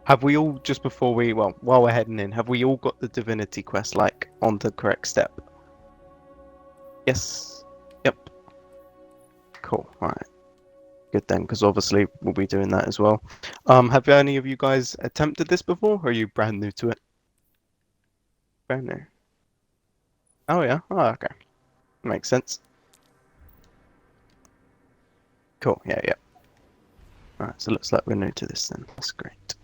Have we all, just before we, well, while we're heading in, have we all got the divinity quest, like, on the correct step? Yes. Yep. Cool. Alright. Good then, because obviously we'll be doing that as well. Have any of you guys attempted this before, or are you brand new to it? Brand new. Oh yeah? Oh, okay. Makes sense. Cool, yeah, yeah. Alright, so looks like we're new to this then. That's great.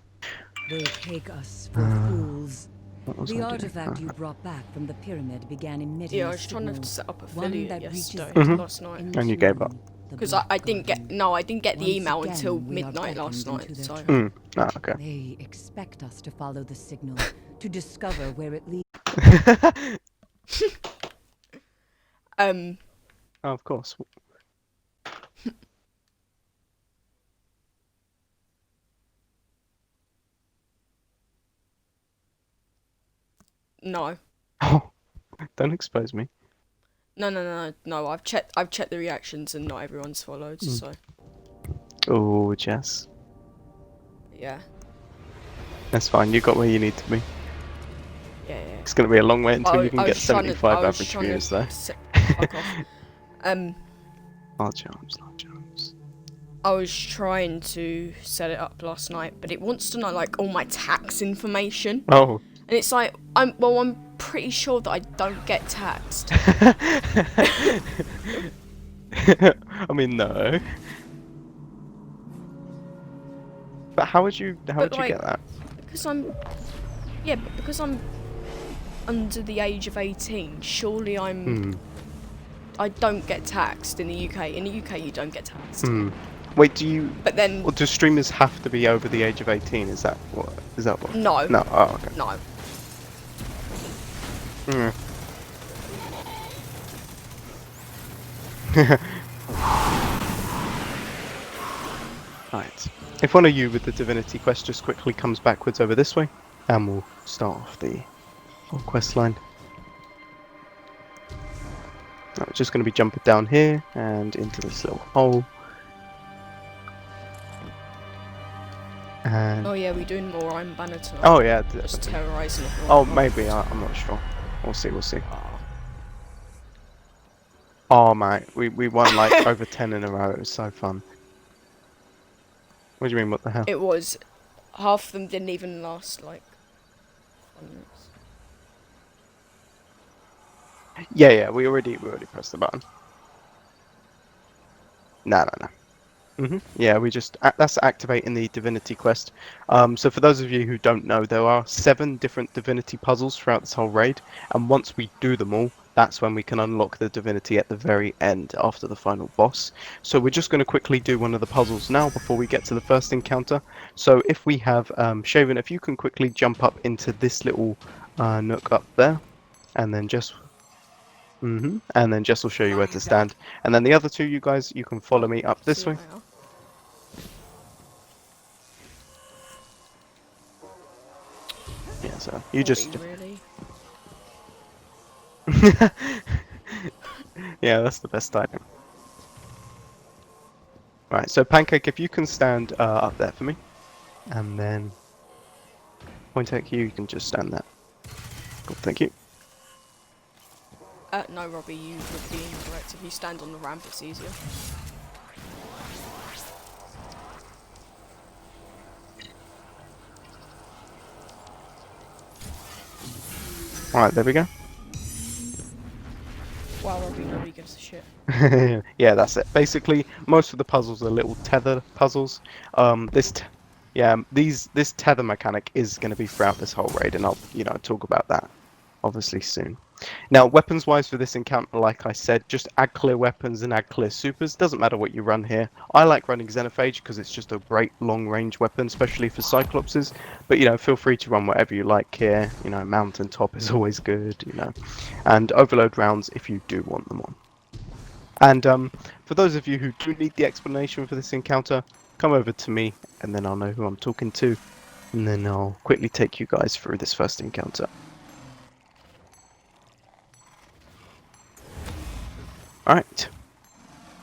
They take us for fools. What was The I doing? artifact you brought back from the pyramid began emitting Yeah, I a was trying to signal, set up one affiliate that yesterday, reaches last night. And you gave up. Because I didn't get the email Once until again, we are midnight last beckoned night. into their So trap. Oh, okay. They expect us to follow the signal to discover where it leads. Oh, of course. no, Oh, don't expose me. no. I've checked the reactions and not everyone's followed. So Oh, Jess. yeah, That's fine. You got where you need to be. yeah. It's going to be a long way until I you can was get trying to- 75 I was average trying to views, though. fuck off. Large arms, large arms. I was trying to set it up last night, but it wants to know like all my tax information, Oh. and it's like I'm pretty sure that I don't get taxed. I mean, no. But how would you get that? Because I'm under the age of 18. Surely I don't get taxed in the UK. In the UK, you don't get taxed. Wait, do you? But then, Or do streamers have to be over the age of 18? Is that what? no, No. Oh, okay. no. Right. If one of you with the divinity quest just quickly comes backwards over this way, and we'll start off the whole quest line. Right, we're just going to be jumping down here and into this little hole. And Oh yeah, we're doing more Iron Banner tonight. oh yeah, Just definitely. terrorizing everyone. Oh, maybe. I'm not sure. We'll see. We'll see. Oh. Oh mate, we won like over 10 in a row. It was so fun. What do you mean? What the hell? It was. Half of them didn't even last like 5 minutes. Yeah, we already pressed the button. No. Yeah, we just that's activating the divinity quest. So for those of you who don't know, there are 7 different divinity puzzles throughout this whole raid, and once we do them all, that's when we can unlock the divinity at the very end after the final boss. So we're just going to quickly do one of the puzzles now before we get to the first encounter. So if we have Shaven, if you can quickly jump up into this little nook up there, and then just and then Jess will show you where to stand. And then the other 2, you guys, you can follow me up this way. Yeah, so you just... Really? Yeah, that's the best item. Right, so Pancake, if you can stand up there for me. And then... Pointek, you can just stand there. Cool, thank you. No, Robbie, you would be incorrect. If you stand on the ramp, it's easier. Alright, there we go. Wow, Robbie, nobody gives a shit. Yeah, that's it. Basically, most of the puzzles are little tether puzzles. This tether mechanic is going to be throughout this whole raid, and I'll, talk about that obviously soon. Now, weapons-wise for this encounter, like I said, just add clear weapons and add clear supers. Doesn't matter what you run here. I like running Xenophage because it's just a great long-range weapon, especially for Cyclopses. But, feel free to run whatever you like here. Mountaintop is always good, And Overload rounds if you do want them on. And for those of you who do need the explanation for this encounter, come over to me, and then I'll know who I'm talking to. And then I'll quickly take you guys through this first encounter. Alright.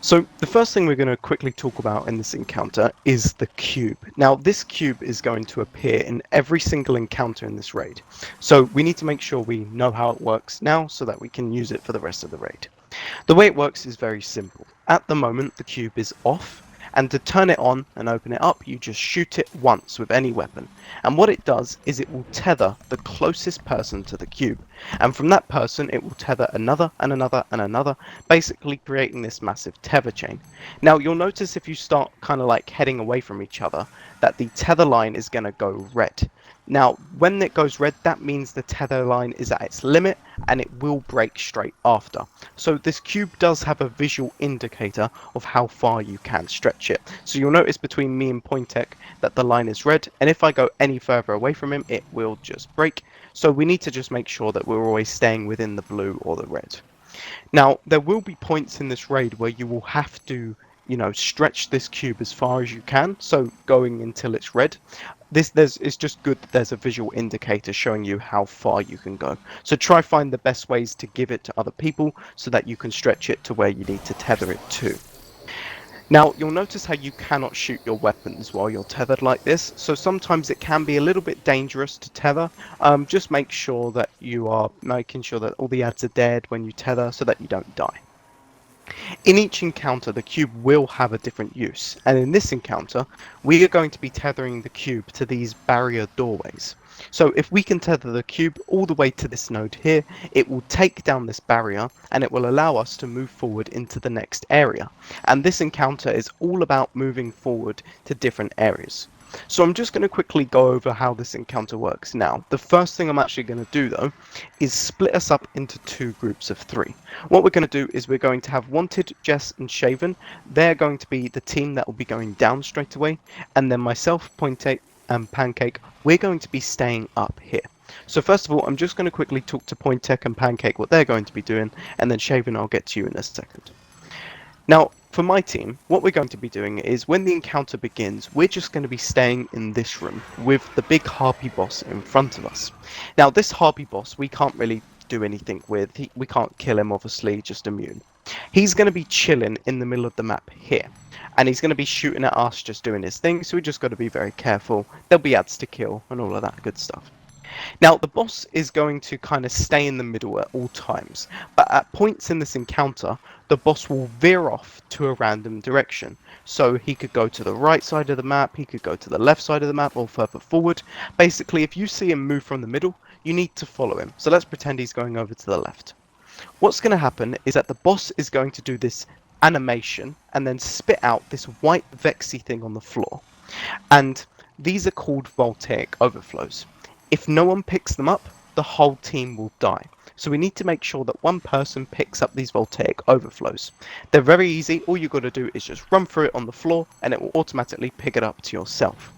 So the first thing we're going to quickly talk about in this encounter is the cube. Now this cube is going to appear in every single encounter in this raid. So we need to make sure we know how it works now so that we can use it for the rest of the raid. The way it works is very simple. At the moment the cube is off, and to turn it on and open it up you just shoot it once with any weapon. And what it does is it will tether the closest person to the cube, and from that person it will tether another and another and another, basically creating this massive tether chain. Now you'll notice if you start kind of like heading away from each other that the tether line is going to go red. Now when it goes red that means the tether line is at its limit and it will break straight after. So this cube does have a visual indicator of how far you can stretch it. So you'll notice between me and Pointek that the line is red, and if I go any further away from him it will just break. So we need to just make sure that we're always staying within the blue or the red. Now there will be points in this raid where you will have to, you know, stretch this cube as far as you can, so going until it's red. It's just good that there's a visual indicator showing you how far you can go. So try find the best ways to give it to other people so that you can stretch it to where you need to tether it to. Now you'll notice how you cannot shoot your weapons while you're tethered like this, so sometimes it can be a little bit dangerous to tether. Just make sure that you are making sure that all the ads are dead when you tether so that you don't die. In each encounter, the cube will have a different use, and in this encounter, we are going to be tethering the cube to these barrier doorways. So if we can tether the cube all the way to this node here, it will take down this barrier and it will allow us to move forward into the next area. And this encounter is all about moving forward to different areas. So I'm just going to quickly go over how this encounter works now. The first thing I'm actually going to do though is split us up into two groups of three. What we're going to do is we're going to have Wanted, Jess and Shaven. They're going to be the team that will be going down straight away, and then myself, Pointek and Pancake, we're going to be staying up here. So first of all, I'm just going to quickly talk to Pointek and Pancake what they're going to be doing, and then Shaven I'll get to you in a second. Now, for my team, what we're going to be doing is when the encounter begins, we're just going to be staying in this room with the big harpy boss in front of us. Now, this harpy boss, we can't really do anything with. We can't kill him, obviously, just immune. He's going to be chilling in the middle of the map here, and he's going to be shooting at us, just doing his thing, so we just got to be very careful. There'll be ads to kill and all of that good stuff. Now, the boss is going to kind of stay in the middle at all times, but at points in this encounter, the boss will veer off to a random direction. So he could go to the right side of the map, he could go to the left side of the map, or further forward. Basically, if you see him move from the middle, you need to follow him. So let's pretend he's going over to the left. What's going to happen is that the boss is going to do this animation and then spit out this white vexy thing on the floor. And these are called voltaic overflows. If no one picks them up, the whole team will die. So we need to make sure that one person picks up these voltaic overflows. They're very easy. All you got to do is just run through it on the floor and it will automatically pick it up to yourself.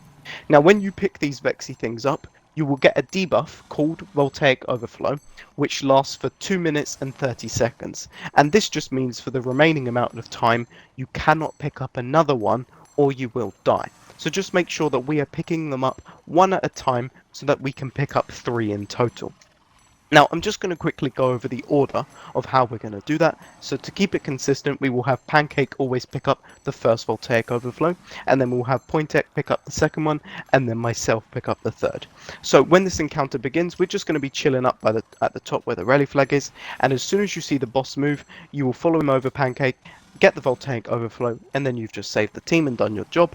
Now when you pick these vexy things up, you will get a debuff called voltaic overflow, which lasts for 2 minutes and 30 seconds. And this just means for the remaining amount of time, you cannot pick up another one or you will die. So just make sure that we are picking them up one at a time so that we can pick up 3 in total. Now I'm just going to quickly go over the order of how we're going to do that. So to keep it consistent, we will have Pancake always pick up the first voltaic overflow, and then we'll have Pointek pick up the second one, and then myself pick up the third. So when this encounter begins, we're just going to be chilling up at the top where the rally flag is, and as soon as you see the boss move, you will follow him over, Pancake, get the voltaic overflow, and then you've just saved the team and done your job.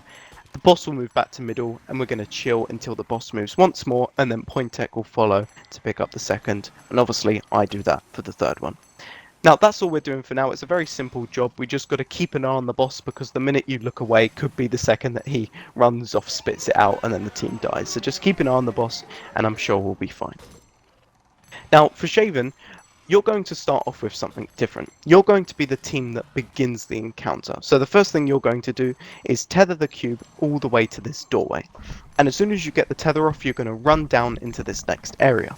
The boss will move back to middle, and we're going to chill until the boss moves once more, and then Pointek will follow to pick up the second, and obviously I do that for the third one. Now that's all we're doing for now. It's a very simple job. We just got to keep an eye on the boss, because the minute you look away could be the second that he runs off, spits it out, and then the team dies. So just keep an eye on the boss, and I'm sure we'll be fine. Now for Shaven, you're going to start off with something different. You're going to be the team that begins the encounter. So the first thing you're going to do is tether the cube all the way to this doorway. And as soon as you get the tether off, you're going to run down into this next area.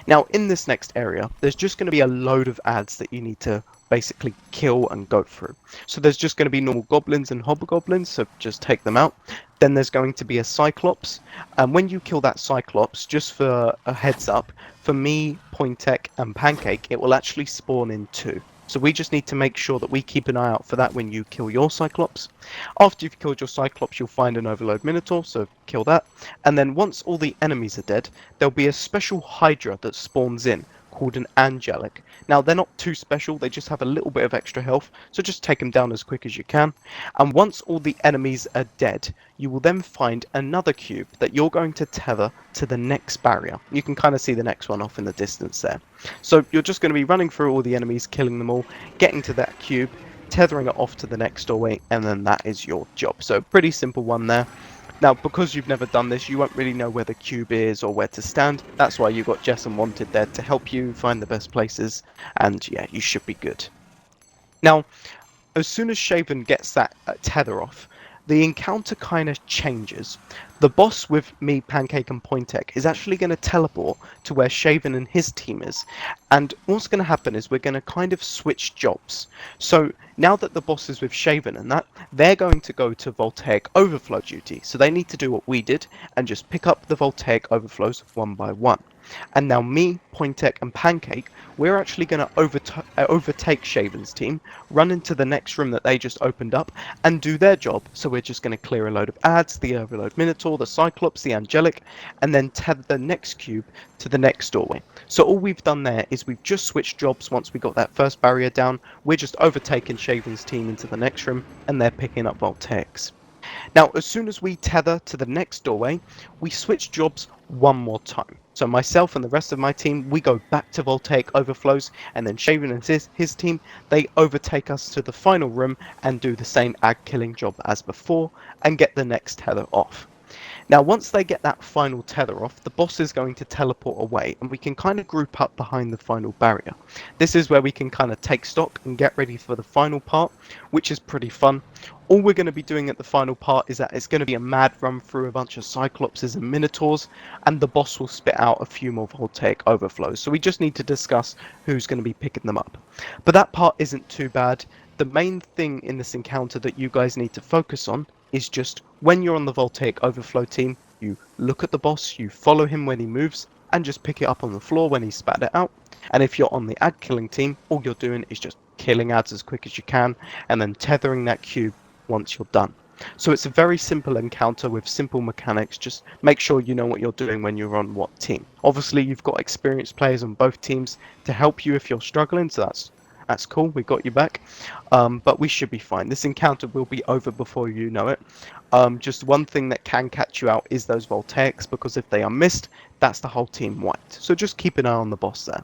Now in this next area, there's just going to be a load of ads that you need to basically kill and go through. So there's just going to be normal goblins and hobgoblins, so just take them out. Then there's going to be a cyclops, and when you kill that cyclops, just for a heads up, for me, Pointek and Pancake, it will actually spawn in 2. So we just need to make sure that we keep an eye out for that when you kill your Cyclops. After you've killed your Cyclops, you'll find an Overload Minotaur, so kill that. And then once all the enemies are dead, there'll be a special Hydra that spawns in called an Angelic. Now, they're not too special, they just have a little bit of extra health, so just take them down as quick as you can. And once all the enemies are dead, you will then find another cube that you're going to tether to the next barrier. You can kind of see the next one off in the distance there. So you're just going to be running through all the enemies, killing them all, getting to that cube, tethering it off to the next doorway, and then that is your job. So pretty simple one there. Now, because you've never done this, you won't really know where the cube is or where to stand. That's why you got Jess and Wanted there to help you find the best places, and yeah, you should be good. Now, as soon as Shaven gets that tether off, the encounter kind of changes. The boss with me, Pancake, and Pointek is actually going to teleport to where Shaven and his team is. And what's going to happen is we're going to kind of switch jobs. So now that the boss is with Shaven and that, they're going to go to Voltaic Overflow duty. So they need to do what we did and just pick up the Voltaic Overflows one by one. And now me, Pointek, and Pancake, we're actually going to overtake Shaven's team, run into the next room that they just opened up, and do their job. So we're just going to clear a load of ads, the Overload Minotaur, the Cyclops, the Angelic, and then tether the next cube to the next doorway. So all we've done there is we've just switched jobs once we got that first barrier down. We're just overtaking Shaven's team into the next room, and they're picking up Voltaic's. Now, as soon as we tether to the next doorway, we switch jobs one more time. So myself and the rest of my team, we go back to Voltaic Overflows, and then Shaven and his team, they overtake us to the final room and do the same ag killing job as before, and get the next tether off. Now, once they get that final tether off, the boss is going to teleport away, and we can kind of group up behind the final barrier. This is where we can kind of take stock and get ready for the final part, which is pretty fun. All we're going to be doing at the final part is that it's going to be a mad run through a bunch of Cyclopses and Minotaurs, and the boss will spit out a few more Voltaic Overflows. So we just need to discuss who's going to be picking them up. But that part isn't too bad. The main thing in this encounter that you guys need to focus on is just when you're on the Voltaic Overflow team, you look at the boss, you follow him when he moves, and just pick it up on the floor when he spat it out. And if you're on the ad killing team, all you're doing is just killing ads as quick as you can, and then tethering that cube once you're done. So it's a very simple encounter with simple mechanics. Just make sure you know what you're doing when you're on what team. Obviously, you've got experienced players on both teams to help you if you're struggling, so that's cool, we got you back. But we should be fine. This encounter will be over before you know it. Just one thing that can catch you out is those Voltaics, because if they are missed, that's the whole team wiped. So just keep an eye on the boss there.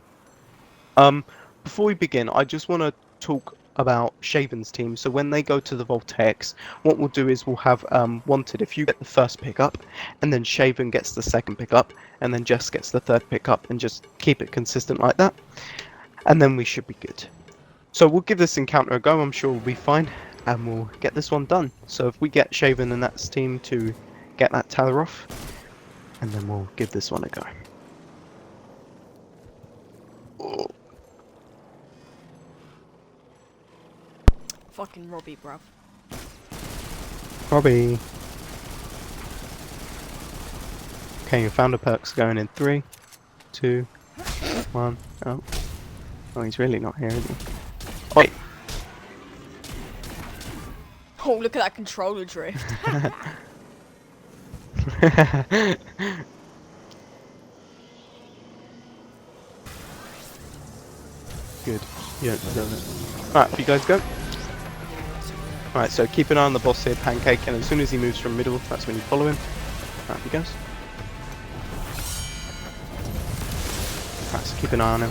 Before we begin, I just want to talk about Shaven's team. So when they go to the Voltaics, what we'll do is we'll have Wanted, if you get the first pickup, and then Shaven gets the second pickup, and then Jess gets the third pickup, and just keep it consistent like that. And then we should be good. So we'll give this encounter a go, I'm sure we'll be fine, and we'll get this one done. So if we get Shaven and that's team to get that tether off, and then we'll give this one a go. Oh. Fucking Robbie, bruv. Robbie. Okay, your founder perk's going in 3, 2, 1. Oh, he's really not here, is he? Oi. Oh, look at that controller drift. Good. You don't deserve it. Alright, you guys go. Alright, so keep an eye on the boss here, Pancake, and as soon as he moves from middle, that's when you follow him. Alright, he goes. Alright, so keep an eye on him.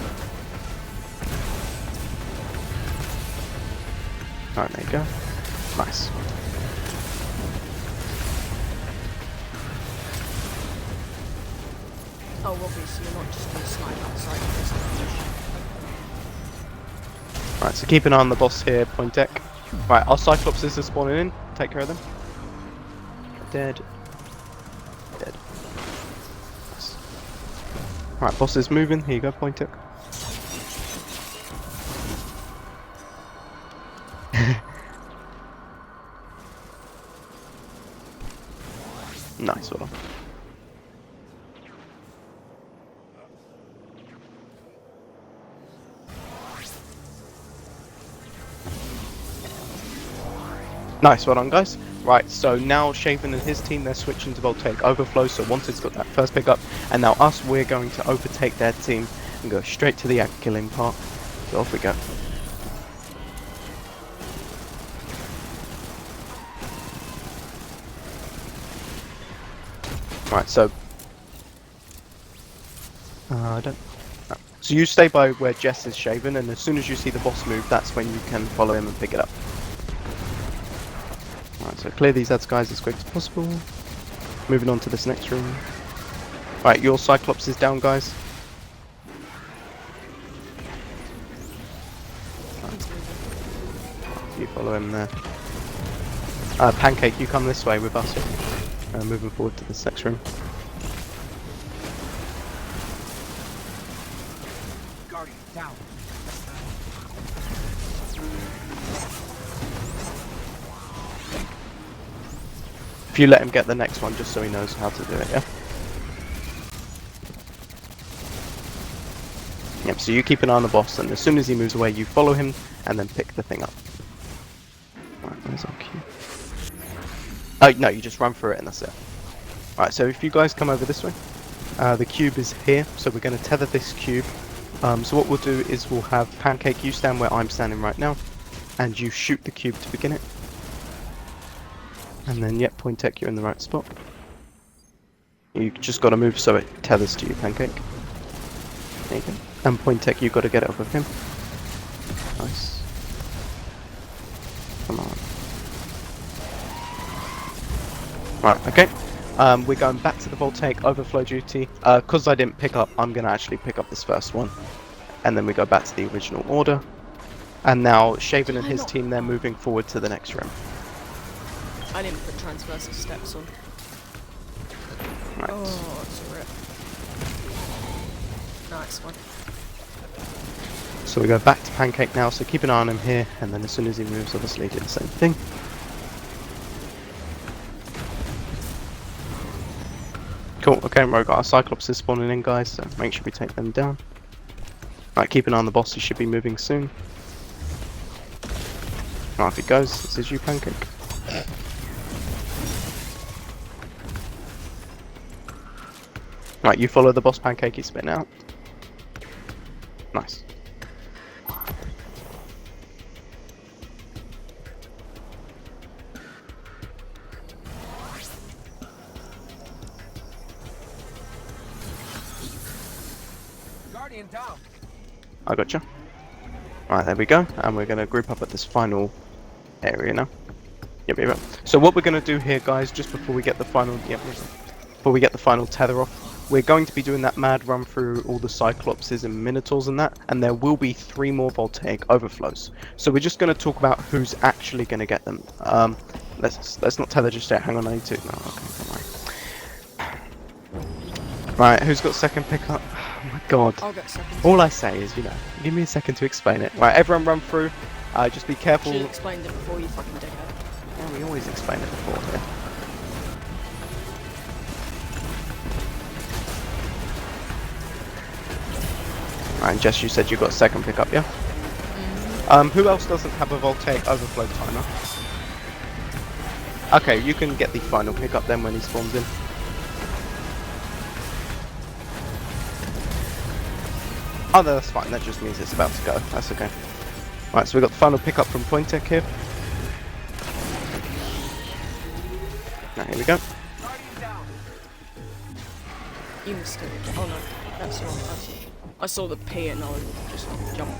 Alright, there you go. Nice. Oh, obviously you're not just going to snipe outside of this. Alright, so keep an eye on the boss here, Pointek. Right, our Cyclopses are spawning in. Take care of them. Dead. Dead. Nice. Alright, boss is moving. Here you go, Pointek. Nice, well done. Nice, well done guys. Right, so now Shaven and his team, they're switching to Voltaic Overflow, so Wanted's got that first pickup, and now us, we're going to overtake their team and go straight to the ag killing part. So off we go. Right, so... I don't... no. So you stay by where Jess is Shaven, and as soon as you see the boss move, that's when you can follow him and pick it up. Right, so clear these ads guys as quick as possible. Moving on to this next room. Right, your Cyclops is down, guys. Right. You follow him there. Pancake, you come this way with us. Moving forward to this next room. Guardian down. If you let him get the next one, just so he knows how to do it, yeah? Yep, so you keep an eye on the boss, and as soon as he moves away, you follow him, and then pick the thing up. Right, where's our cube? Oh, no, you just run through it, and that's it. Right, so if you guys come over this way, the cube is here, so we're going to tether this cube. So what we'll do is we'll have Pancake, you stand where I'm standing right now, and you shoot the cube to begin it. And then, yep, Point Tech, you're in the right spot. You just got to move so it tethers to you, Pancake. There you go. And Point Tech, you got to get it off of him. Nice. Come on. Right, okay. We're going back to the Voltaic Overflow duty. Because I didn't pick up, I'm going to actually pick up this first one. And then we go back to the original order. And now, Shaven and his team, they're moving forward to the next room. I didn't put transversal steps on. Right. Oh, it's a rip. Nice one. So we go back to Pancake now, so keep an eye on him here, and then as soon as he moves, obviously do the same thing. Cool, okay, we've got our Cyclopses spawning in, guys, so make sure we take them down. Right, keep an eye on the boss, he should be moving soon. Off he goes, this is you, Pancake. Right, you follow the boss, Pancake, he's spitting out. Nice. Guardian down. I gotcha. Right, there we go, and we're going to group up at this final area now. Yep. So what we're going to do here, guys, just before we get the final, before we get the final tether off, we're going to be doing that mad run through all the Cyclopses and Minotaurs and that, and there will be 3 more Voltaic Overflows. So we're just going to talk about who's actually going to get them. Let's not tether just yet. Hang on, I need to. No, okay, come on. Right, who's got second pickup? Oh my god. I'll get second. All I say is, give me a second to explain it. Right, everyone run through. Just be careful. Should have explained it before, you fucking dickhead. Yeah, we always explain it before here. Right, and Jess, you said you got second pickup, yeah? Who else doesn't have a Voltaic Overflow timer? Okay, you can get the final pickup then when he spawns in. Oh, no, that's fine. That just means it's about to go. That's okay. Right, so we got the final pickup from Point Tech here. Now, here we go. Guardian down. You missed it. Oh no, that's wrong. I saw the P and I just jumped.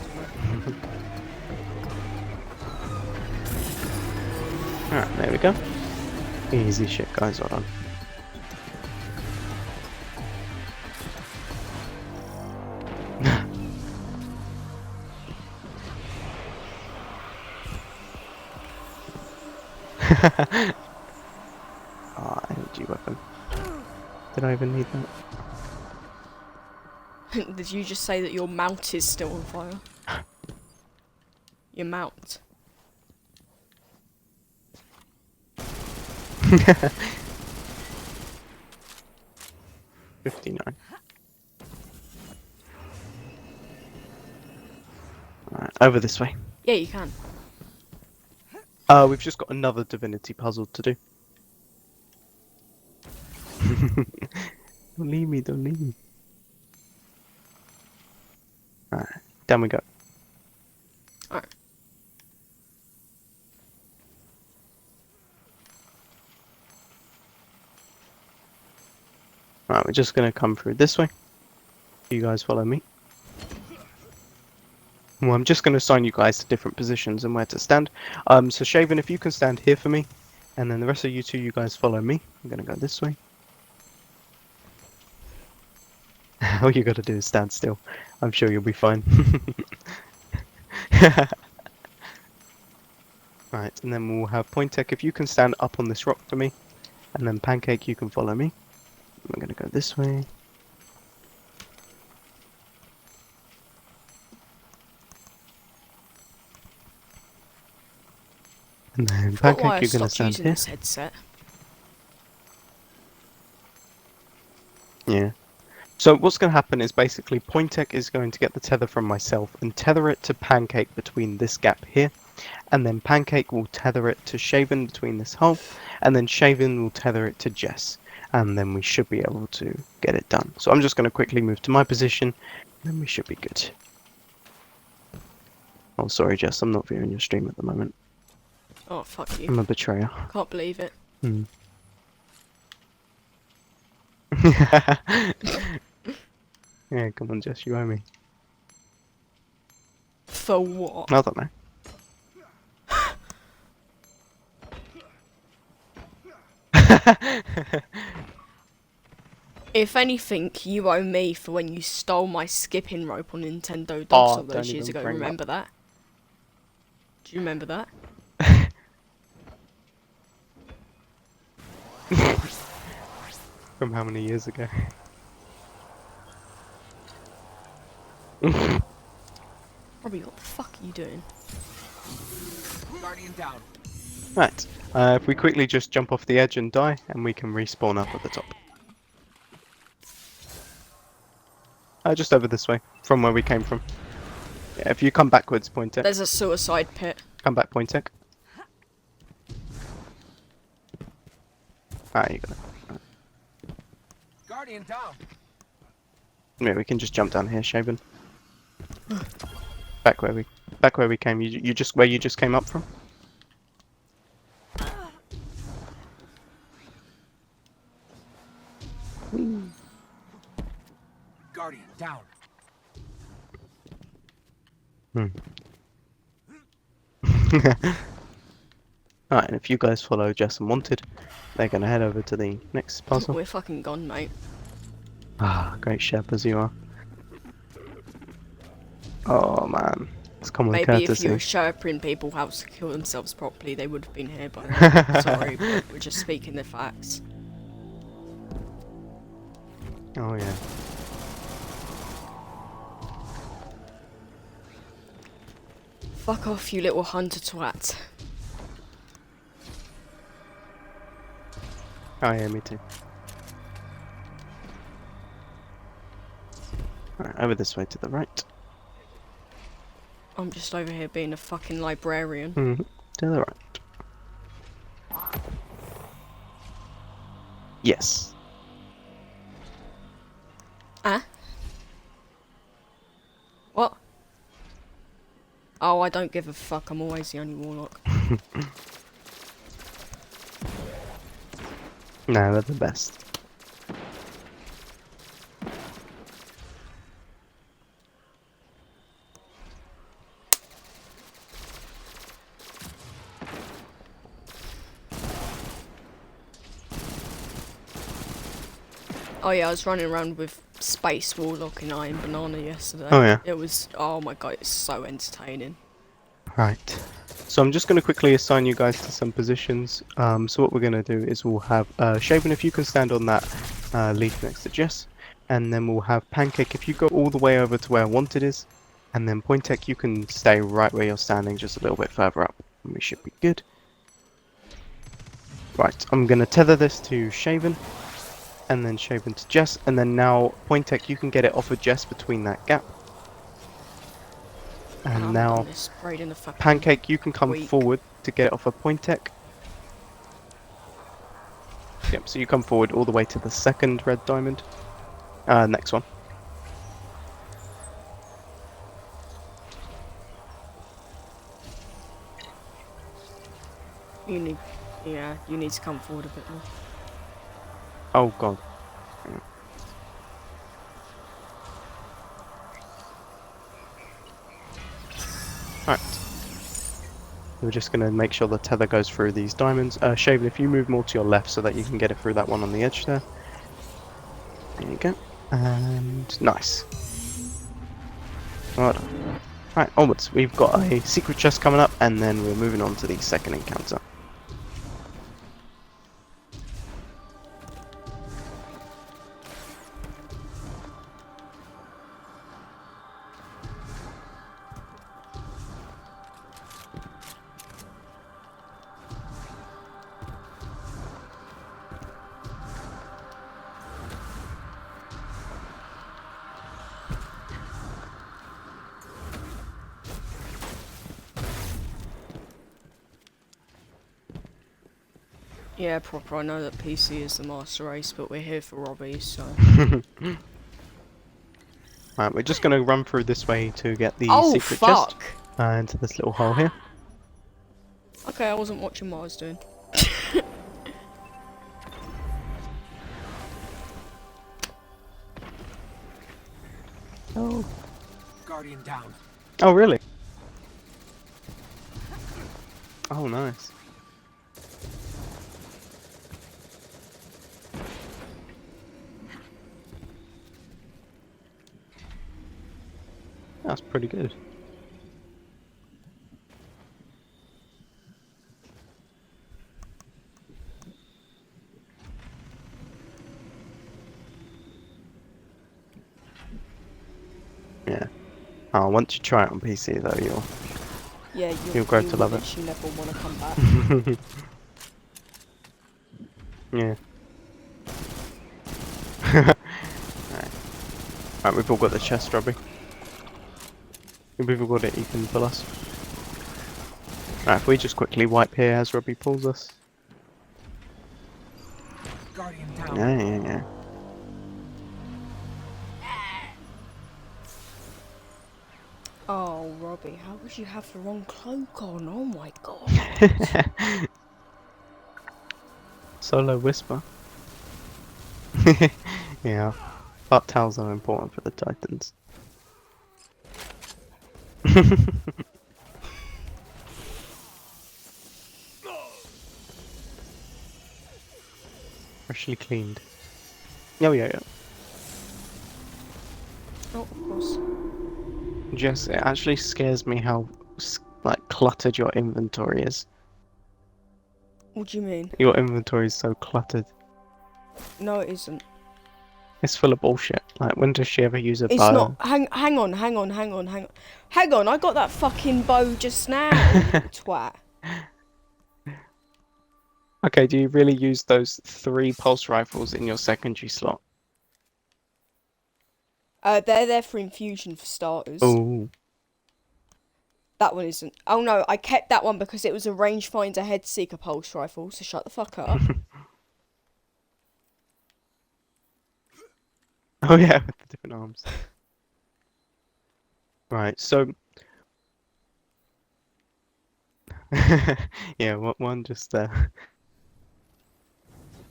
Alright, there we go. Easy shit, guys. Well done. Energy weapon. Did I even need that? Did you just say that your mount is still on fire? Your mount. 59. Alright, over this way. Yeah, you can. We've just got another divinity puzzle to do. Don't leave me, don't leave me. Alright, down we go. Alright. Alright, we're just gonna come through this way. You guys follow me. Well, I'm just gonna assign you guys to different positions and where to stand. So Shaven, if you can stand here for me, and then the rest of you two, you guys follow me. I'm gonna go this way. All you gotta do is stand still. I'm sure you'll be fine. Right, and then we'll have Pointek, if you can stand up on this rock for me, and then Pancake, you can follow me. I'm gonna go this way. And then Forgot why I Pancake, you're gonna stopped stand using here. this headset. Yeah. So what's going to happen is basically Pointek is going to get the tether from myself and tether it to Pancake between this gap here, and then Pancake will tether it to Shaven between this hole, and then Shaven will tether it to Jess, and then we should be able to get it done. So I'm just going to quickly move to my position, and then we should be good. Oh, sorry Jess, I'm not viewing your stream at the moment. Oh, fuck I'm you. a betrayer. Can't believe it. Hmm. Yeah, come on Jess, you owe me. For what? I don't know. If anything, you owe me for when you stole my skipping rope on Nintendo DOS Oh, all don't those years even ago. bring Remember that? Do you remember that? From how many years ago? Robbie, what the fuck are you doing? Guardian down. Right, if we quickly just jump off the edge and die, and we can respawn up at the top. Just over this way, from where we came from. Yeah, if you come backwards, Pointek. There's a suicide pit. Come back, Pointek. Ah, you got it. Guardian down. Yeah, we can just jump down here, Shaven. Back where we came. You just where you just came up from. Guardian down. Alright, and if you guys follow Jess and Wanted, they're gonna head over to the next puzzle. We're fucking gone, mate. Ah, great chef as you are. Oh man, it's common Maybe courtesy. if you were sherping people how to kill themselves properly, they would have been here by now. Sorry, but we're just speaking the facts. Oh yeah. Fuck off, you little hunter twat. Oh yeah, me too. Alright, over this way to the right. I'm just over here being a fucking librarian. To the right. Yes. Ah? What? Oh, I don't give a fuck. I'm always the only warlock. No, they're the best. Oh yeah, I was running around with Space Warlock and Iron Banana yesterday. Oh yeah. It was, oh my god, it's so entertaining. Right. So I'm just going to quickly assign you guys to some positions. So what we're going to do is we'll have Shaven, if you can stand on that leaf next to Jess, and then we'll have Pancake if you go all the way over to where Wanted is, and then Pointek, you can stay right where you're standing, just a little bit further up, and we should be good. Right, I'm going to tether this to Shaven, and then Shaven to Jess, and then now Pointek, you can get it off of Jess between that gap. I And haven't now, done this raid in a fucking Pancake, you can come week. forward to get off a point tech. Yep, so you come forward all the way to the second red diamond. Next one. You need, yeah, you need to come forward a bit more. Oh god. Right. We're just going to make sure the tether goes through these diamonds. Shaven, if you move more to your left so that you can get it through that one on the edge there. There you go. And nice. Well done. Right, onwards. We've got a secret chest coming up, and then we're moving on to the second encounter. Yeah, proper. I know that PC is the master race, but we're here for Robbie, so. Right, we're just going to run through this way to get the Oh secret chest. fuck! Into this little hole here. Okay, I wasn't watching what I was doing. Oh. Guardian down. Oh, really? Oh, nice. That's pretty good. Yeah. Oh, once you try it on PC though, Yeah, you'll grow to love it. You never want to come back. Yeah. Right, we've all got the chest, Robbie. We've all got it, you can pull us. Right, if we just quickly wipe here as Robbie pulls us. Guardian down. Yeah. Oh, Robbie, how would you have the wrong cloak on? Oh my god. Solo whisper. Yeah. Butt towels are important for the Titans. Freshly cleaned. Yeah. Oh, of course. Jess, it actually scares me how like cluttered your inventory is. What do you mean? Your inventory is so cluttered. No, it isn't. It's full of bullshit. Like, when does she ever use a It's bow? not. Hang on. Hang on, I got that fucking bow just now, you twat. Okay, do you really use those 3 pulse rifles in your secondary slot? They're there for infusion for starters. Oh. That one isn't. Oh no, I kept that one because it was a rangefinder head seeker pulse rifle, so shut the fuck up. Oh yeah, with the different arms. Right, so... yeah, one just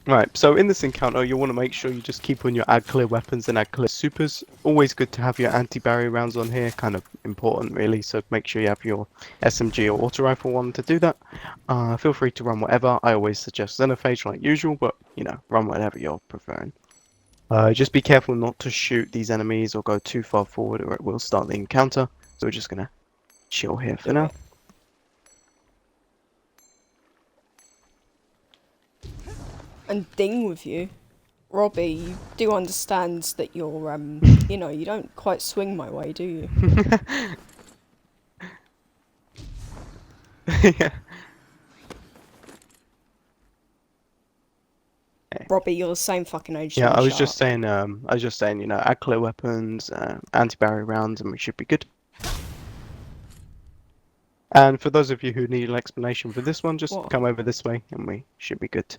Right, so in this encounter, you'll want to make sure you just keep on your ad clear weapons and ad clear supers. Always good to have your anti-barrier rounds on here, kind of important really, so make sure you have your SMG or auto rifle one to do that. Feel free to run whatever. I always suggest Xenophage like usual, but you know, run whatever you're preferring. Just be careful not to shoot these enemies or go too far forward or it will start the encounter. So we're just gonna chill here for now. And ding with you, Robbie, you do understand that you're, you know, you don't quite swing my way, do you? Yeah. Robbie, you're the same fucking age. Yeah, as me, I was shut just up. saying, you know, add clear weapons, anti-barrier rounds, and we should be good. And for those of you who need an explanation for this one, just What? come over this way and we should be good to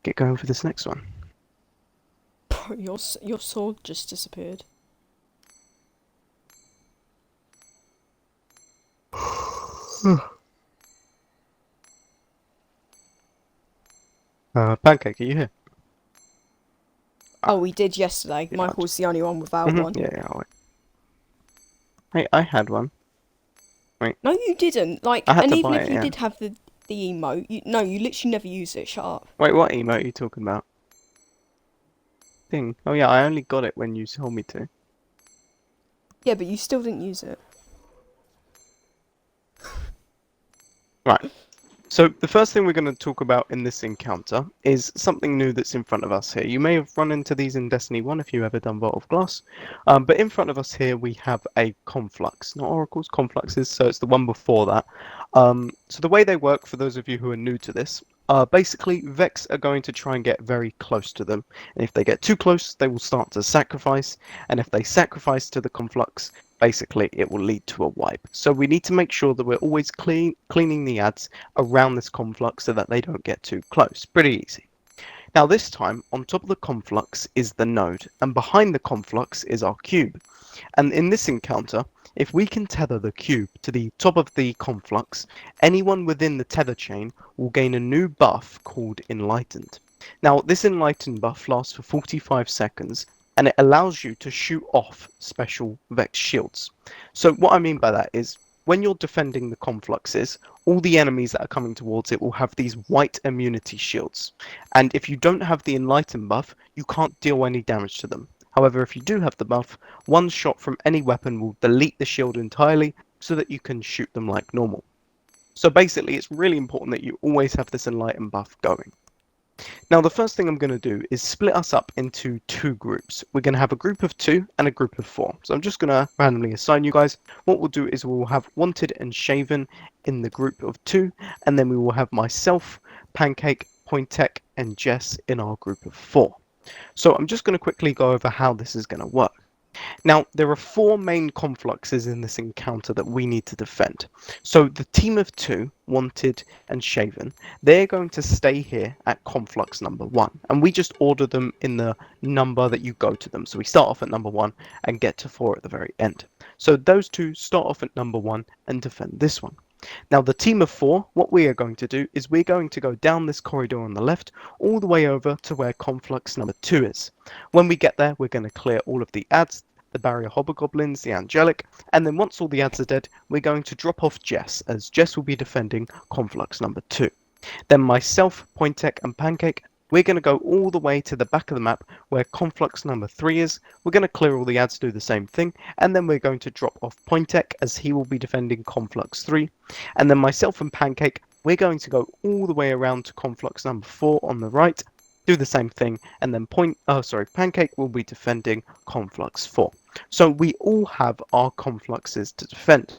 get going for this next one. Your sword just disappeared. Pancake, are you here? Oh, we did yesterday. Yeah, Michael's the only one without one. Yeah, I'll wait. Hey, I had one. No, you didn't. Like, I had and to even buy if it, you yeah. did have the emote, you literally never use it. Shut up. Wait, what emote are you talking about? Thing. Oh yeah, I only got it when you told me to. Yeah, but you still didn't use it. Right. So the first thing we're going to talk about in this encounter is something new that's in front of us here. You may have run into these in Destiny 1 if you've ever done Vault of Glass. But in front of us here we have a conflux, not oracles, confluxes, so it's the one before that. So the way they work, for those of you who are new to this, basically Vex are going to try and get very close to them. And if they get too close, they will start to sacrifice. And if they sacrifice to the conflux, basically it will lead to a wipe. So we need to make sure that we're always cleaning the ads around this conflux so that they don't get too close. Pretty easy. Now this time, on top of the conflux is the node, and behind the conflux is our cube. And in this encounter, if we can tether the cube to the top of the conflux, anyone within the tether chain will gain a new buff called Enlightened. Now this Enlightened buff lasts for 45 seconds, and it allows you to shoot off special Vex shields. So what I mean by that is, when you're defending the confluxes, all the enemies that are coming towards it will have these white immunity shields. And if you don't have the Enlighten buff, you can't deal any damage to them. However, if you do have the buff, one shot from any weapon will delete the shield entirely so that you can shoot them like normal. So basically, it's really important that you always have this Enlighten buff going. Now, the first thing I'm going to do is split us up into two groups. We're going to have a group of 2 and a group of 4. So I'm just going to randomly assign you guys. What we'll do is we'll have Wanted and Shaven in the group of 2, and then we will have myself, Pancake, Pointek, and Jess in our group of 4. So I'm just going to quickly go over how this is going to work. Now, there are 4 main confluxes in this encounter that we need to defend. So the team of 2, Wanted and Shaven, they're going to stay here at conflux number 1. And we just order them in the number that you go to them. So we start off at number 1 and get to 4 at the very end. So those 2 start off at number 1 and defend this one. Now the team of 4, what we are going to do is we're going to go down this corridor on the left all the way over to where conflux number 2 is. When we get there, we're going to clear all of the ads, the barrier hobgoblins, the angelic, and then once all the ads are dead, we're going to drop off Jess, as Jess will be defending conflux number 2. Then myself, Pointek, and Pancake, we're going to go all the way to the back of the map where conflux number 3 is. We're going to clear all the ads, do the same thing, and then we're going to drop off Pointek as he will be defending conflux 3. And then myself and Pancake, we're going to go all the way around to conflux number 4 on the right, do the same thing, and then Pancake will be defending conflux 4. So we all have our confluxes to defend.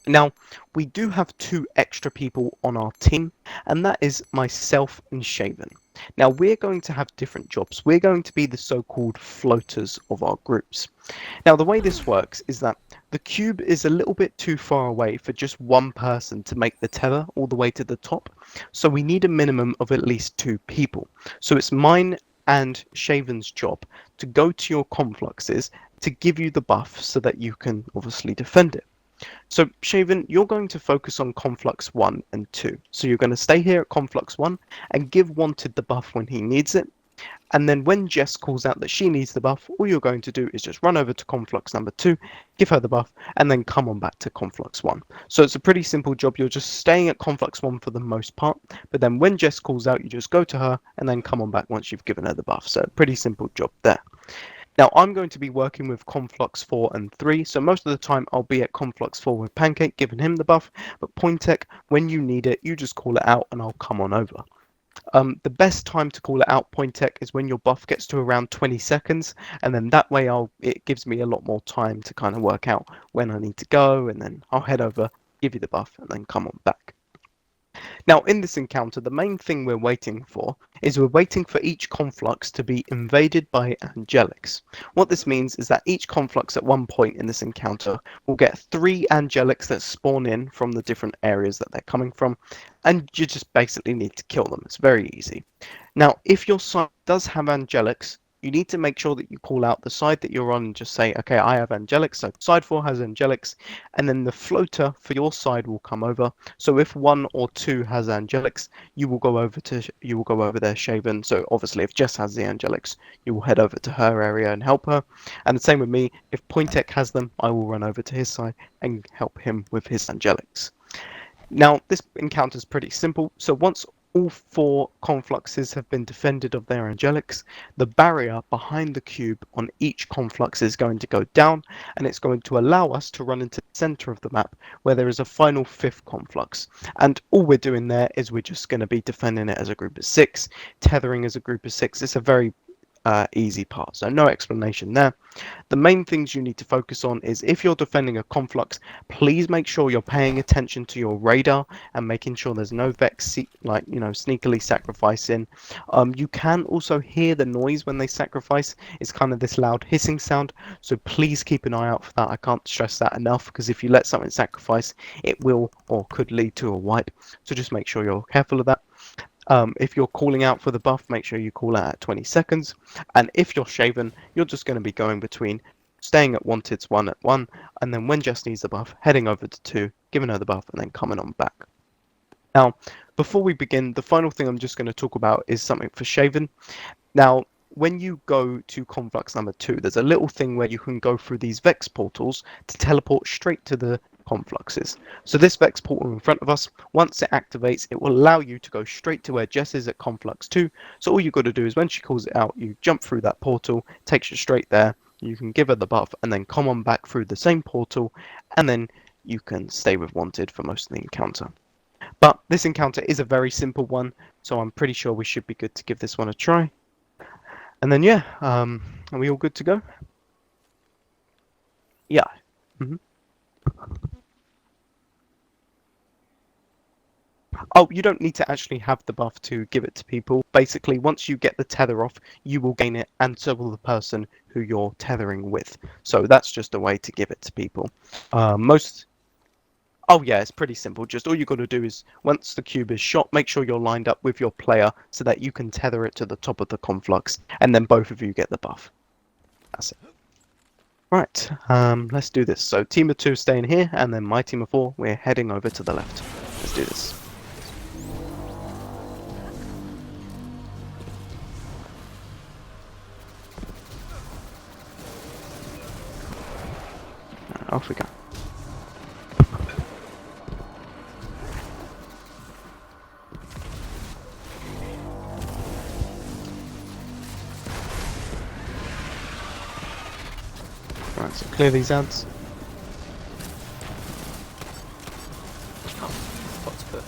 Now, we do have 2 extra people on our team, and that is myself and Shaven. Now, we're going to have different jobs. We're going to be the so-called floaters of our groups. Now, the way this works is that the cube is a little bit too far away for just one person to make the tether all the way to the top. So we need a minimum of at least 2 people. So it's mine and Shaven's job to go to your confluxes to give you the buff so that you can obviously defend it. So, Shaven, you're going to focus on conflux 1 and 2. So you're going to stay here at conflux 1 and give Wanted the buff when he needs it. And then when Jess calls out that she needs the buff, all you're going to do is just run over to conflux number 2, give her the buff, and then come on back to conflux 1. So it's a pretty simple job. You're just staying at conflux 1 for the most part. But then when Jess calls out, you just go to her and then come on back once you've given her the buff. So pretty simple job there. Now, I'm going to be working with conflux 4 and 3, so most of the time I'll be at conflux 4 with Pancake, giving him the buff, but Pointek, when you need it, you just call it out and I'll come on over. The best time to call it out, Pointek, is when your buff gets to around 20 seconds, and then that way it gives me a lot more time to kind of work out when I need to go, and then I'll head over, give you the buff, and then come on back. Now, in this encounter, the main thing we're waiting for is we're waiting for each conflux to be invaded by angelics. What this means is that each conflux at one point in this encounter will get 3 angelics that spawn in from the different areas that they're coming from, and you just basically need to kill them. It's very easy. Now, if your side does have angelics, you need to make sure that you call out the side that you're on and just say, okay, I have angelics, so side 4 has angelics, and then the floater for your side will come over. So if 1 or 2 has angelics, you will go over there shaven. So obviously if Jess has the angelics, you will head over to her area and help her. And the same with me, if Pointek has them, I will run over to his side and help him with his angelics. Now, this encounter is pretty simple. So once all 4 confluxes have been defended of their angelics, the barrier behind the cube on each conflux is going to go down, and it's going to allow us to run into the center of the map where there is a final 5th conflux. And all we're doing there is we're just going to be defending it as a group of 6, tethering as a group of 6. It's a very easy part, so no explanation there. The main things you need to focus on is if you're defending a conflux, please make sure you're paying attention to your radar and making sure there's no Vex sneakily sacrificing. You can also hear the noise when they sacrifice. It's kind of this loud hissing sound, so please keep an eye out for that. I can't stress that enough, because if you let something sacrifice, it will or could lead to a wipe, so just make sure you're careful of that. If you're calling out for the buff, make sure you call out at 20 seconds. And if you're shaven, you're just going to be going between staying at wanteds 1 at 1, and then when Jess needs the buff, heading over to 2, giving her the buff, and then coming on back. Now, before we begin, the final thing I'm just going to talk about is something for shaven. Now, when you go to conflux number 2, there's a little thing where you can go through these Vex portals to teleport straight to the confluxes. So this Vex portal in front of us, once it activates, it will allow you to go straight to where Jess is at conflux 2. So all you've got to do is when she calls it out, you jump through that portal, takes you straight there, you can give her the buff, and then come on back through the same portal, and then you can stay with wanted for most of the encounter. But this encounter is a very simple one, so I'm pretty sure we should be good to give this one a try. And then yeah, are we all good to go? Yeah. Oh, you don't need to actually have the buff to give it to people. Basically, once you get the tether off, you will gain it, and so will the person who you're tethering with. So that's just a way to give it to people. Oh yeah, it's pretty simple. Just all you got to do is, once the cube is shot, make sure you're lined up with your player so that you can tether it to the top of the conflux, and then both of you get the buff. That's it. Right, let's do this. So team of 2 staying here, and then my team of 4, we're heading over to the left. Let's do this. Off we go. Right, so clear these ads. Oh, what to put?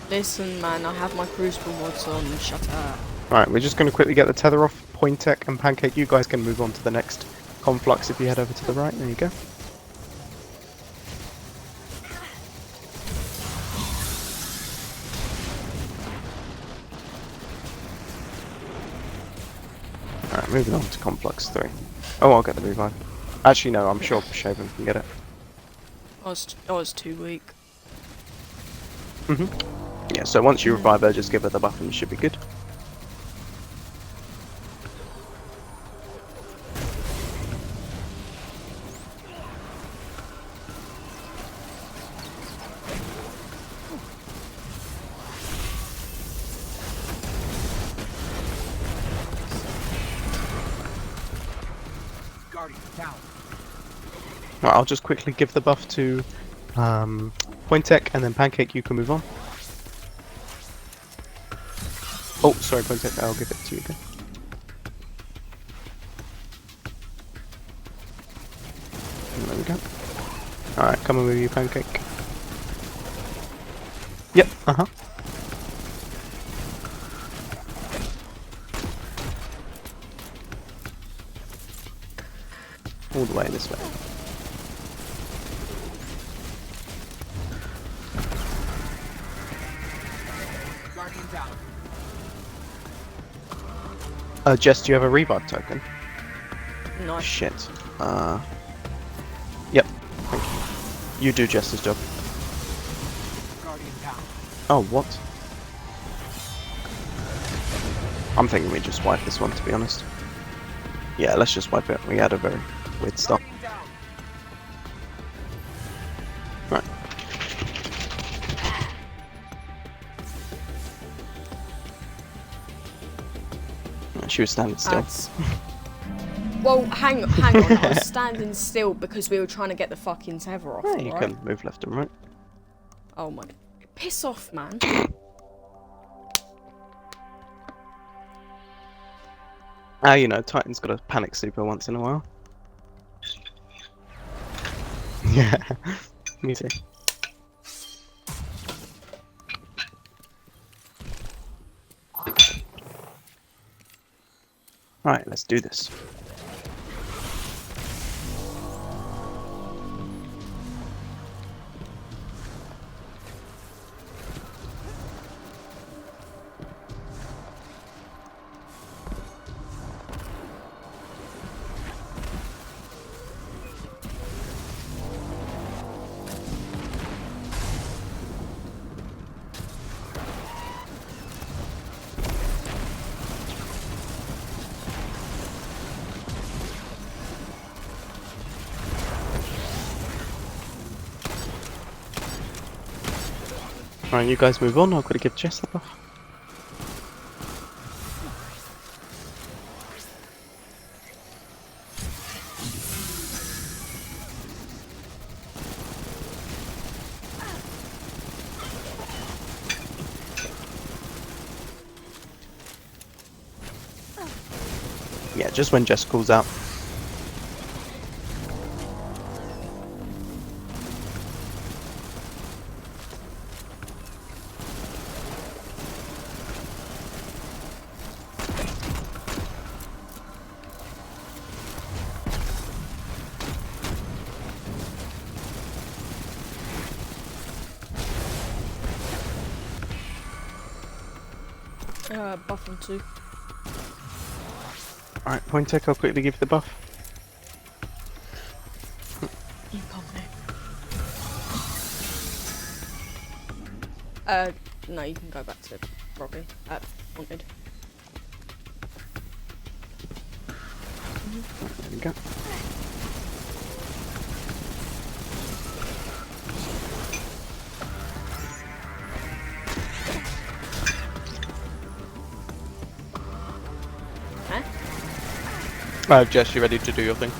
Listen, man, I have my crucible mods on. Shut up. Right, we're just going to quickly get the tether off. Pointek and Pancake, you guys can move on to the next conflux if you head over to the right. There you go. Alright, moving on to conflux 3. Oh, I'll get the revive. Actually, no, I'm sure Shaven can get it. I was too weak. Yeah, so once you revive her, just give her the buff and you should be good. Guardian down. Right, I'll just quickly give the buff to Pointek, and then Pancake, you can move on. Oh, sorry, Pointek, I'll give it to you again. There we go. Alright, come on with you, Pancake. Yep, all the way this way. down. Jess, do you have a revive token? No. Shit. Yep. Thank you. You do Jess's job. Guardian down. Oh, what? I'm thinking we just wipe this one, to be honest. Yeah, let's just wipe it. We had a very weird start. Guardian down. Right. She was standing still. Well, hang on. I was standing still because we were trying to get the fucking tether off. Yeah, you right? can move left and right. Oh my. Piss off, man. You know, Titan's got a panic super once in a while. Yeah, me too. Right, let's do this. Right, you guys move on. I've got to give Jess the buff. Yeah, just when Jess calls out. Buff on 2. Alright, point tech, I'll quickly give you the buff. You come no, you can go back to Robbie. Wanted. There we go. Huh? Jess, you ready to do your thing?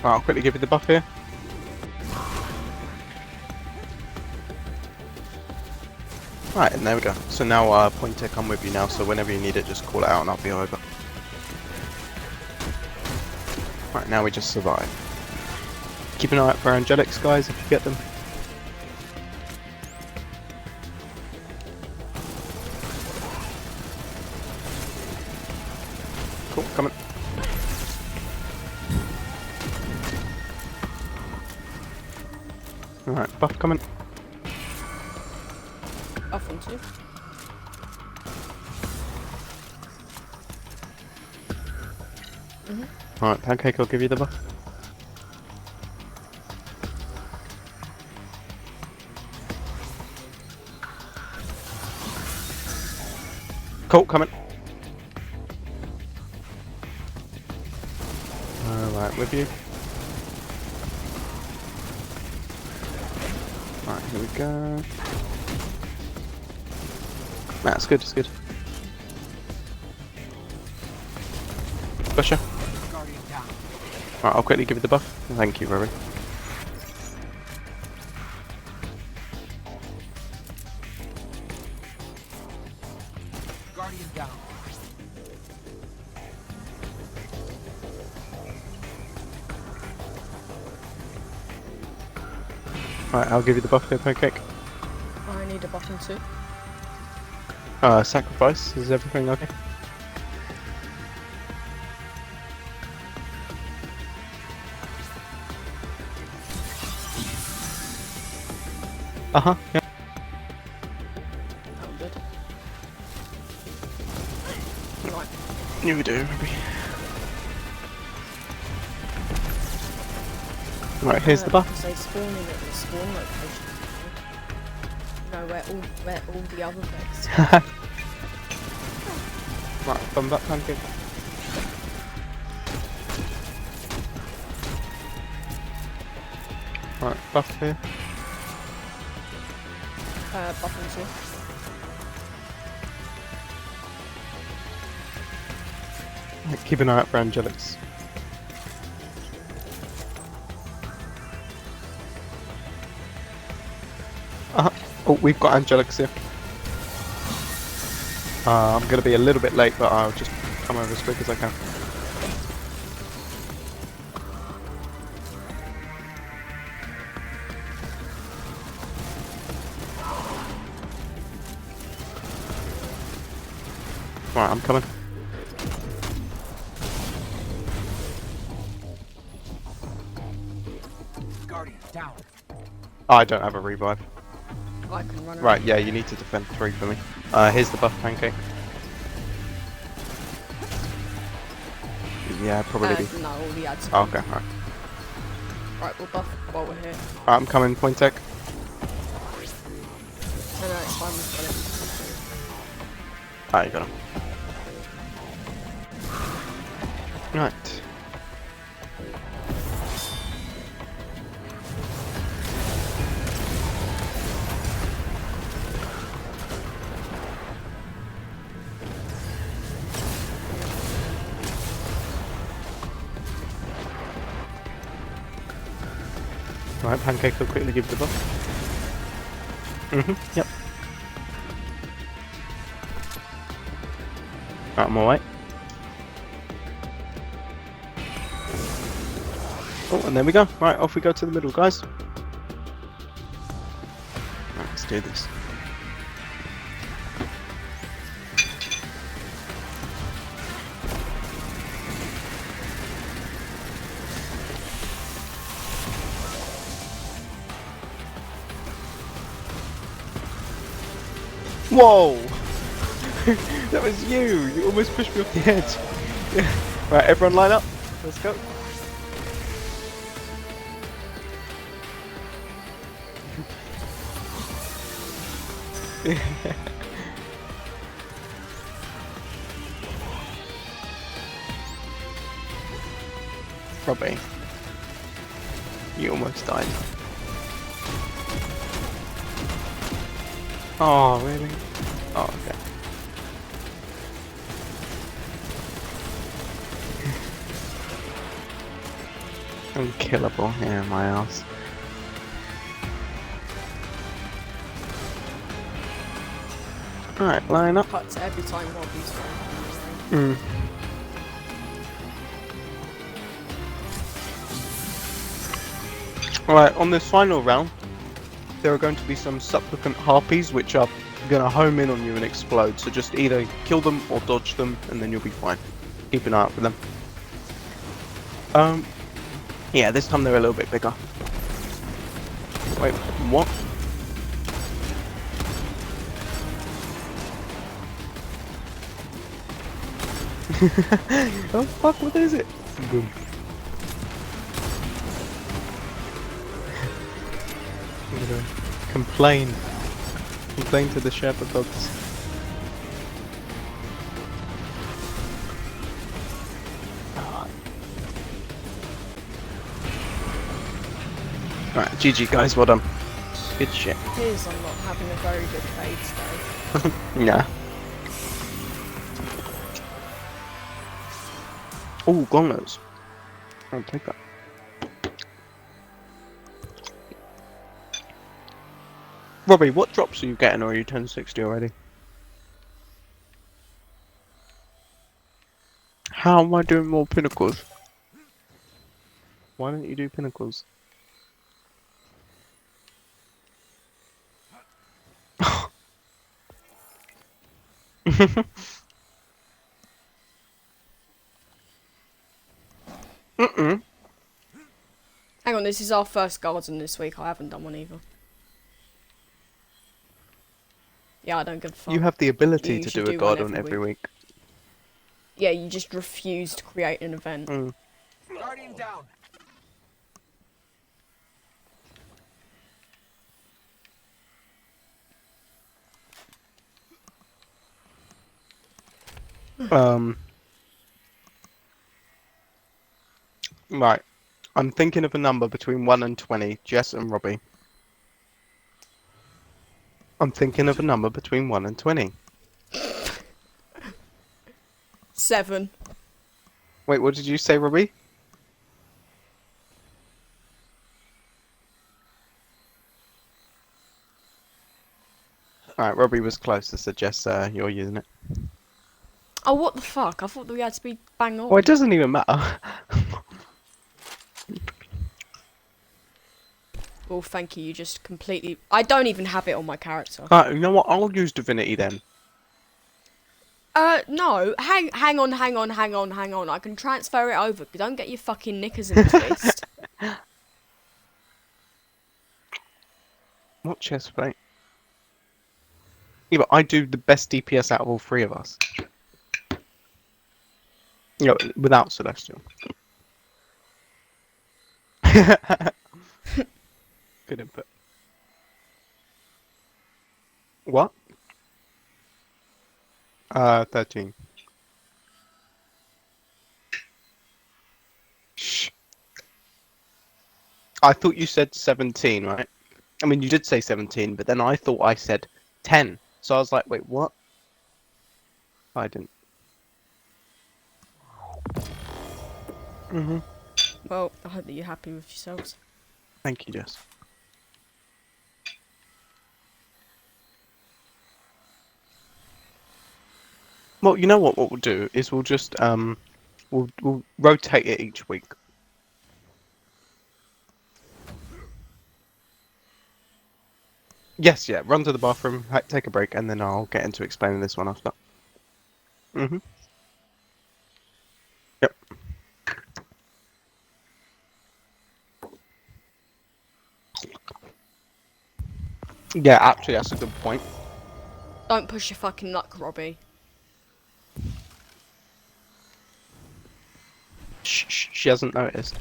Right, I'll quickly give you the buff here. Right, and there we go. So now point tech, I'm with you now, so whenever you need it, just call it out and I'll be over. Right, now we just survive. Keep an eye out for angelics, guys, if you get them. Cool, coming. Alright, buff coming. Buff on 2. Alright, pancake, I'll give you the buff. Cool, coming. Alright, with you. Alright, here we go. That's good, it's good. Pusher. Guardian down. Alright, I'll quickly give you the buff. Thank you, Rory. Guardian down. Alright, I'll give you the buff here, pancake. I need need a button to? Sacrifice. Is everything okay? Uh-huh, yeah. Oh, good. Right. You do, maybe. Right, here's the buff. Because they spawn in at the spawn location. You know, where all the other beds. Right, thumb back pancake. Right, buff here. Buttons here. Right, keep an eye out for Angelics. Oh, we've got Angelics here. I'm gonna be a little bit late, but I'll just come over as quick as I can. Right, I'm coming. Guardian down. I don't have a revive. I can run around. Right, yeah, you need to defend 3 for me. Here's the buff pancake. Yeah, probably be. No, all the ads. Oh, okay, alright. Right, we'll buff while we're here. Right, I'm coming, point tech. No, it's fine, we've got it. Alright, you got him. Right. Right, pancake will quickly give the buff. Yep. Right, I'm alright. Oh, and there we go. Right, off we go to the middle, guys. Right, let's do this. Whoa! That was you! You almost pushed me off the edge. Right, everyone line up. Let's go. Robbie. You almost died. Oh, really? Oh, okay. Unkillable, yeah, my ass. Alright, line up. Cuts every time Robbie's fine. Alright, on this final round, there are going to be some supplicant harpies which are going to home in on you and explode, so just either kill them or dodge them and then you'll be fine. Keep an eye out for them. Yeah, this time they're a little bit bigger. Wait, what? Oh fuck, what is it? Boom. I'm gonna complain to the shepherd dogs. Right, GG guys, well done. Good shit. Appears I'm not having a very good fade today. Yeah. Oh, gongas. I'll take that. Robbie, what drops are you getting, or are you 1060 already? How am I doing more pinnacles? Why don't you do pinnacles? Mm-mm. Hang on, this is our first garden this week. I haven't done one either. Yeah, I don't give a fuck. You have the ability You to should do a do one garden every week. Yeah, you just refuse to create an event. Mm. Guardian down. Um. Right. I'm thinking of a number between 1 and 20, Jess and Robbie. I'm thinking of a number between 1 and 20. 7. Wait, what did you say, Robbie? Alright, Robbie was closer, so Jess, you're using it. Oh, what the fuck? I thought that we had to be bang on. Well, it doesn't even matter. Well, thank you. You just completely... I don't even have it on my character. Alright, you know what? I'll use Divinity then. No. Hang on. I can transfer it over. Don't get your fucking knickers in a twist. What chest plate? Yeah, but I do the best DPS out of all three of us. You know, without Celestial. Good input. What? 13. Shh. I thought you said 17, right? I mean, you did say 17, but then I thought I said 10. So I was like, wait, what? I didn't. Mhm. Well, I hope that you're happy with yourselves. Thank you, Jess. Well, you know what? What we'll do is we'll just we'll rotate it each week. Yes, yeah. Run to the bathroom, take a break, and then I'll get into explaining this one after. Mhm. Yep. Yeah, actually, that's a good point. Don't push your fucking luck, Robbie. Shh, she hasn't noticed.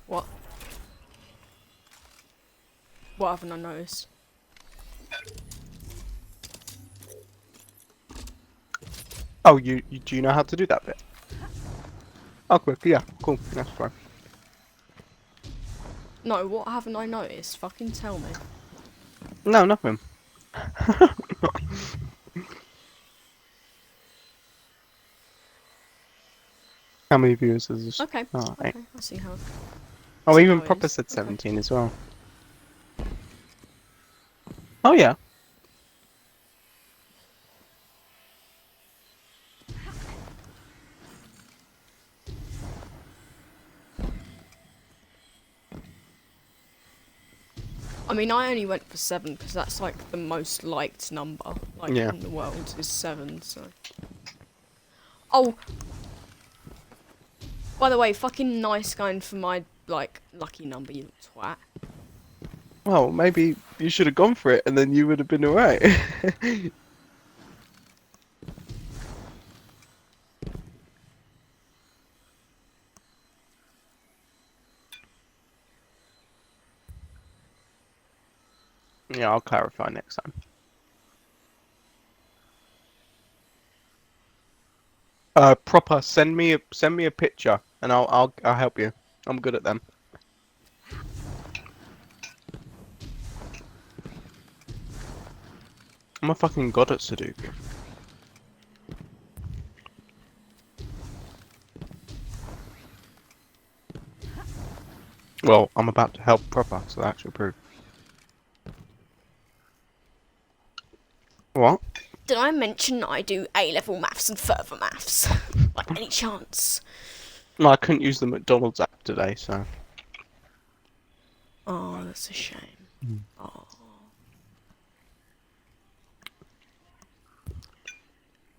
What? What haven't I noticed? Oh, you do you know how to do that bit? Oh, quick. Yeah, cool. That's fine. No, what haven't I noticed? Fucking tell me. No, nothing. How many viewers is this? Okay. Oh, Okay, I see how. oh see even how it Proper is. said Okay. 17 as well. Oh, yeah. I mean, I only went for 7 because that's like the most liked number, like Yeah. in the world is 7. So. Oh. By the way, fucking nice going for my like lucky number, you twat. Well, maybe you should have gone for it, and then you would have been alright. Yeah, I'll clarify next time. Proper, send me a picture, and I'll help you. I'm good at them. I'm a fucking god at Sudoku. Well, I'm about to help Proper, so that's your proof. What? Did I mention I do A-level maths and further maths? Like any chance? No, I couldn't use the McDonald's app today, so. Oh, that's a shame. Oh.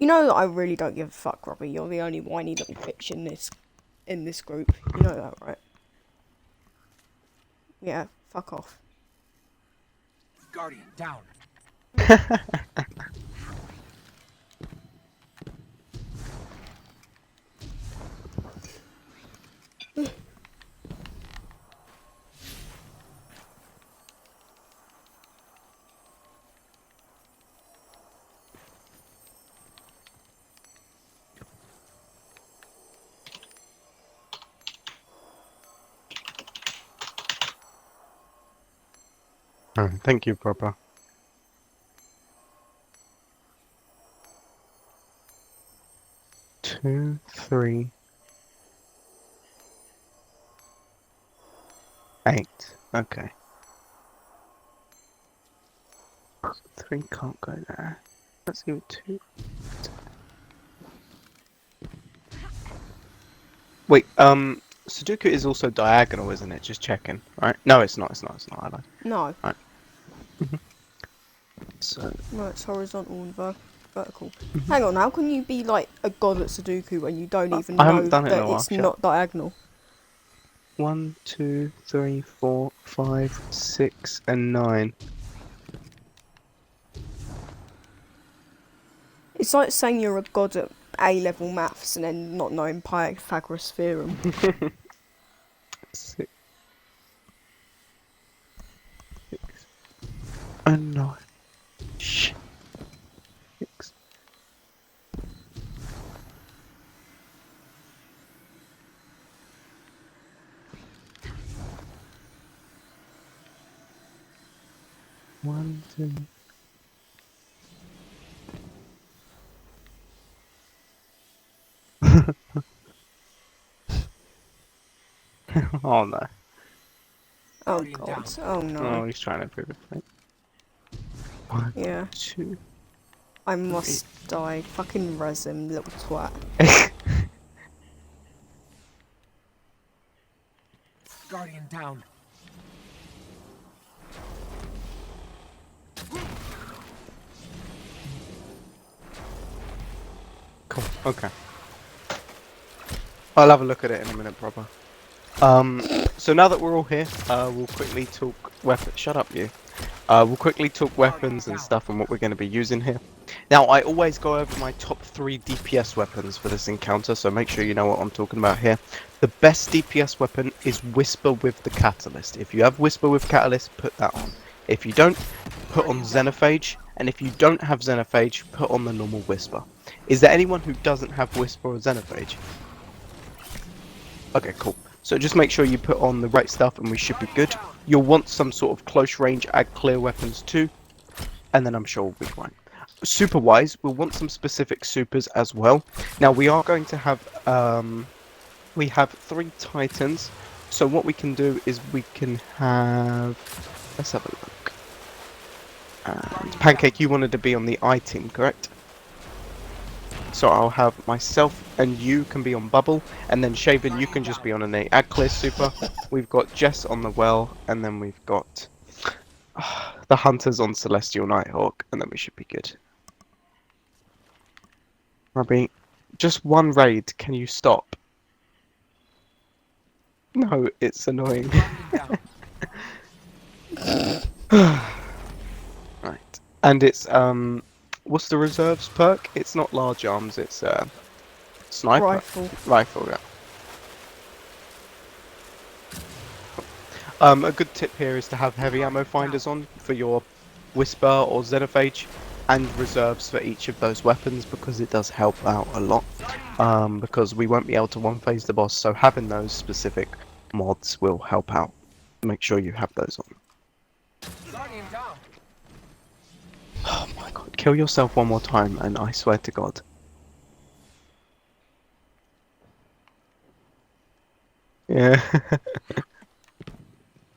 You know that I really don't give a fuck, Robbie. You're the only whiny little bitch in this group. You know that, right? Yeah, fuck off. Guardian down. Oh, thank you, Proper. Two, three, 8. Okay. 3 can't go there. Let's see what 2. Wait, Sudoku is also diagonal, isn't it? Just checking, right? No, it's not. I lied. No. Right. So, No, it's horizontal and vertical. Hang on, how can you be like a god at Sudoku when you don't even I know haven't done it in that a while, it's shut not diagonal? 1, 2, 3, 4, 5, 6, and 9. It's like saying you're a god at A-level maths and then not knowing Pythagoras' theorem. 6, and 9. Shh. 6. One, 2. Oh no. Oh Guardian god. down. Oh Oh, no. he's trying to prove it. Right? 1, Yeah. 2. I must die. Fucking resin, little twat. Guardian down. Cool. Okay. I'll have a look at it in a minute, Proper. So now that we're all here, we'll quickly talk weapons. Shut up, you. We'll quickly talk weapons and stuff and what we're going to be using here. Now, I always go over my top 3 DPS weapons for this encounter, so make sure you know what I'm talking about here. The best DPS weapon is Whisper with the Catalyst. If you have Whisper with Catalyst, put that on. If you don't, put on Xenophage, and if you don't have Xenophage, put on the normal Whisper. Is there anyone who doesn't have Whisper or Xenophage? Okay, cool. So just make sure you put on the right stuff and we should be good. You'll want some sort of close range ag clear weapons too, and then I'm sure we'll be fine. Super wise, we'll want some specific supers as well. Now we are going to have we have 3 titans. So what we can do is we can have, let's have a look. Pancake, you wanted to be on the I team, correct? So I'll have myself and you can be on Bubble, and then Shaven, you can just be on an ag clear super. We've got Jess on the well, and then we've got the Hunters on Celestial Nighthawk, and then we should be good. Robbie, just one raid, can you stop? No, it's annoying. Guardian down. Right. And it's, what's the reserves perk? It's not large arms, it's, sniper? Rifle. Rifle, yeah. A good tip here is to have heavy ammo finders on for your Whisper or Xenophage, and reserves for each of those weapons, because it does help out a lot. Because we won't be able to one-phase the boss, so having those specific mods will help out. Make sure you have those on. Guardian down. Oh my god, kill yourself one more time and I swear to god. Yeah.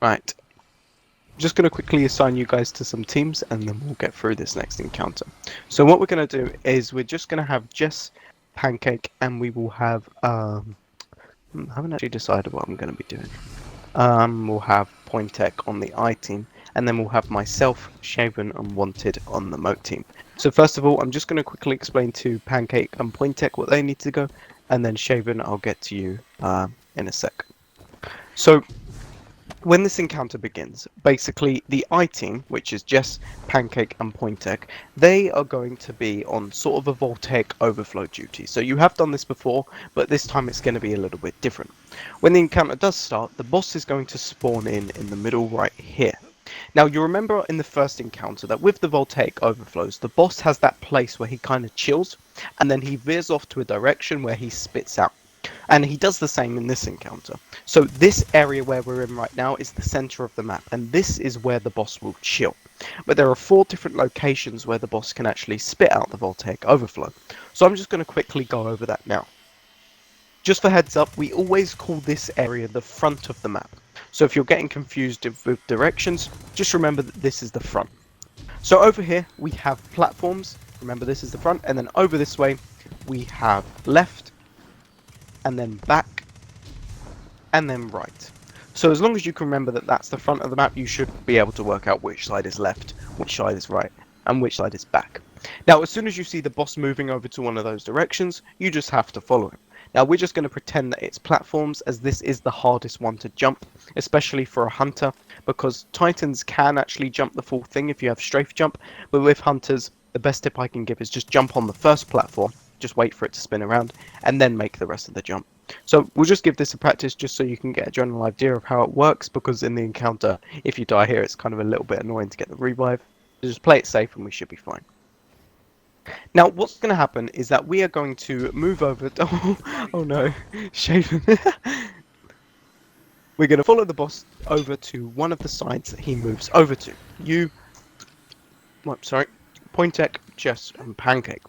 Right. I'm just going to quickly assign you guys to some teams and then we'll get through this next encounter. So what we're going to do is we're just going to have Jess, Pancake, and we will have, I haven't actually decided what I'm going to be doing. We'll have Pointek on the I team, and then we'll have myself, Shaven, and Wanted on the Moat team. So first of all, I'm just going to quickly explain to Pancake and Pointek what they need to go, and then Shaven, I'll get to you in a sec. So when this encounter begins, basically the I team, which is Jess, Pancake and Pointek, they are going to be on sort of a voltaic overflow duty. So you have done this before, but this time it's going to be a little bit different. When the encounter does start, the boss is going to spawn in the middle right here. Now you remember in the first encounter that with the voltaic overflows, the boss has that place where he kind of chills, and then he veers off to a direction where he spits out. And he does the same in this encounter. So this area where we're in right now is the center of the map, and this is where the boss will chill. But there are 4 different locations where the boss can actually spit out the voltaic overflow. So I'm just going to quickly go over that now. Just for heads up, we always call this area the front of the map. So if you're getting confused with directions, just remember that this is the front. So over here we have platforms, remember this is the front, and then over this way we have left, and then back, and then right. So as long as you can remember that that's the front of the map, you should be able to work out which side is left, which side is right, and which side is back. Now as soon as you see the boss moving over to one of those directions, you just have to follow him. Now we're just going to pretend that it's platforms, as this is the hardest one to jump, especially for a hunter, because Titans can actually jump the full thing if you have strafe jump, but with hunters, the best tip I can give is just jump on the first platform, just wait for it to spin around, and then make the rest of the jump. So we'll just give this a practice just so you can get a general idea of how it works, because in the encounter, if you die here, it's kind of a little bit annoying to get the revive. So just play it safe and we should be fine. Now what's going to happen is that we are going to move over to... oh no, Shaven. We're going to follow the boss over to one of the sides that he moves over to. Pointek, Jess and Pancake.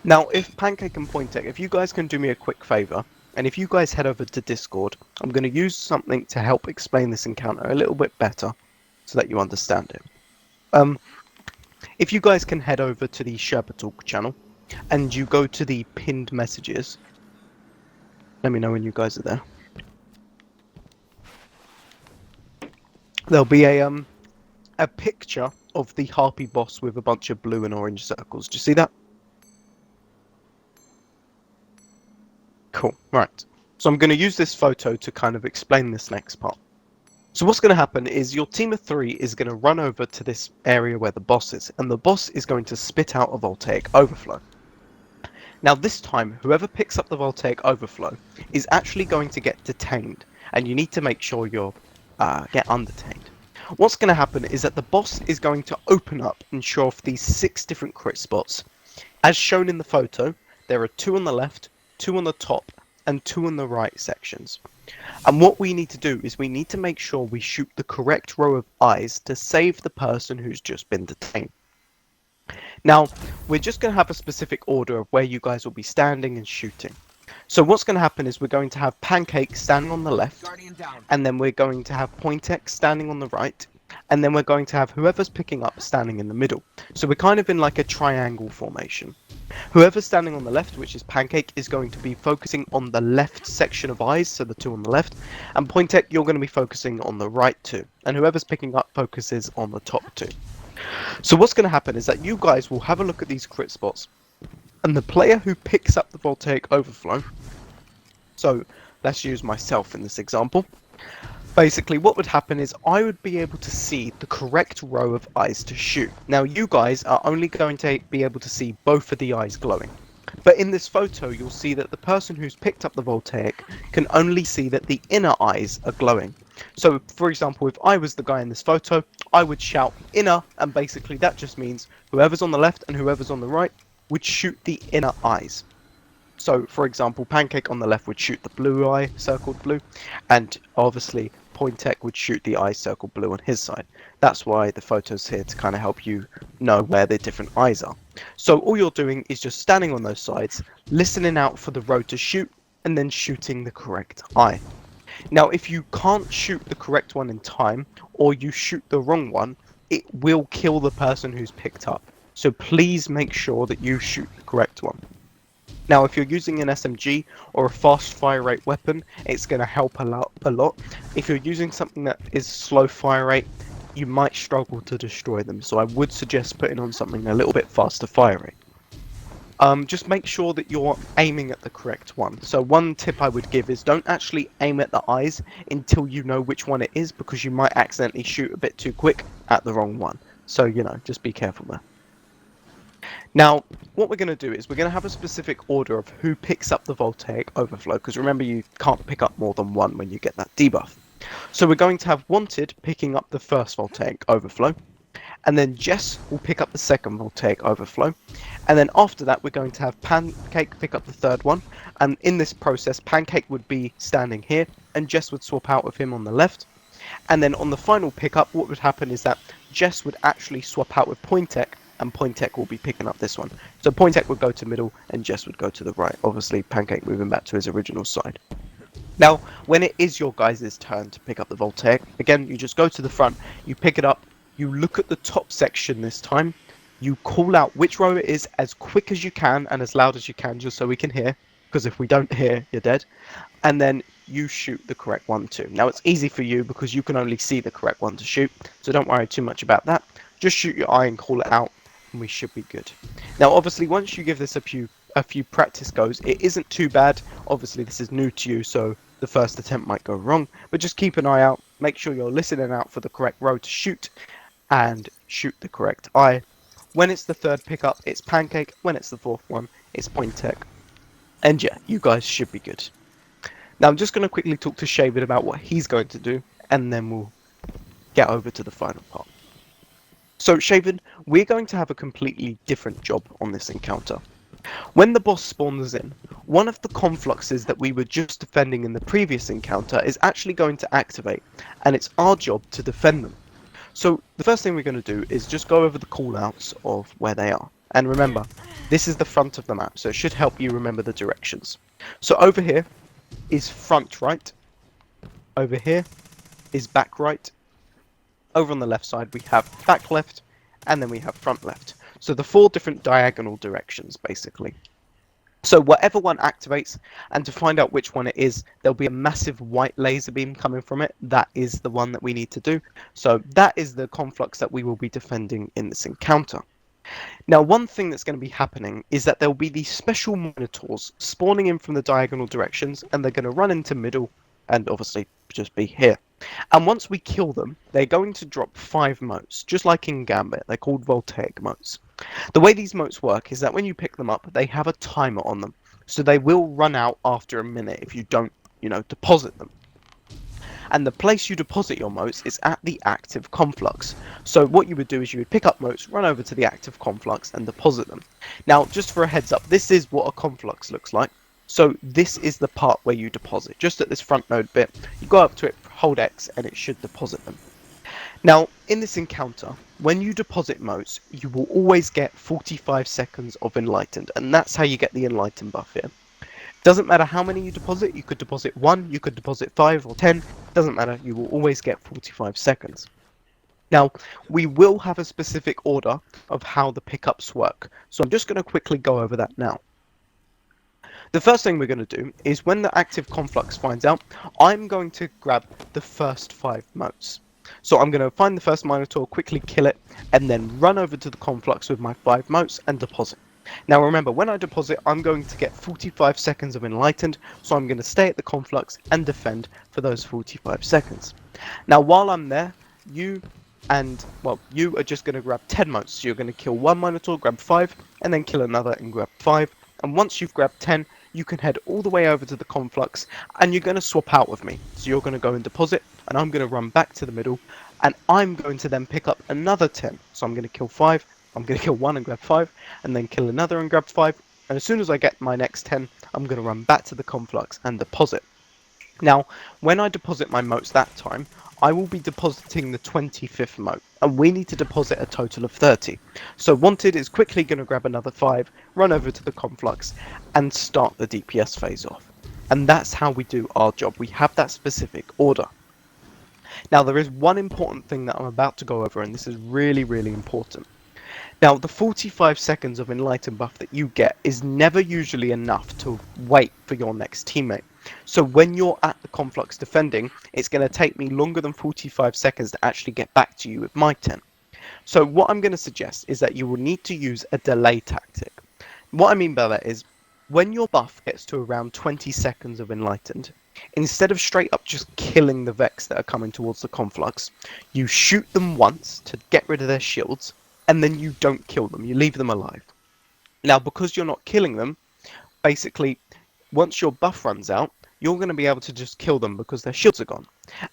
Now, if Pancake and Pointek, if you guys can do me a quick favour, and if you guys head over to Discord, I'm going to use something to help explain this encounter a little bit better, so that you understand it. If you guys can head over to the Sherpa Talk channel, and you go to the pinned messages, let me know when you guys are there. There'll be a picture of the Harpy boss with a bunch of blue and orange circles. Do you see that? Cool, right. So I'm going to use this photo to kind of explain this next part. So what's going to happen is your team of 3 is going to run over to this area where the boss is, and the boss is going to spit out a voltaic overflow. Now this time, whoever picks up the voltaic overflow is actually going to get detained, and you need to make sure you're get undetained. What's going to happen is that the boss is going to open up and show off these 6 different crit spots. As shown in the photo, there are 2 on the left, 2 on the top, and 2 on the right sections. And what we need to do is we need to make sure we shoot the correct row of eyes to save the person who's just been detained. Now, we're just going to have a specific order of where you guys will be standing and shooting. So what's going to happen is we're going to have Pancake standing on the left, and then we're going to have Pointek standing on the right, and then we're going to have whoever's picking up standing in the middle. So we're kind of in like a triangle formation. Whoever's standing on the left, which is Pancake, is going to be focusing on the left section of eyes, so the 2 on the left, and Pointek, you're going to be focusing on the right 2, and whoever's picking up focuses on the top 2. So what's going to happen is that you guys will have a look at these crit spots, and the player who picks up the voltaic overflow, so let's use myself in this example. Basically, what would happen is I would be able to see the correct row of eyes to shoot. Now, you guys are only going to be able to see both of the eyes glowing. But in this photo, you'll see that the person who's picked up the voltaic can only see that the inner eyes are glowing. So, for example, if I was the guy in this photo, I would shout inner, and basically that just means whoever's on the left and whoever's on the right would shoot the inner eyes. So, for example, Pancake on the left would shoot the blue eye circled blue, and obviously Pointek would shoot the eye circled blue on his side. That's why the photo's here to kind of help you know where the different eyes are. So all you're doing is just standing on those sides, listening out for the row to shoot, and then shooting the correct eye. Now, if you can't shoot the correct one in time, or you shoot the wrong one, it will kill the person who's picked up. So please make sure that you shoot the correct one. Now, if you're using an SMG or a fast fire rate weapon, it's going to help a lot. If you're using something that is slow fire rate, you might struggle to destroy them. So I would suggest putting on something a little bit faster firing. Just make sure that you're aiming at the correct one. So one tip I would give is don't actually aim at the eyes until you know which one it is, because you might accidentally shoot a bit too quick at the wrong one. So, you know, just be careful there. Now, what we're going to do is we're going to have a specific order of who picks up the voltaic overflow, because remember, you can't pick up more than one when you get that debuff. So we're going to have Wanted picking up the first voltaic overflow, and then Jess will pick up the second voltaic overflow, and then after that we're going to have Pancake pick up the third one, and in this process Pancake would be standing here and Jess would swap out with him on the left, and then on the final pickup what would happen is that Jess would actually swap out with Pointek, and Pointek will be picking up this one. So Pointek would go to middle and Jess would go to the right, obviously Pancake moving back to his original side. Now, when it is your guys' turn to pick up the voltaic, again, you just go to the front, you pick it up, you look at the top section this time, you call out which row it is as quick as you can and as loud as you can, just so we can hear, because if we don't hear, you're dead, and then you shoot the correct one too. Now, it's easy for you because you can only see the correct one to shoot, so don't worry too much about that. Just shoot your eye and call it out, and we should be good. Now, obviously, once you give this a few practice goes, it isn't too bad. Obviously, this is new to you, so the first attempt might go wrong, but just keep an eye out, make sure you're listening out for the correct row to shoot, and shoot the correct eye. When it's the third pickup, it's Pancake. When it's the fourth one, it's Pointek. And yeah, you guys should be good. Now I'm just going to quickly talk to Shaven about what he's going to do, and then we'll get over to the final part. So Shaven, we're going to have a completely different job on this encounter. When the boss spawns in, one of the confluxes that we were just defending in the previous encounter is actually going to activate, and it's our job to defend them. So the first thing we're going to do is just go over the callouts of where they are. And remember, this is the front of the map, so it should help you remember the directions. So over here is front right, over here is back right, over on the left side we have back left, and then we have front left. So the 4 different diagonal directions, basically. So whatever one activates, and to find out which one it is, there'll be a massive white laser beam coming from it. That is the one that we need to do. So that is the conflux that we will be defending in this encounter. Now, one thing that's going to be happening is that there'll be these special minotaurs spawning in from the diagonal directions, and they're going to run into middle, and obviously just be here. And once we kill them, they're going to drop 5 motes, just like in Gambit. They're called voltaic motes. The way these motes work is that when you pick them up, they have a timer on them. So they will run out after a minute if you don't, deposit them. And the place you deposit your motes is at the active conflux. So what you would do is you would pick up motes, run over to the active conflux and deposit them. Now, just for a heads up, this is what a conflux looks like. So this is the part where you deposit. Just at this front node bit, you go up to it, hold X, and it should deposit them. Now, in this encounter, when you deposit motes, you will always get 45 seconds of Enlightened, and that's how you get the Enlightened buff here. Doesn't matter how many you deposit, you could deposit 1, you could deposit 5 or 10, doesn't matter, you will always get 45 seconds. Now, we will have a specific order of how the pickups work, so I'm just going to quickly go over that now. The first thing we're going to do is when the active conflux finds out, I'm going to grab the first 5 motes. So I'm going to find the first Minotaur, quickly kill it, and then run over to the conflux with my 5 motes and deposit. Now remember, when I deposit, I'm going to get 45 seconds of Enlightened, so I'm going to stay at the conflux and defend for those 45 seconds. Now while I'm there, you are just going to grab 10 motes. So you're going to kill 1 Minotaur, grab 5, and then kill another and grab 5. And once you've grabbed 10, you can head all the way over to the conflux, and you're going to swap out with me. So you're going to go and deposit, and I'm going to run back to the middle, and I'm going to then pick up another 10. So I'm going to kill 5, I'm going to kill 1 and grab 5, and then kill another and grab 5. And as soon as I get my next 10, I'm going to run back to the conflux and deposit. Now, when I deposit my motes that time, I will be depositing the 25th mote, and we need to deposit a total of 30. So Wanted is quickly going to grab another 5, run over to the conflux, and start the DPS phase off. And that's how we do our job. We have that specific order. Now, there is one important thing that I'm about to go over, and this is really, really important. Now, the 45 seconds of Enlightened buff that you get is never usually enough to wait for your next teammate. So when you're at the conflux defending, it's going to take me longer than 45 seconds to actually get back to you with my 10. So what I'm going to suggest is that you will need to use a delay tactic. What I mean by that is when your buff gets to around 20 seconds of enlightened, instead of straight up just killing the Vex that are coming towards the conflux, you shoot them once to get rid of their shields, and then you don't kill them, you leave them alive. Now, because you're not killing them, basically, once your buff runs out, you're going to be able to just kill them because their shields are gone.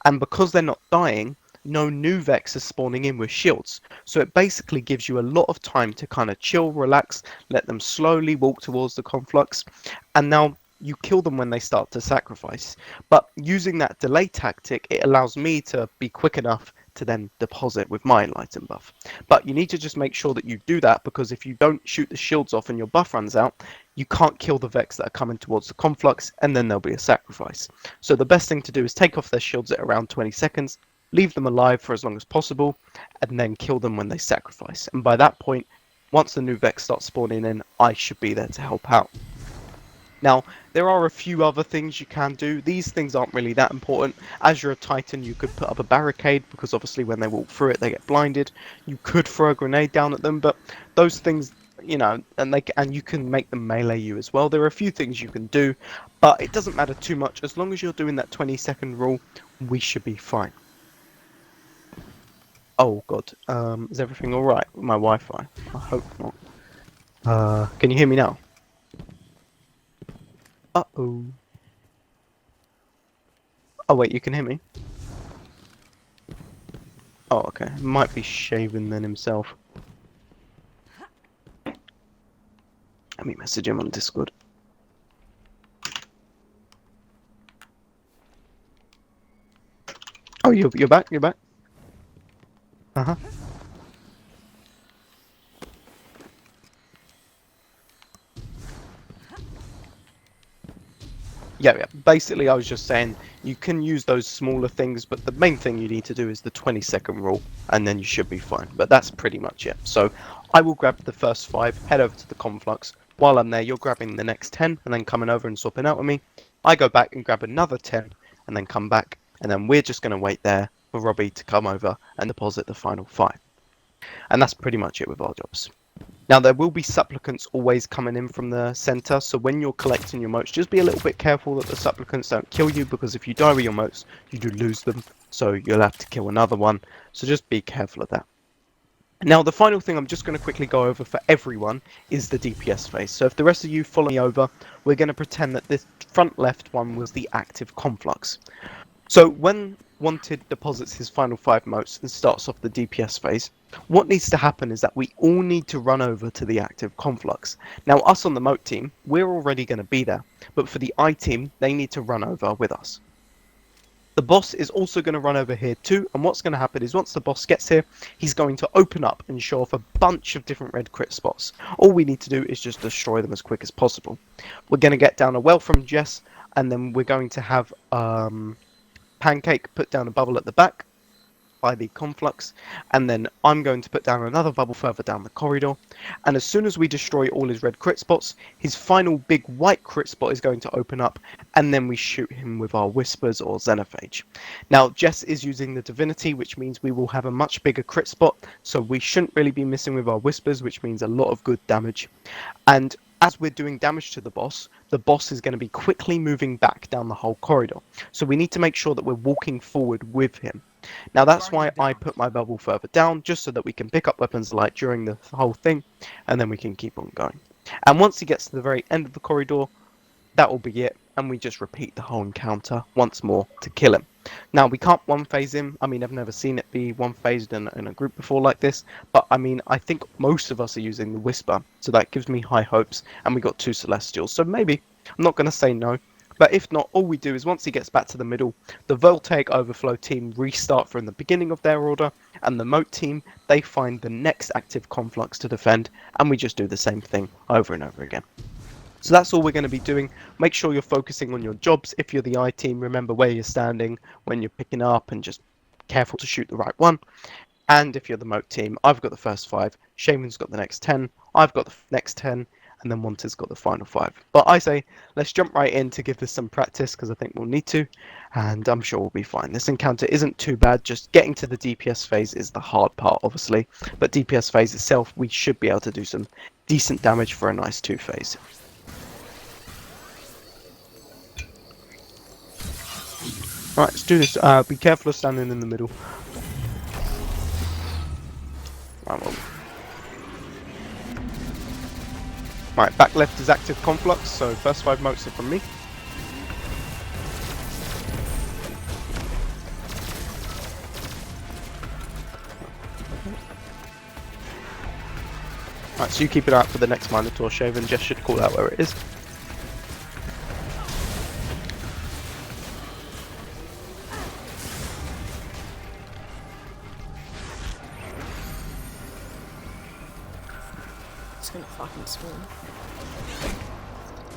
And because they're not dying, no new Vex is spawning in with shields. So it basically gives you a lot of time to kind of chill, relax, let them slowly walk towards the conflux. And now you kill them when they start to sacrifice. But using that delay tactic, it allows me to be quick enough to then deposit with my enlighten buff. But you need to just make sure that you do that, because if you don't shoot the shields off and your buff runs out, you can't kill the Vex that are coming towards the conflux, and then there'll be a sacrifice. So the best thing to do is take off their shields at around 20 seconds, leave them alive for as long as possible, and then kill them when they sacrifice. And by that point, once the new Vex starts spawning in, I should be there to help out. Now, there are a few other things you can do. These things aren't really that important. As you're a Titan, you could put up a barricade, because obviously when they walk through it, they get blinded. You could throw a grenade down at them, but those things, you know, and you can make them melee you as well. There are a few things you can do, but it doesn't matter too much. As long as you're doing that 20-second rule, we should be fine. Oh god, is everything alright with my Wi-Fi? I hope not. Can you hear me now? Uh-oh. Oh wait, you can hear me? Oh, okay. Might be Shaven then himself. Let me message him on Discord. Oh, you're back? You're back? Uh-huh. Yeah. Basically, I was just saying you can use those smaller things, but the main thing you need to do is the 20-second rule, and then you should be fine. But that's pretty much it. So I will grab the first 5, head over to the conflux. While I'm there, you're grabbing the next 10, and then coming over and swapping out with me. I go back and grab another 10, and then come back, and then we're just going to wait there for Robbie to come over and deposit the final 5. And that's pretty much it with our jobs. Now, there will be supplicants always coming in from the center, so when you're collecting your motes, just be a little bit careful that the supplicants don't kill you, because if you die with your motes, you do lose them, so you'll have to kill another one, so just be careful of that. Now, the final thing I'm just going to quickly go over for everyone is the DPS phase. So if the rest of you follow me over, we're going to pretend that this front left one was the active conflux. So when Wanted deposits his final 5 motes and starts off the DPS phase, what needs to happen is that we all need to run over to the active conflux. Now, us on the mote team, we're already going to be there, but for the I team, they need to run over with us. The boss is also going to run over here too, and what's going to happen is once the boss gets here, he's going to open up and show off a bunch of different red crit spots. All we need to do is just destroy them as quick as possible. We're going to get down a well from Jess, and then we're going to have Pancake put down a bubble at the back by the conflux, and then I'm going to put down another bubble further down the corridor, and as soon as we destroy all his red crit spots, his final big white crit spot is going to open up, and then we shoot him with our whispers or xenophage. Now, Jess is using the divinity, which means we will have a much bigger crit spot, so we shouldn't really be missing with our whispers, which means a lot of good damage. And as we're doing damage to the boss is going to be quickly moving back down the whole corridor. So we need to make sure that we're walking forward with him. Now that's why I put my bubble further down, just so that we can pick up weapons light during the whole thing, and then we can keep on going. And once he gets to the very end of the corridor, that will be it, and we just repeat the whole encounter once more to kill him. Now, we can't one-phase him. I mean, I've never seen it be one-phased in a group before like this, but I mean, I think most of us are using the Whisper, so that gives me high hopes, and we got 2 Celestials, so maybe. I'm not going to say no, but if not, all we do is once he gets back to the middle, the Voltaic Overflow team restart from the beginning of their order, and the Moat team, they find the next active conflux to defend, and we just do the same thing over and over again. So that's all we're going to be doing. Make sure you're focusing on your jobs. If you're the I team, remember where you're standing when you're picking up, and just careful to shoot the right one. And if you're the Moat team, I've got the first 5, Shaman's got the next 10, I've got the next 10, and then Wanter's got the final 5. But I say, let's jump right in to give this some practice, because I think we'll need to, and I'm sure we'll be fine. This encounter isn't too bad, just getting to the DPS phase is the hard part, obviously, but DPS phase itself, we should be able to do some decent damage for a nice 2 phase. Right, let's do this. Be careful of standing in the middle. Right, back left is active conflux, so first 5 motes are from me. Right, so you keep it out for the next Minotaur shave, and Jess should call out where it is. It's gonna fucking swarm.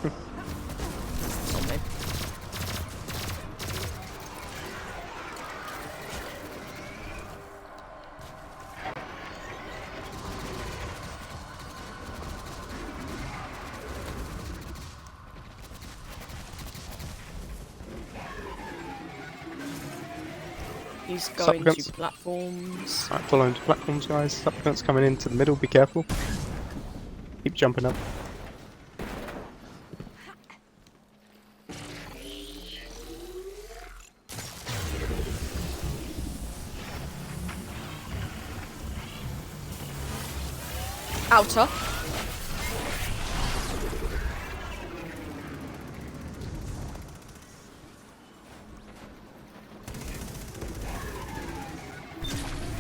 It's on me. He's going to Supplicants. platforms. Right, follow into platforms, guys. Supplicants coming into the middle, be careful. Keep jumping up. Outer.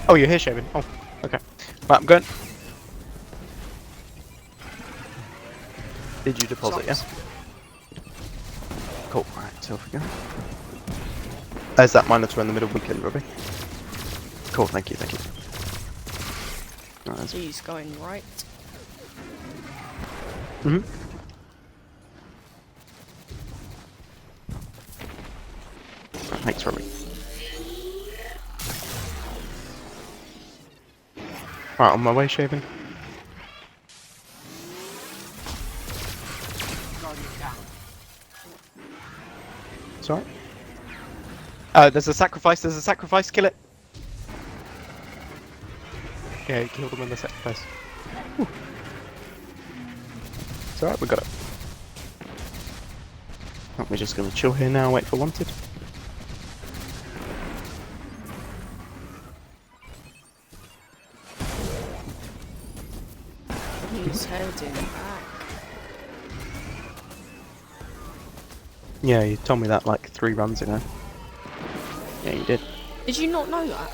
Oh, you're here, Shavin. Oh, okay. Right, I'm going. Did you deposit, yeah? Cool, right, so off we go. There's that Minotaur in the middle weekend, Robbie. Cool, thank you, thank you. Right, that's... He's going right. Right, thanks, Robbie. Right, on my way, Shavin. Guardian down. Sorry. There's a sacrifice, kill it. Yeah, you killed him in the sacrifice. Whew. It's alright, we got it. Right, we're just gonna chill here now, wait for wanted. He's heading back. Yeah, you told me that like 3 runs ago. Yeah, you did. Did you not know that?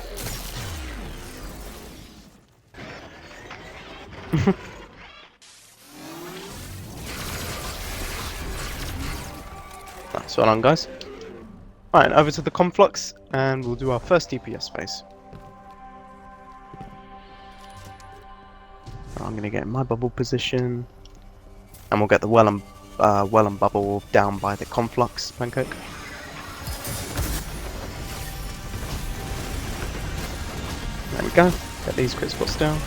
That's well on, guys. Right, over to the conflux, and we'll do our first DPS phase. I'm gonna get in my bubble position, and we'll get the well and bubble down by the conflux pancake. There we go. Get these crit spots down.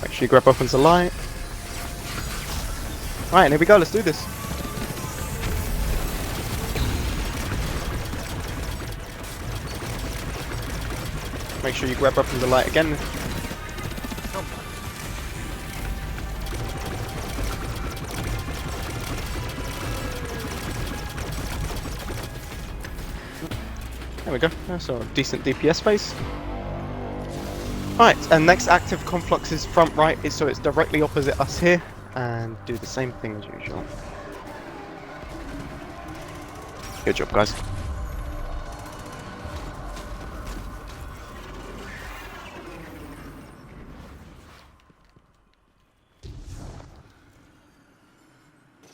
Make sure you grab weapons of light. Right, and here we go. Let's do this. Make sure you grab weapons of light again. There we go. That's a decent DPS phase. Right, and next active conflux is front right, so it's directly opposite us here, and do the same thing as usual. Good job, guys.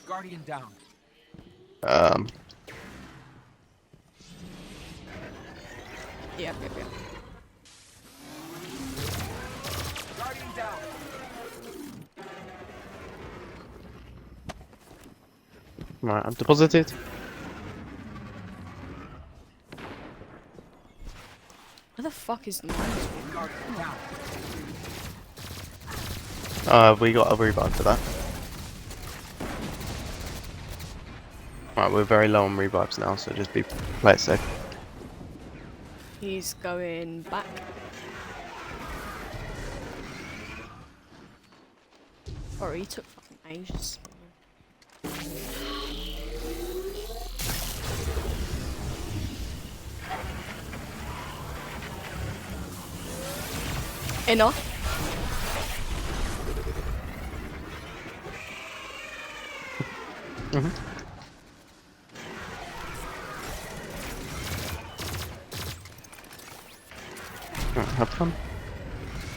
Guardian down. Yep. Guardian down. Right, I'm deposited. Where the fuck is the mine? Guardian down. We got a revive for that. Right, we're very low on revives now, so just play it safe. He's going back. Sorry, he took fucking ages. Enough. Right, have fun.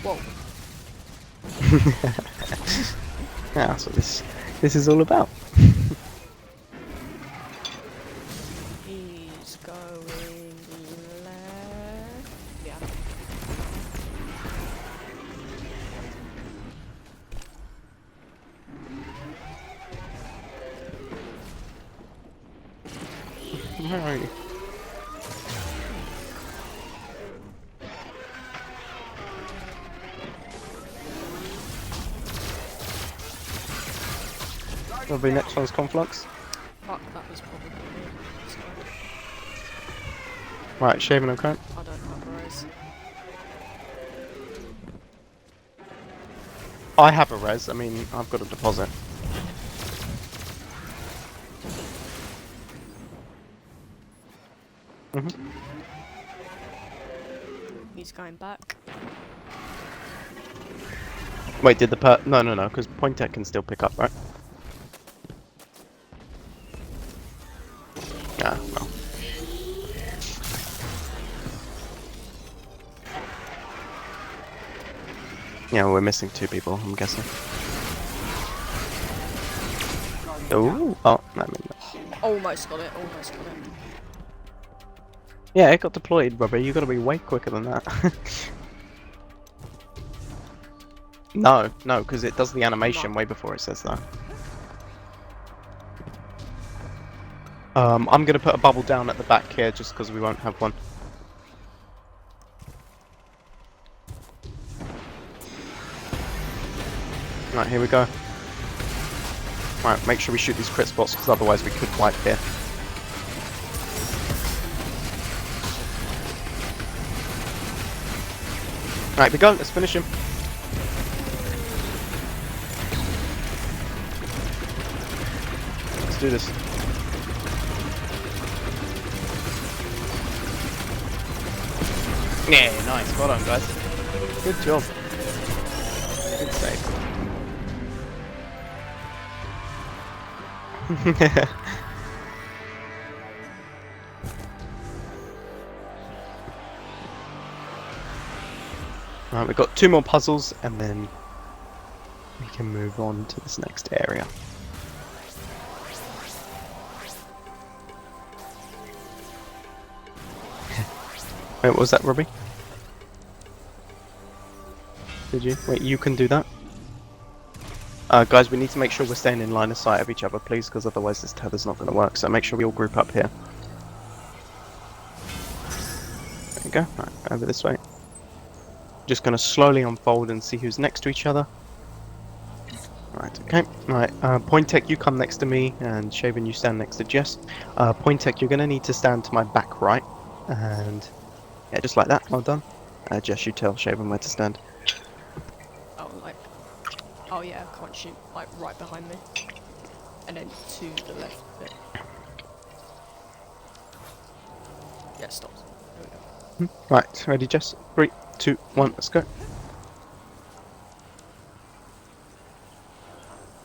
Whoa. Yeah, that's what this is all about. He's going left. Yeah. Where are you? Probably next one's Conflux. Fuck, that was probably it. Sorry. Right, Shaven and Crown. I don't have res. I have a res, I mean, I've got a deposit. He's going back. Wait, did no, because Pointek can still pick up, right? Ah, well. Yeah, we're missing 2 people, I'm guessing. Oh, I mean, Almost got it, almost got it. yeah, it got deployed, Robbie. You got to be way quicker than that. No, because it does the animation way before it says that. I'm gonna put a bubble down at the back here just because we won't have one. Right, here we go. Right, make sure we shoot these crit spots because otherwise we could wipe here. Right, we go. Let's finish him. Let's do this. Yeah, nice. Well done, guys. Good job. Good save. Right, we've got 2 more puzzles and then we can move on to this next area. Wait, what was that, Robbie? Did you? Wait, you can do that? Guys, we need to make sure we're staying in line of sight of each other, please, because otherwise this tether's not going to work. So make sure we all group up here. There you go. Right, over this way. Just going to slowly unfold and see who's next to each other. Right, okay. Right, Pointek, you come next to me, and Shaven, you stand next to Jess. Pointek, you're going to need to stand to my back right, and yeah, just like that. Well done. Jess, you tell Shaven where to stand. Oh, like. Oh, yeah, I can't shoot. Like, right behind me. And then to the left a bit. Yeah, stops. There we go. Right, ready, Jess? 3, 2, 1, let's go.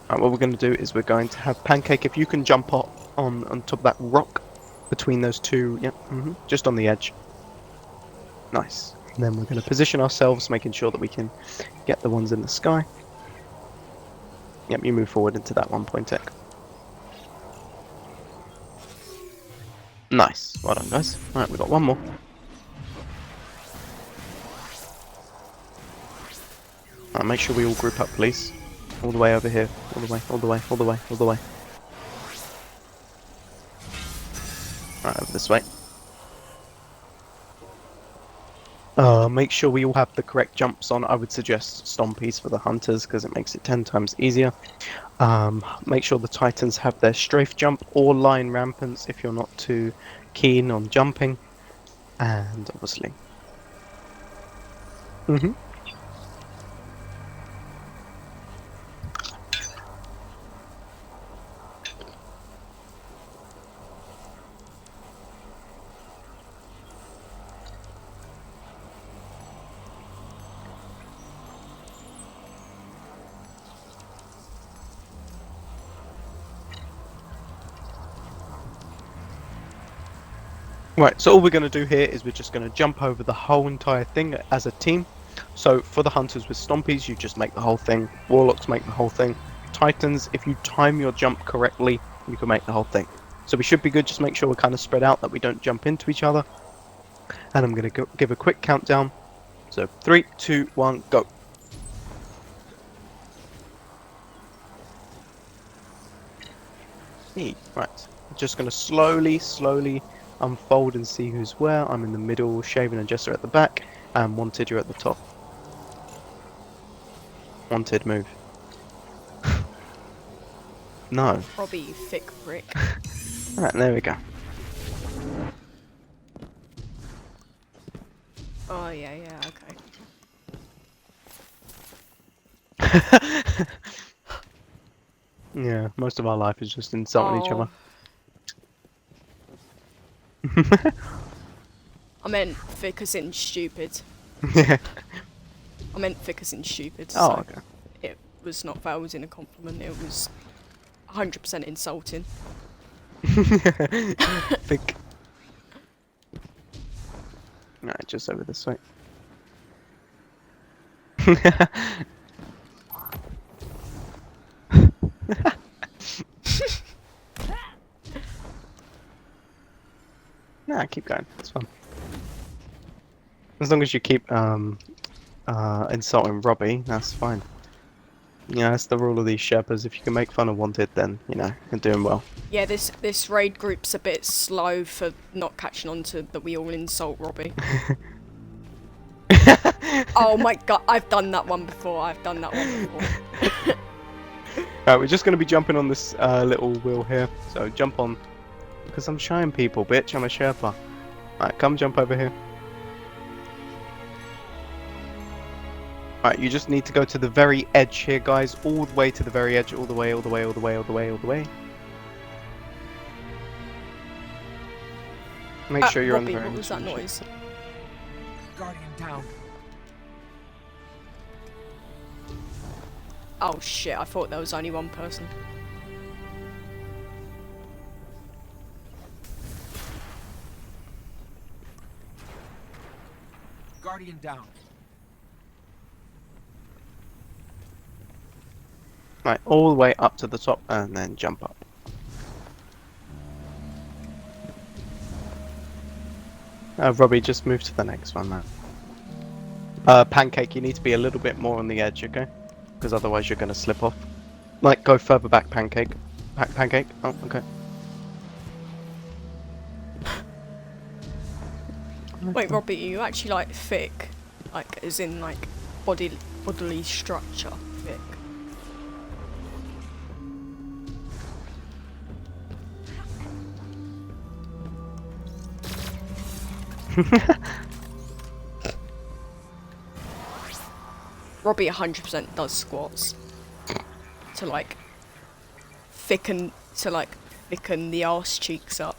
Right, what we're going to do is we're going to have Pancake. If you can jump up on top of that rock between those 2, yeah, just on the edge. Nice. And then we're going to position ourselves, making sure that we can get the ones in the sky. Yep, you move forward into that one, Pointek. Nice. Well done, guys. Right, we've got 1 more. Right, make sure we all group up, please. All the way over here. All the way, all the way, all the way, all the way. Right, over this way. Make sure we all have the correct jumps on. I would suggest Stompies for the hunters because it makes it 10 times easier. Make sure the Titans have their strafe jump or line rampants if you're not too keen on jumping. And obviously. Mhm. Right, so all we're going to do here is we're just going to jump over the whole entire thing as a team. So for the hunters with Stompies, you just make the whole thing. Warlocks make the whole thing. Titans, if you time your jump correctly, you can make the whole thing. So we should be good, just make sure we're kind of spread out, that we don't jump into each other. And I'm going to give a quick countdown. So 3, 2, 1, go. Right, just going to slowly unfold and see who's where. I'm in the middle, Shaven and Jester at the back, and Wanted, you're at the top. Wanted, move. No. Robbie, you thick prick. Alright, there we go. Oh, yeah, okay. Yeah, most of our life is just insulting each other. I meant thick as in stupid. Yeah. I meant thick as in stupid. Oh, So okay. it was not that was in a compliment, it was 100% insulting. Think. Right, just over this way. Nah, keep going. It's fun. As long as you keep insulting Robbie, that's fine. Yeah, that's the rule of these Sherpas. If you can make fun of Wanted, then you know you're doing well. Yeah, this raid group's a bit slow for not catching on to that we all insult Robbie. Oh my god, I've done that one before. Right, we're just going to be jumping on this little wheel here. So jump on, because I'm shying people, bitch. I'm a Sherpa. Right, come jump over here. Right, you just need to go to the very edge here, guys. All the way to the very edge. All the way, all the way, all the way, all the way, all the way. Make sure you're Robbie, on the very what was that noise? Guardian down. Oh shit, I thought there was only one person. Guardian down. Right, all the way up to the top and then jump up. Robbie, just move to the next one now. Pancake, you need to be a little bit more on the edge, okay? Because otherwise you're going to slip off. Like, go further back, Pancake. Pancake? Oh, okay. Wait, Robbie, are you actually like thick? Like, as in like bodily structure thick? Robbie 100% does squats to like thicken the arse cheeks up.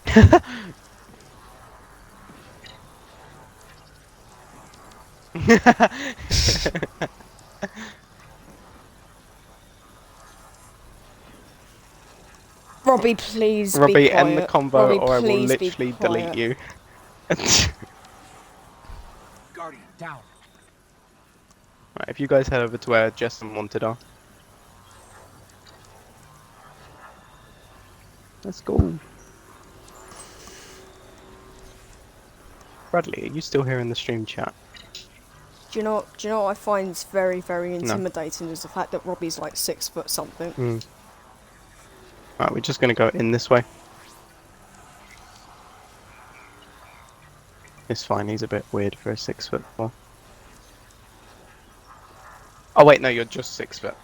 Robbie, please Robbie, be quiet. end the convo Robbie, or I will please be literally delete quiet. you. Guardian down. Right, if you guys head over to where Jess and Wanted are. Let's go. Bradley, are you still here in the stream chat? Do you know what I find very, very intimidating is the fact that Robbie's like 6 foot something. Right, we're just gonna go in this way. It's fine. He's a bit weird for a 6'4". Oh wait, no, you're just 6 foot.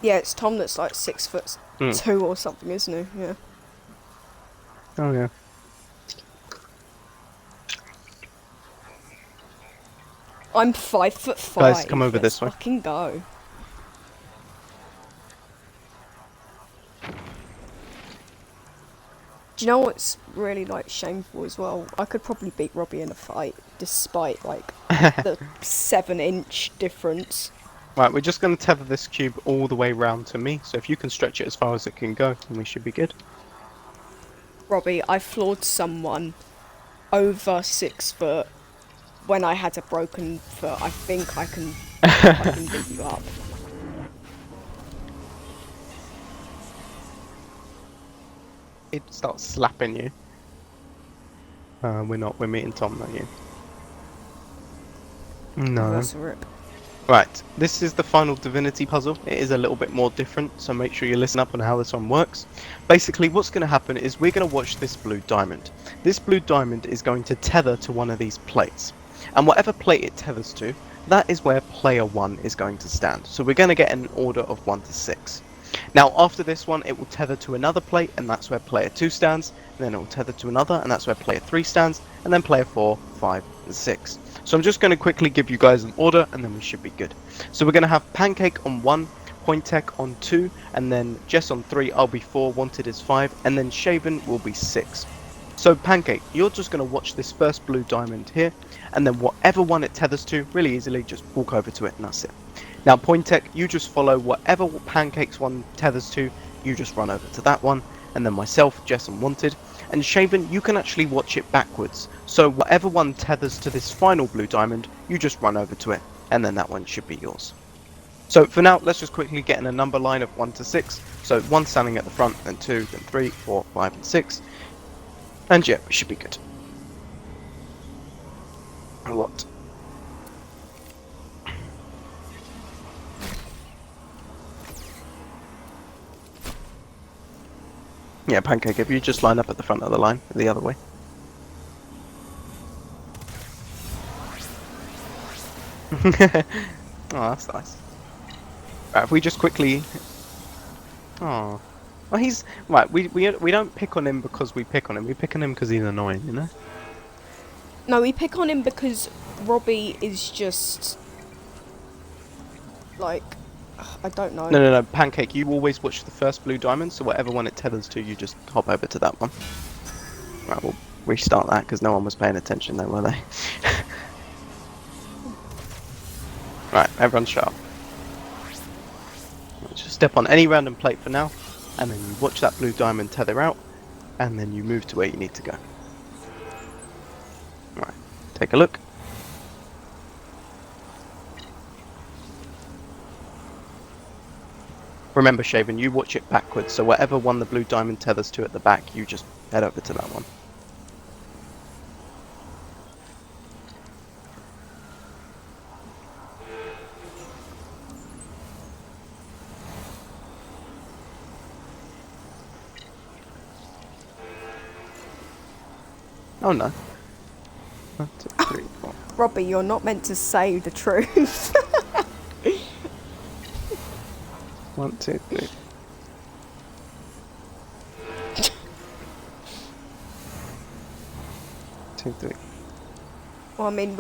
Yeah, it's Tom that's like 6'2" Mm. or something, isn't he? Yeah. Oh yeah. I'm 5'5". Guys, come over Let's this way. fucking go. Do you know what's really like shameful as well? I could probably beat Robbie in a fight, despite like the 7-inch difference. Right, we're just going to tether this cube all the way round to me. So if you can stretch it as far as it can go, then we should be good. Robbie, I floored someone over 6 foot when I had a broken foot. I think I can fucking beat you up. It starts slapping you. We're not. We're meeting Tom, not you. No. That's a rip. Right, this is the final divinity puzzle. It is a little bit more different, so make sure you listen up on how this one works. Basically, what's going to happen is we're going to watch this blue diamond. This blue diamond is going to tether to one of these plates. And whatever plate it tethers to, that is where player 1 is going to stand. So we're going to get an order of 1 to 6. Now, after this one, it will tether to another plate, and that's where player 2 stands. And then it will tether to another, and that's where player 3 stands. And then player 4, 5, and 6. So I'm just going to quickly give you guys an order, and then we should be good. So we're going to have Pancake on 1, Pointek on 2, and then Jess on 3, I'll be 4, Wanted is 5, and then Shaven will be 6. So Pancake, you're just going to watch this first blue diamond here, and then whatever one it tethers to, really easily, just walk over to it, and that's it. Now Pointek, you just follow whatever Pancake's one tethers to, you just run over to that one, and then myself, Jess and Wanted. And Shaven, you can actually watch it backwards. So whatever one tethers to this final blue diamond, you just run over to it, and then that one should be yours. So for now, let's just quickly get in a number line of 1 to 6. So 1 standing at the front, then 2, then 3, 4, 5, and 6. And yeah, we should be good. What? Yeah, Pancake, if you just line up at the front of the line, the other way. Oh, that's nice. Right, if we just quickly... Oh. Well, he's... Right, we don't pick on him because we pick on him. We pick on him because he's annoying, you know? No, we pick on him because Robbie is just... like... I don't know. No, Pancake, you always watch the first blue diamond, so whatever one it tethers to, you just hop over to that one. Right, we'll restart that because no one was paying attention though, were they? Right, everyone sharp. Just step on any random plate for now, and then you watch that blue diamond tether out, and then you move to where you need to go. Right, take a look. Remember, Shaven, you watch it backwards, so whatever one the blue diamond tethers to at the back, you just head over to that one. Oh no. 1, 2, 3, 4. Robbie, you're not meant to say the truth. 1, 2, 3. Two, three. Well, I mean,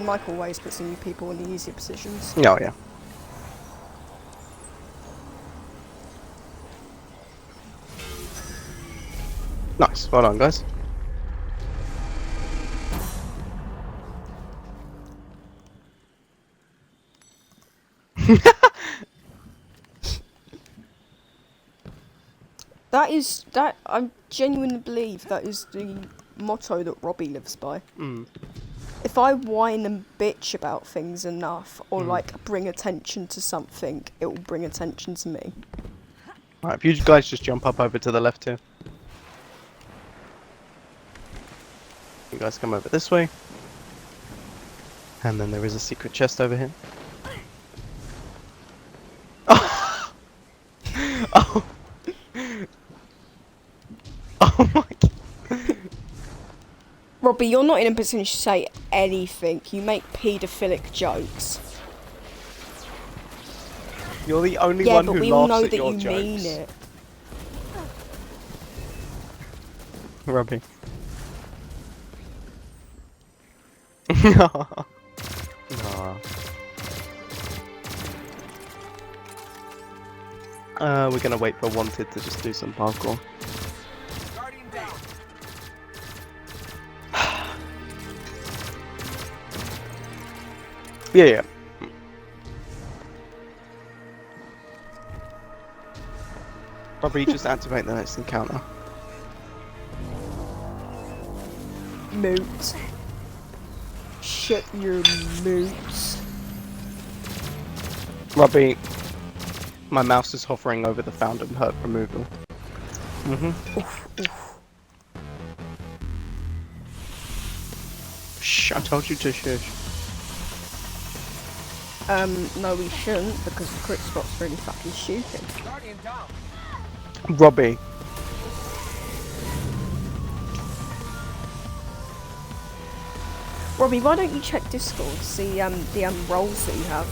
Mike always puts new people in the easier positions. Oh yeah. Nice, well done guys. I genuinely believe that is the motto that Robbie lives by. Mm. If I whine and bitch about things enough, or like bring attention to something, it will bring attention to me. Right, if you guys just jump up over to the left here. You guys come over this way. And then there is a secret chest over here. Oh! Oh! Oh my god! Robbie, you're not in a position to say anything. You make paedophilic jokes. You're the only Yeah, one but who we all laughs know at that your you jokes. mean it. Robbie. No. We're gonna wait for Wanted to just do some parkour. Guardian down. Yeah. Probably just activate the next encounter. Moots. Shut your moots. Robbie, my mouse is hovering over the found and hurt removal. Shh, I told you to shush. No we shouldn't, because the crit spot's really fucking stupid. Guardian down. Robbie. Robbie, why don't you check Discord, see the roles that you have?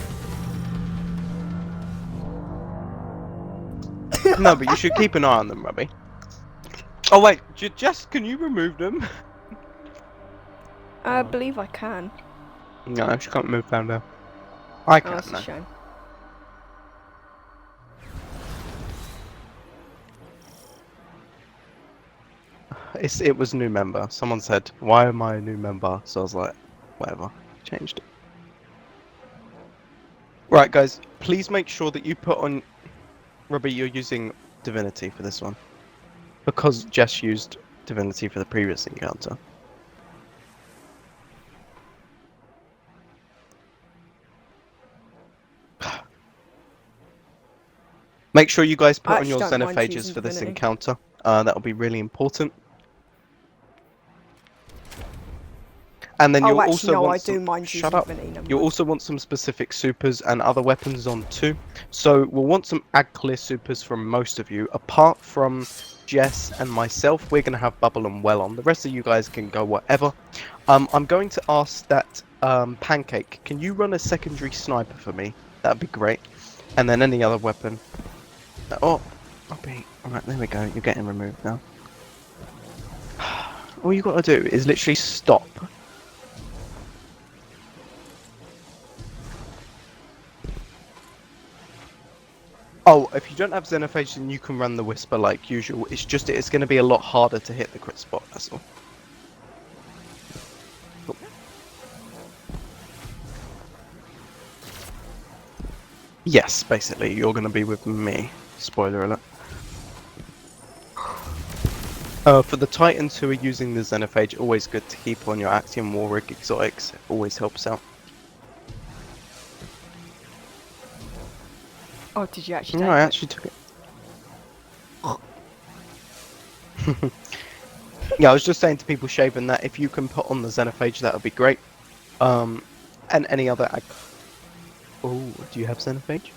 No, but you should keep an eye on them, Robbie. Oh wait, Jess, can you remove them? I believe I can. No, she can't move down there. I Oh, can't. that's No. a shame. It was new member. Someone said, "Why am I a new member?" So I was like, "Whatever." Changed it. Right, guys. Please make sure that you put on. Robbie, you're using Divinity for this one, because Jess used Divinity for the previous encounter. Make sure you guys put I on your actually don't mind xenophages using for this Divinity. encounter. That'll be really important. And then Oh, you'll actually, also no, want I do mind shut using up. Divinity. Never You'll mind. also want some specific supers and other weapons on too. So we'll want some ag clear supers from most of you. Apart from Jess and myself, we're gonna have Bubble and Well on. The rest of you guys can go whatever. I'm going to ask that Pancake, can you run a secondary sniper for me? That'd be great. And then any other weapon. Oh, alright, there we go. You're getting removed now. All you gotta do is literally stop. Oh, if you don't have Xenophage, then you can run the Whisper like usual. It's just it's going to be a lot harder to hit the crit spot. That's all. Cool. Yes, basically, you're going to be with me. Spoiler alert. For the Titans who are using the Xenophage, always good to keep on your Axiom Warwick exotics. It always helps out. Oh, did you actually No, take I it? actually took it. Yeah, I was just saying to people shaving that if you can put on the Xenophage, that would be great. And any other. Oh, do you have Xenophage?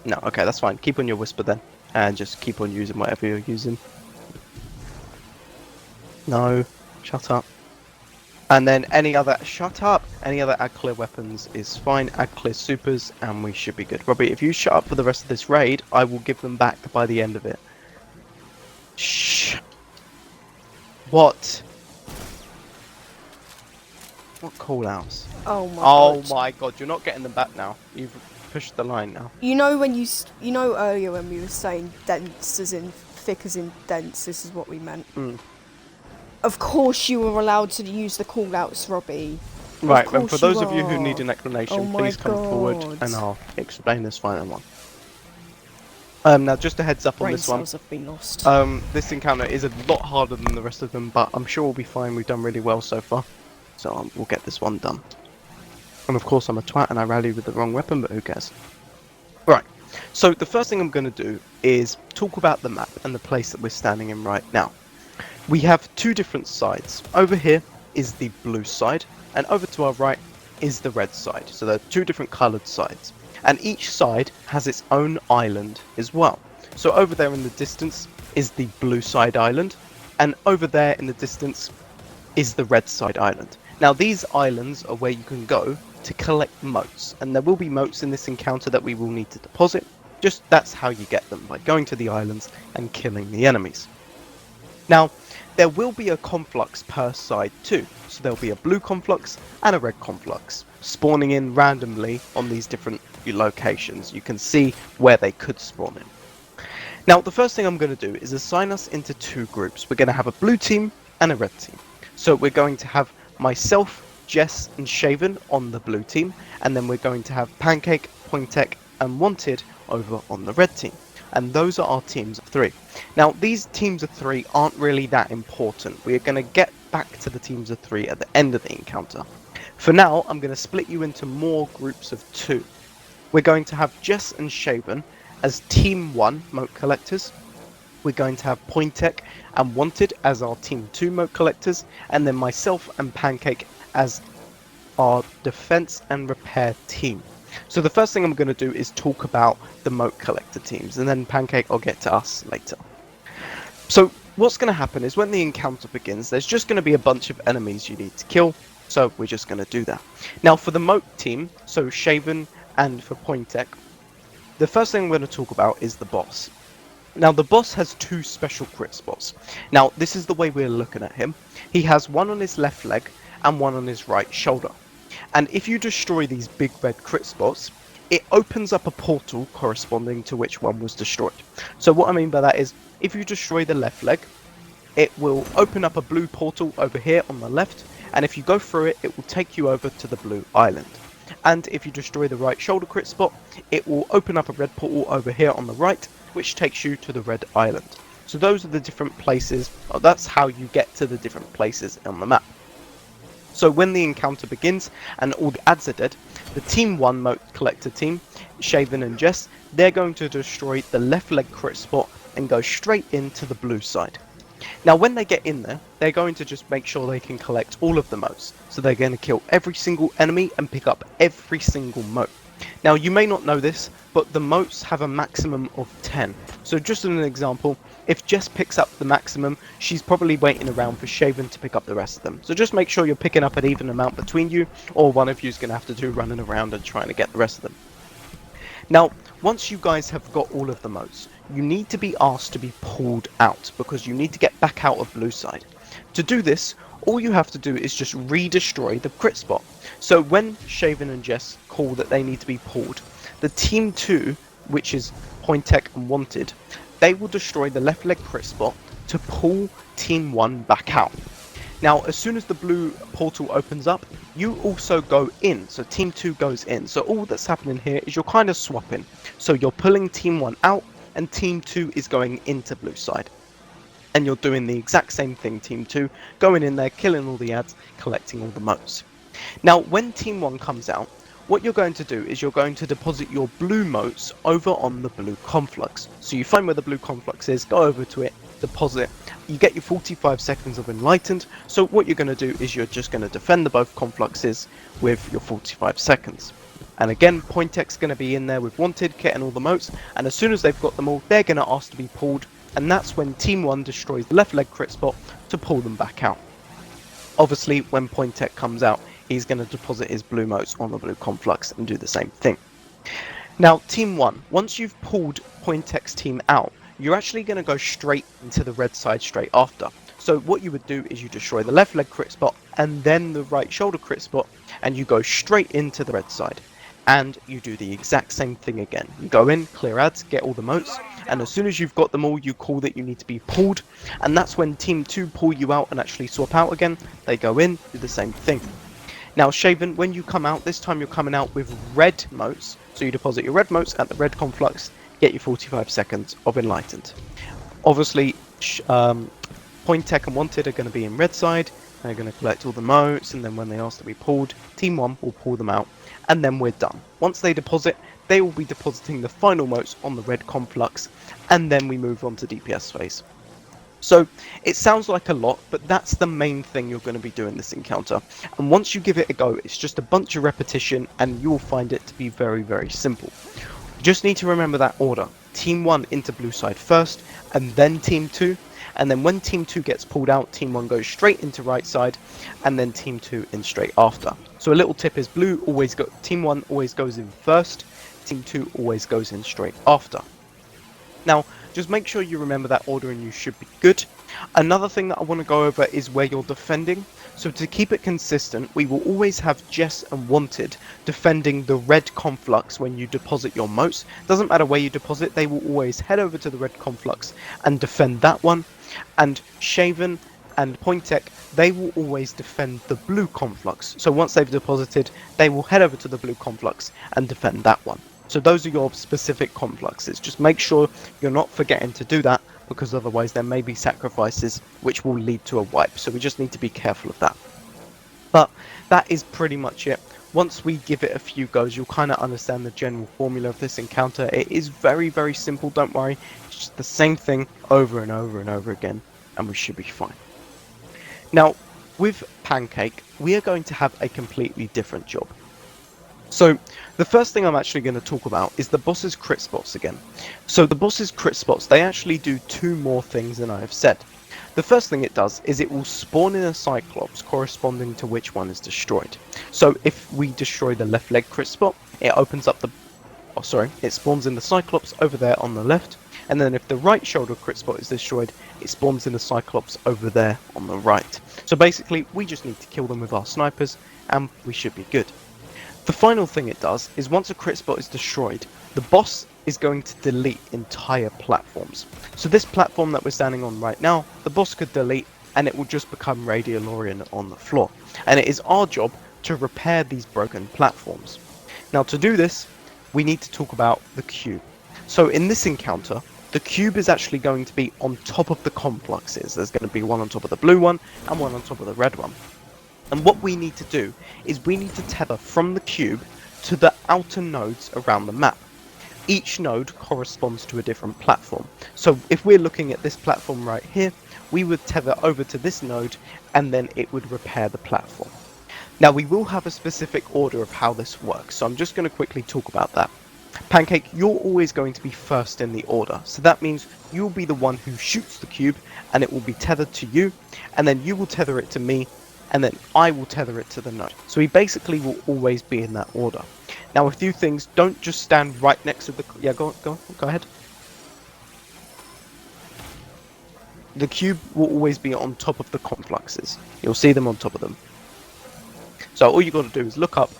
No, okay, that's fine. Keep on your Whisper then, and just keep on using whatever you're using. No, shut up. And then any other, shut up! Any other ag clear weapons is fine, ag clear supers, and we should be good. Robbie, if you shut up for the rest of this raid, I will give them back by the end of it. Shh. What? What callouts? Oh my Oh god. my god, you're not getting them back now. You've pushed the line now. You know when you know earlier when we were saying dense as in thick as in dense, this is what we meant. Mm. Of course you were allowed to use the callouts, Robbie. Right, Of and for course those you of you who are. need an explanation, Oh my please come forward God. and I'll explain this final one. Now just a heads up on Brain this one. cells have been lost. This encounter is a lot harder than the rest of them, but I'm sure we'll be fine. We've done really well so far. So we'll get this one done. And of course I'm a twat and I rally with the wrong weapon, but who cares? Right, so the first thing I'm going to do is talk about the map and the place that we're standing in right now. We have two different sides. Over here is the blue side, and over to our right is the red side. So there are two different coloured sides. And each side has its own island as well. So over there in the distance is the blue side island, And over there in the distance is the red side island. Now these islands are where you can go to collect motes, and there will be motes in this encounter that we will need to deposit. Just that's how you get them, by going to the islands and killing the enemies. Now, there will be a conflux per side too, so there'll be a blue conflux and a red conflux spawning in randomly on these different locations. You can see where they could spawn in. Now, the first thing I'm going to do is assign us into two groups. We're going to have a blue team and a red team. So we're going to have myself, Jess and Shaven on the blue team, and then we're going to have Pancake, Pointek and Wanted over on the red team. And those are our teams of 3. Now, these teams of 3 aren't really that important. We're going to get back to the teams of 3 at the end of the encounter. For now, I'm going to split you into more groups of 2. We're going to have Jess and Shaven as Team 1 mote collectors. We're going to have Pointek and Wanted as our Team 2 mote collectors, and then myself and Pancake as our defense and repair team. So the first thing I'm going to do is talk about the mote collector teams, and then Pancake I'll get to us later. So what's going to happen is when the encounter begins, there's just going to be a bunch of enemies you need to kill, so we're just going to do that. Now for the mote team, so Shaven and for Pointek, the first thing I'm going to talk about is the boss. Now the boss has 2 special crit spots. Now this is the way we're looking at him. He has one on his left leg and one on his right shoulder. And if you destroy these big red crit spots, it opens up a portal corresponding to which one was destroyed. So what I mean by that is, if you destroy the left leg, it will open up a blue portal over here on the left, and if you go through it, it will take you over to the blue island. And if you destroy the right shoulder crit spot, it will open up a red portal over here on the right, which takes you to the red island. So those are the different places, or that's how you get to the different places on the map. So when the encounter begins and all the ads are dead, the Team 1 mote collector team, Shaven and Jess, they're going to destroy the left leg crit spot and go straight into the blue side. Now when they get in there, they're going to just make sure they can collect all of the motes. So they're going to kill every single enemy and pick up every single mote. Now you may not know this, but the motes have a maximum of 10. So just as an example, if Jess picks up the maximum, she's probably waiting around for Shaven to pick up the rest of them. So just make sure you're picking up an even amount between you, or one of you is going to have to do running around and trying to get the rest of them. Now, once you guys have got all of the motes, you need to be asked to be pulled out, because you need to get back out of blue side. To do this, all you have to do is just re-destroy the crit spot. So when Shaven and Jess call that they need to be pulled, the Team 2, which is Pointek and Wanted, they will destroy the left leg crit spot to pull Team 1 back out. Now, as soon as the blue portal opens up, you also go in, so Team 2 goes in. So all that's happening here is you're kind of swapping. So you're pulling Team 1 out, and Team 2 is going into blue side. And you're doing the exact same thing, Team 2, going in there, killing all the ads, collecting all the motes. Now, when Team 1 comes out, what you're going to do is you're going to deposit your blue motes over on the blue conflux. So you find where the blue conflux is, go over to it, deposit. You get your 45 seconds of enlightened. So what you're going to do is you're just going to defend the both confluxes with your 45 seconds. And again, Pointek's going to be in there with Wanted, getting all the motes. And as soon as they've got them all, they're going to ask to be pulled. And that's when Team 1 destroys the left leg crit spot to pull them back out. Obviously, when Pointek comes out, he's going to deposit his blue motes on the blue conflux and do the same thing. Now, Team 1, once you've pulled Pointek's team out, you're actually going to go straight into the red side straight after. So what you would do is you destroy the left leg crit spot and then the right shoulder crit spot, and you go straight into the red side. And you do the exact same thing again. You go in, clear ads, get all the motes, and as soon as you've got them all, you call that you need to be pulled, and that's when Team 2 pull you out and actually swap out again. They go in, do the same thing. Now, Shaven, when you come out, this time you're coming out with red motes, so you deposit your red motes at the red conflux, get your 45 seconds of enlightened. Obviously, Pointek and Wanted are going to be in red side, they're going to collect all the motes, and then when they ask to be pulled, Team 1 will pull them out, and then we're done. Once they deposit, they will be depositing the final motes on the red conflux, and then we move on to DPS phase. So it sounds like a lot, but that's the main thing you're going to be doing this encounter. And once you give it a go, it's just a bunch of repetition, and you'll find it to be very, very simple. You just need to remember that order. Team 1 into blue side first, and then Team 2. And then when Team 2 gets pulled out, Team 1 goes straight into right side, and then Team 2 in straight after. So a little tip is Team 1 always goes in first, Team 2 always goes in straight after. Now, just make sure you remember that order and you should be good. Another thing that I want to go over is where you're defending. So to keep it consistent, we will always have Jess and Wanted defending the red conflux when you deposit your moats. Doesn't matter where you deposit, they will always head over to the red conflux and defend that one. And Shaven and Pointek, they will always defend the blue conflux. So once they've deposited, they will head over to the blue conflux and defend that one. So those are your specific confluxes. Just make sure you're not forgetting to do that, because otherwise there may be sacrifices which will lead to a wipe. So we just need to be careful of that. But that is pretty much it. Once we give it a few goes, you'll kind of understand the general formula of this encounter. It is very, very simple, don't worry. It's just the same thing over and over and over again, and we should be fine. Now, with Pancake, we are going to have a completely different job. So, the first thing I'm actually going to talk about is the boss's crit spots again. So the boss's crit spots, they actually do two more things than I have said. The first thing it does is it will spawn in a Cyclops corresponding to which one is destroyed. So if we destroy the left leg crit spot, it opens up it spawns in the Cyclops over there on the left, and then if the right shoulder crit spot is destroyed, it spawns in the Cyclops over there on the right. So basically, we just need to kill them with our snipers, and we should be good. The final thing it does is once a crit spot is destroyed, the boss is going to delete entire platforms. So this platform that we're standing on right now, the boss could delete and it will just become Radiolorian on the floor. And it is our job to repair these broken platforms. Now to do this, we need to talk about the cube. So in this encounter, the cube is actually going to be on top of the confluxes. There's going to be one on top of the blue one and one on top of the red one. And what we need to do is we need to tether from the cube to the outer nodes around the map. Each node corresponds to a different platform. So if we're looking at this platform right here, we would tether over to this node and then it would repair the platform. Now we will have a specific order of how this works, so I'm just going to quickly talk about that. Pancake, you're always going to be first in the order, so that means you'll be the one who shoots the cube and it will be tethered to you, and then you will tether it to me, and then I will tether it to the node. So he basically will always be in that order. Now a few things, don't just stand right next to the... Yeah, go ahead. The cube will always be on top of the confluxes. You'll see them on top of them. So all you got to do is look up,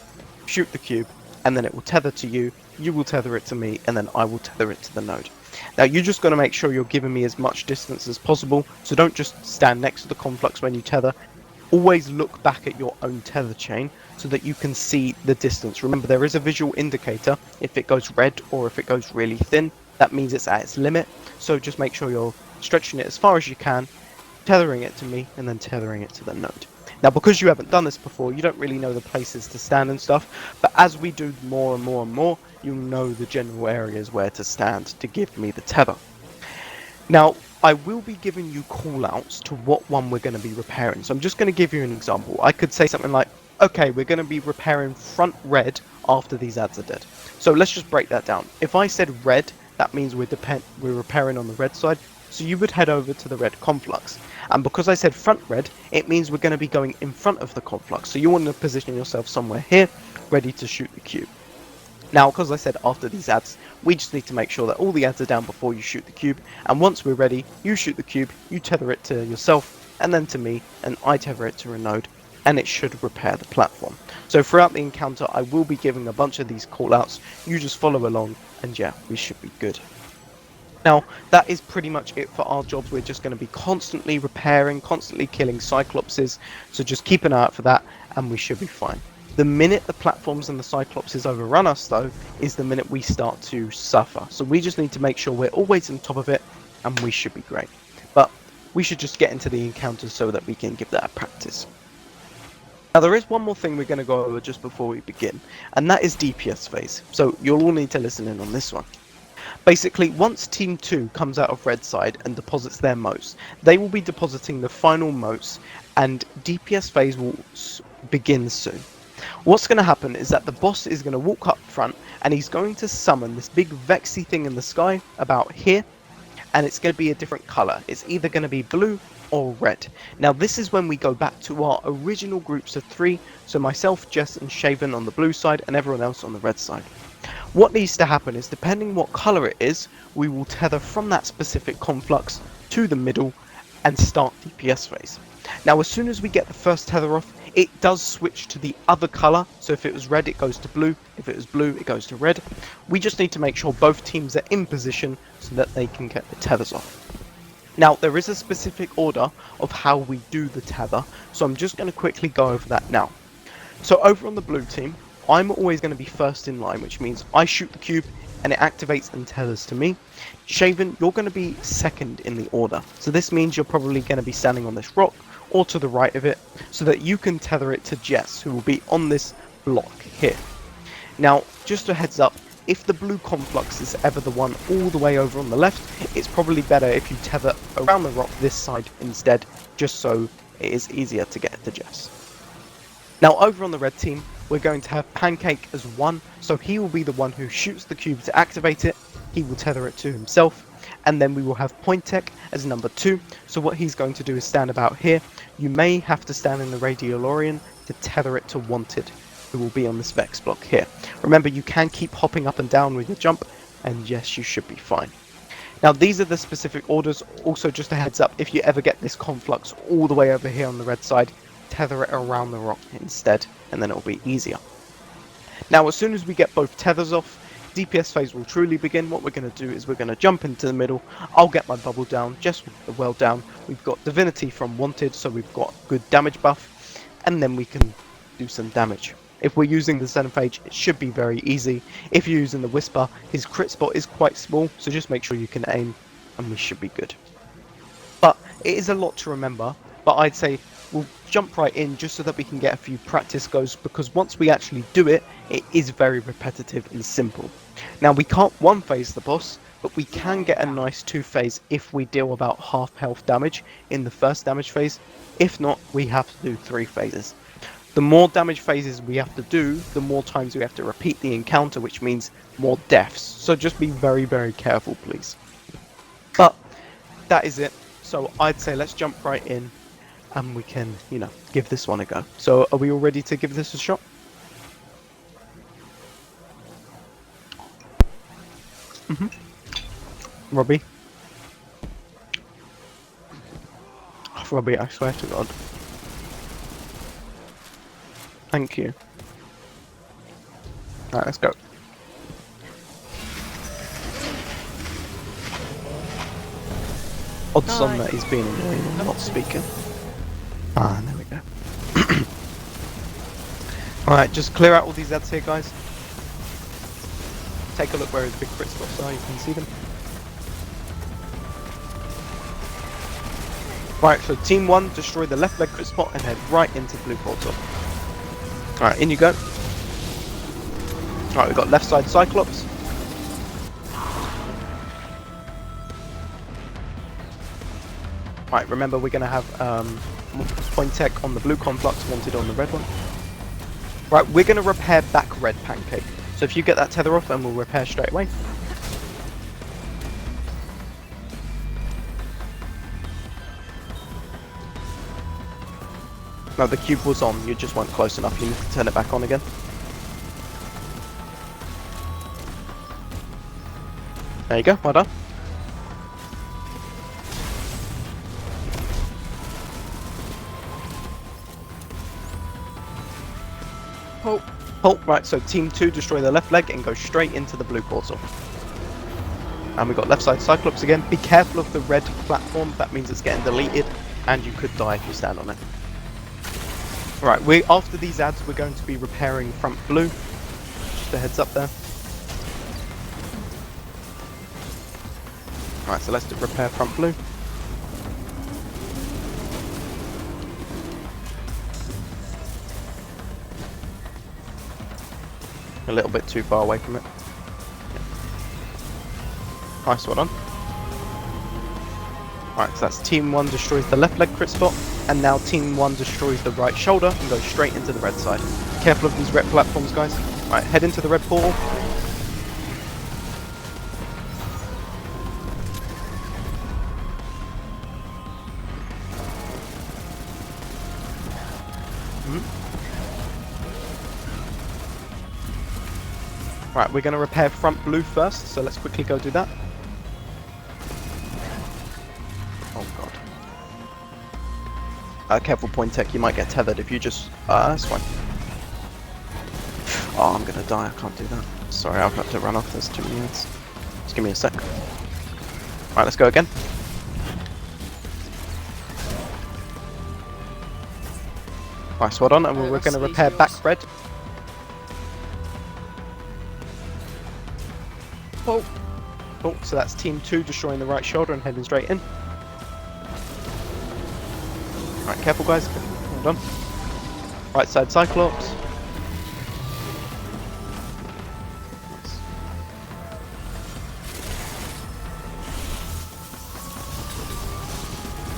shoot the cube, and then it will tether to you, you will tether it to me, and then I will tether it to the node. Now you just got to make sure you're giving me as much distance as possible, so don't just stand next to the conflux when you tether. Always look back at your own tether chain so that you can see the distance. Remember, there is a visual indicator. If it goes red or if it goes really thin, that means it's at its limit. So just make sure you're stretching it as far as you can, tethering it to me, and then tethering it to the node. Now, because you haven't done this before, you don't really know the places to stand and stuff, but as we do more and more and more, you'll know the general areas where to stand to give me the tether. Now, I will be giving you callouts to what one we're going to be repairing. So I'm just going to give you an example. I could say something like, okay, we're going to be repairing front red after these ads are dead. So let's just break that down. If I said red, that means we're repairing on the red side. So you would head over to the red conflux. And because I said front red, it means we're going to be going in front of the conflux. So you want to position yourself somewhere here, ready to shoot the cube. Now, because I said after these ads, we just need to make sure that all the ads are down before you shoot the cube. And once we're ready, you shoot the cube, you tether it to yourself, and then to me, and I tether it to a node, and it should repair the platform. So throughout the encounter, I will be giving a bunch of these callouts. You just follow along, and yeah, we should be good. Now, that is pretty much it for our jobs. We're just going to be constantly repairing, constantly killing Cyclopses, so just keep an eye out for that, and we should be fine. The minute the platforms and the Cyclopses overrun us, though, is the minute we start to suffer. So we just need to make sure we're always on top of it, and we should be great. But we should just get into the encounters so that we can give that a practice. Now, there is one more thing we're going to go over just before we begin, and that is DPS phase. So you'll all need to listen in on this one. Basically, once Team 2 comes out of red side and deposits their moats, they will be depositing the final moats, and DPS phase will begin soon. What's going to happen is that the boss is going to walk up front and he's going to summon this big vexy thing in the sky about here, and it's going to be a different color. It's either going to be blue or red. Now this is when we go back to our original groups of 3, so myself, Jess and Shaven on the blue side and everyone else on the red side. What needs to happen is, depending what color it is, we will tether from that specific conflux to the middle and start DPS phase. Now as soon as we get the first tether off, it does switch to the other color, so if it was red it goes to blue, if it was blue it goes to red. We just need to make sure both teams are in position so that they can get the tethers off. Now there is a specific order of how we do the tether, so I'm just going to quickly go over that now. So over on the blue team, I'm always going to be first in line, which means I shoot the cube and it activates and tethers to me. Shaven, you're going to be second in the order, so this means you're probably going to be standing on this rock or to the right of it, so that you can tether it to Jess, who will be on this block here. Now just a heads up, if the blue conflux is ever the one all the way over on the left, it's probably better if you tether around the rock this side instead, just so it is easier to get to Jess. Now over on the red team, we're going to have Pancake as 1, so he will be the one who shoots the cube to activate it, he will tether it to himself, and then we will have Pointek as number 2, so what he's going to do is stand about here. You may have to stand in the Radiolorian to tether it to Wanted, who will be on this Vex block here. Remember, you can keep hopping up and down with your jump, and yes, you should be fine. Now these are the specific orders. Also just a heads up, if you ever get this conflux all the way over here on the red side, tether it around the rock instead, and then it'll be easier. Now as soon as we get both tethers off, DPS phase will truly begin. What we're going to do is we're going to jump into the middle. I'll get my bubble down, Jess will get the well down. We've got Divinity from Wanted, so we've got good damage buff, and then we can do some damage. If we're using the Xenophage, it should be very easy. If you're using the Whisper, his crit spot is quite small, so just make sure you can aim, and we should be good. But it is a lot to remember, but I'd say we'll jump right in just so that we can get a few practice goes, because once we actually do it, it is very repetitive and simple. Now we can't 1-phase the boss, but we can get a nice 2-phase if we deal about half health damage in the first damage phase. If not, we have to do 3 phases. The more damage phases we have to do, the more times we have to repeat the encounter, which means more deaths. So just be very, very careful, please. But that is it. So I'd say let's jump right in and we can, you know, give this one a go. So are we all ready to give this a shot? Robbie? Oh, Robbie, I swear to God. Thank you. Alright, let's go. Odds on that he's being annoying and not speaking. Ah, there we go. Alright, just clear out all these ads here, guys. Take a look where his big crit spots are, you can see them. Right, so team 1, destroy the left leg crit spot and head right into the blue portal. Alright, in you go. Alright, we've got left side Cyclops. Right, remember we're going to have Pointek on the blue conflux, Wanted on the red one. Right, we're going to repair back red Pancake. So if you get that tether off, then we'll repair straight away. No, the cube was on, you just weren't close enough, you need to turn it back on again. There you go, well done. Halt. Halt, right, so team 2 destroy the left leg and go straight into the blue portal. And we've got left side Cyclops again. Be careful of the red platform, that means it's getting deleted, and you could die if you stand on it. Right, after these ads, we're going to be repairing front blue. Just a heads up there. Right, so let's do repair front blue. A little bit too far away from it. Nice, well done. Right, so that's team 1 destroys the left leg crit spot, and now team 1 destroys the right shoulder and goes straight into the red side. Careful of these red platforms, guys. Right, head into the red portal. Right, we're going to repair front blue first, so let's quickly go do that. Oh god. Careful point tech, you might get tethered if you just... that's fine. Oh, I'm gonna die, I can't do that. Sorry, I've got to run off, there's too many units. Just give me a sec. Right, let's go again. Nice, well done, and we're going to repair back red. Oh, Oh, so that's team 2 destroying the right shoulder and heading straight in. Right, careful guys, well done. Right side Cyclops.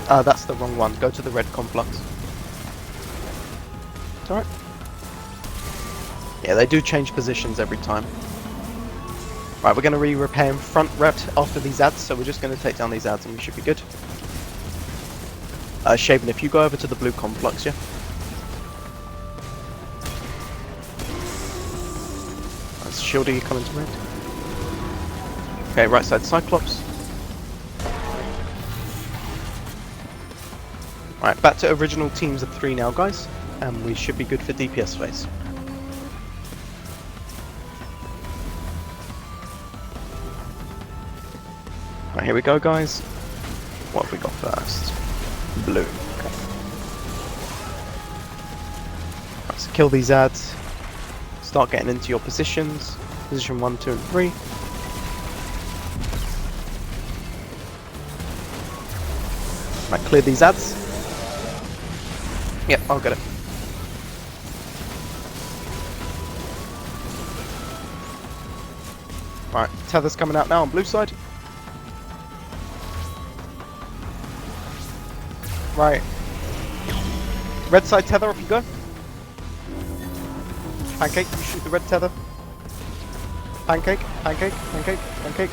That's the wrong one. Go to the red conflux. It's alright. Yeah, they do change positions every time. Right, we're going to repair in front red after these ads, so we're just going to take down these ads and we should be good. Shaven, if you go over to the blue conflux, yeah? That's Shieldy, you coming to red. Okay, right side Cyclops. Right, back to original teams of 3 now, guys, and we should be good for DPS phase. Right, here we go, guys. What have we got first? Blue. Okay. Right, so kill these ads. Start getting into your positions. Position 1, 2, and 3. Right, clear these ads. Yep, I'll get it. Right, tether's coming out now on blue side. Right. Red side tether, off you go. Pancake, you shoot the red tether. Pancake, pancake, pancake, pancake.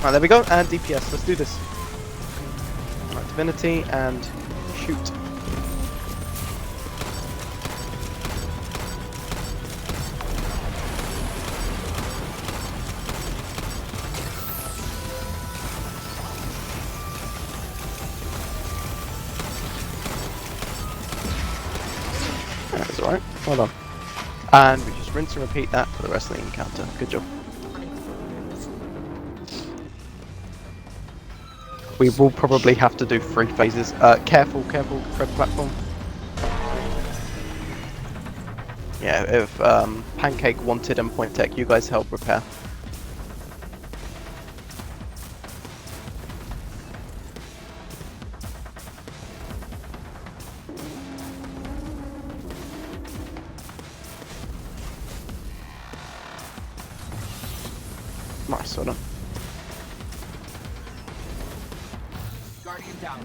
Right, there we go, and DPS, let's do this. Right, Divinity, and shoot. That's alright, well done. And we just rinse and repeat that for the rest of the encounter. Good job. We will probably have to do 3 phases. Careful, careful, red platform. Yeah, if Pancake wanted and Point Tech, you guys help repair. Nice, well done. Guardian down.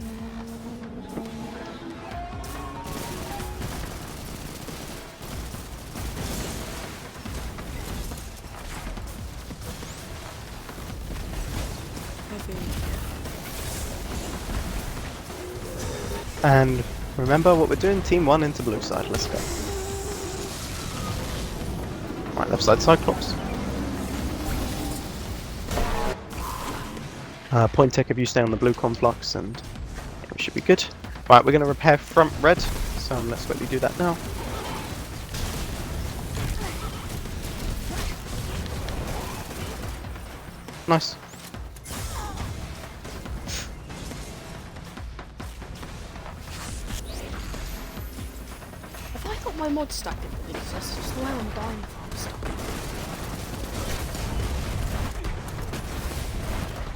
And remember what we're doing, team 1 into blue side, let's go. Right, left side Cyclops. Point Tech if you stay on the blue conflux and yeah, we should be good. Right, we're going to repair front red, so let's quickly do that now. Nice. have I got my mod stacked into these? That's just why I'm dying fast.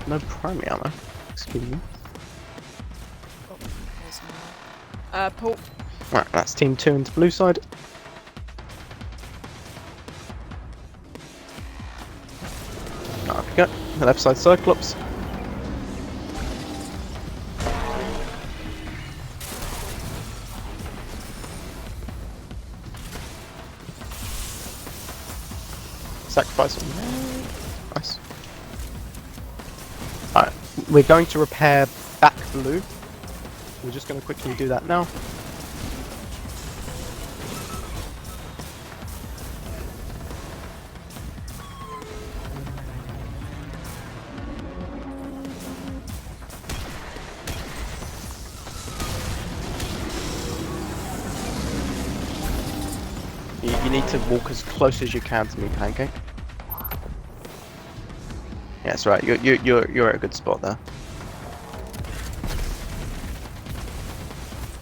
No primary ammo. Excuse me. Oh, there's more. Paul. Right, that's team 2 into blue side. There we go. The left side Cyclops. Sacrifice on there. Nice. Alright, we're going to repair back blue. We're just going to quickly do that now. need to walk as close as you can to me, Pancake. Yeah, that's right. You're at a good spot there.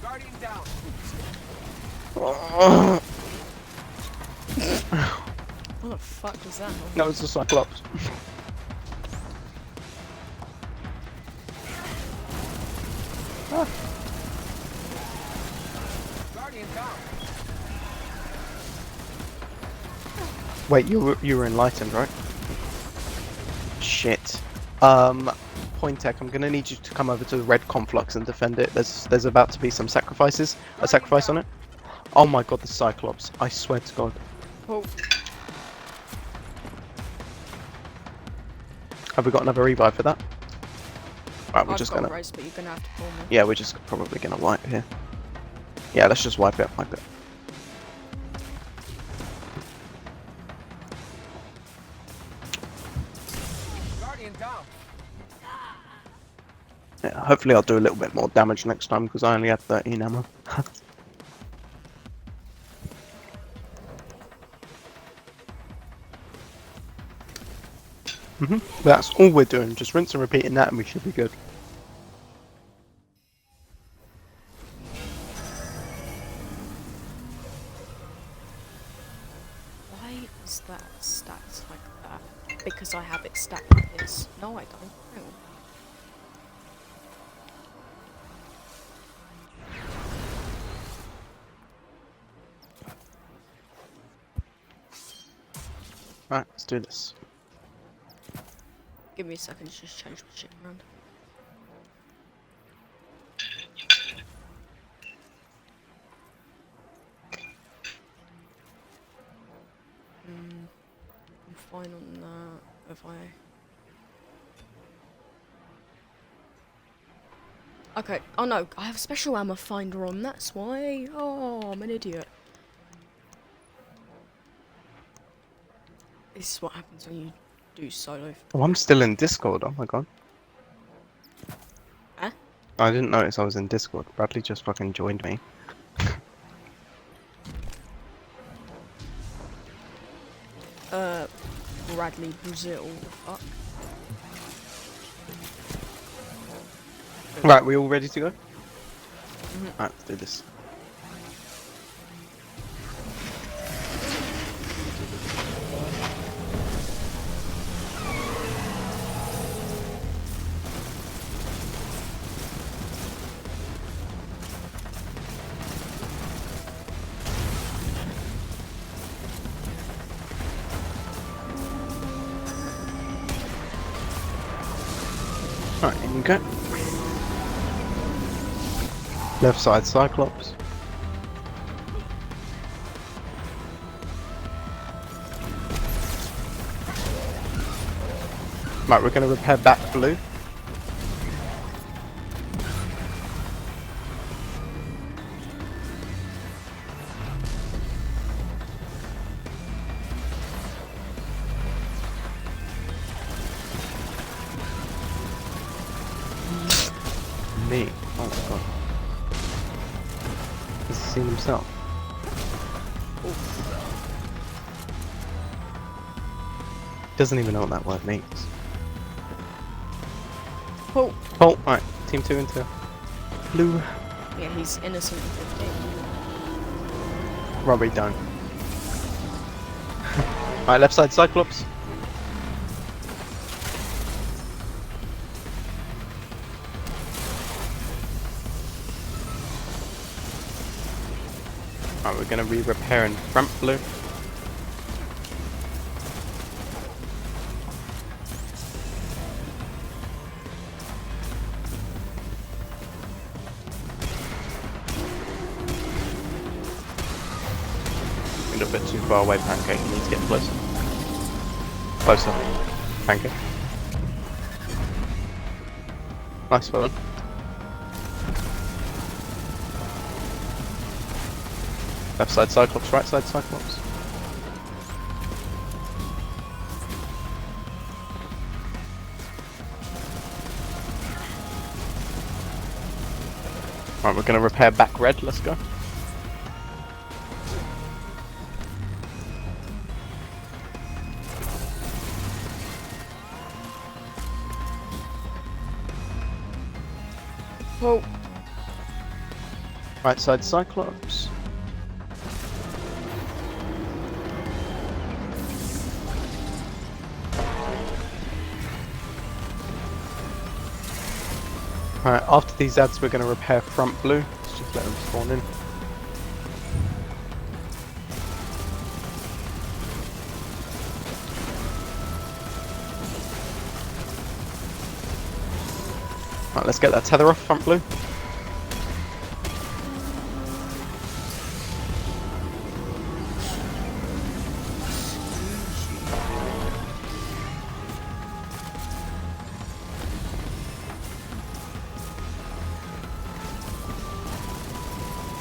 Guardian down. What the fuck was that? That was the Cyclops. Guardian down. Wait, you were enlightened, right? Shit. Pointek, I'm gonna need you to come over to the red conflux and defend it. There's about to be some sacrifices. A sacrifice on it. Oh my god, the Cyclops. I swear to god. Oh, Have we got another revive for that? Right, we're I've just got gonna... Rose, but you're gonna have to pull me. Yeah, we're just probably gonna wipe here. Yeah, let's just wipe it, wipe it. Guardian down. Yeah, hopefully I'll do a little bit more damage next time because I only had 13 ammo. That's all we're doing, just rinse and repeating that and we should be good. Why is that stacked like that? Because I have it stacked like this. No, I don't. Hang on. Right, let's do this. Give me a second to just change my shit around. I'm fine on that. If I... Okay. Oh no, I have a special ammo finder on, that's why. Oh, I'm an idiot. This is what happens when you do solo. Oh, I'm still in Discord, oh my god. Huh? I didn't notice I was in Discord. Bradley just fucking joined me. Bradley Brazil, the fuck? Right, we all ready to go? Right, let's do this. Right, in you go. Left side Cyclops. Right, we're going to repair back blue. Me. Oh my god. He's seen himself. Doesn't even know what that word means. Oh, Oh, right. Team 2 into blue. yeah, he's innocent of 15. Robbie, don't. Right, left side Cyclops. Right, we're gonna re-repair in front blue. A little bit too far away, Pancake. You need to get closer. Closer. Pancake. Nice one. Left side Cyclops, right side Cyclops. Right, we're gonna repair back red, let's go. Oh, Right side Cyclops. Alright, after these ads we're going to repair front blue. Let's just let them spawn in. Right, let's get that tether off front blue.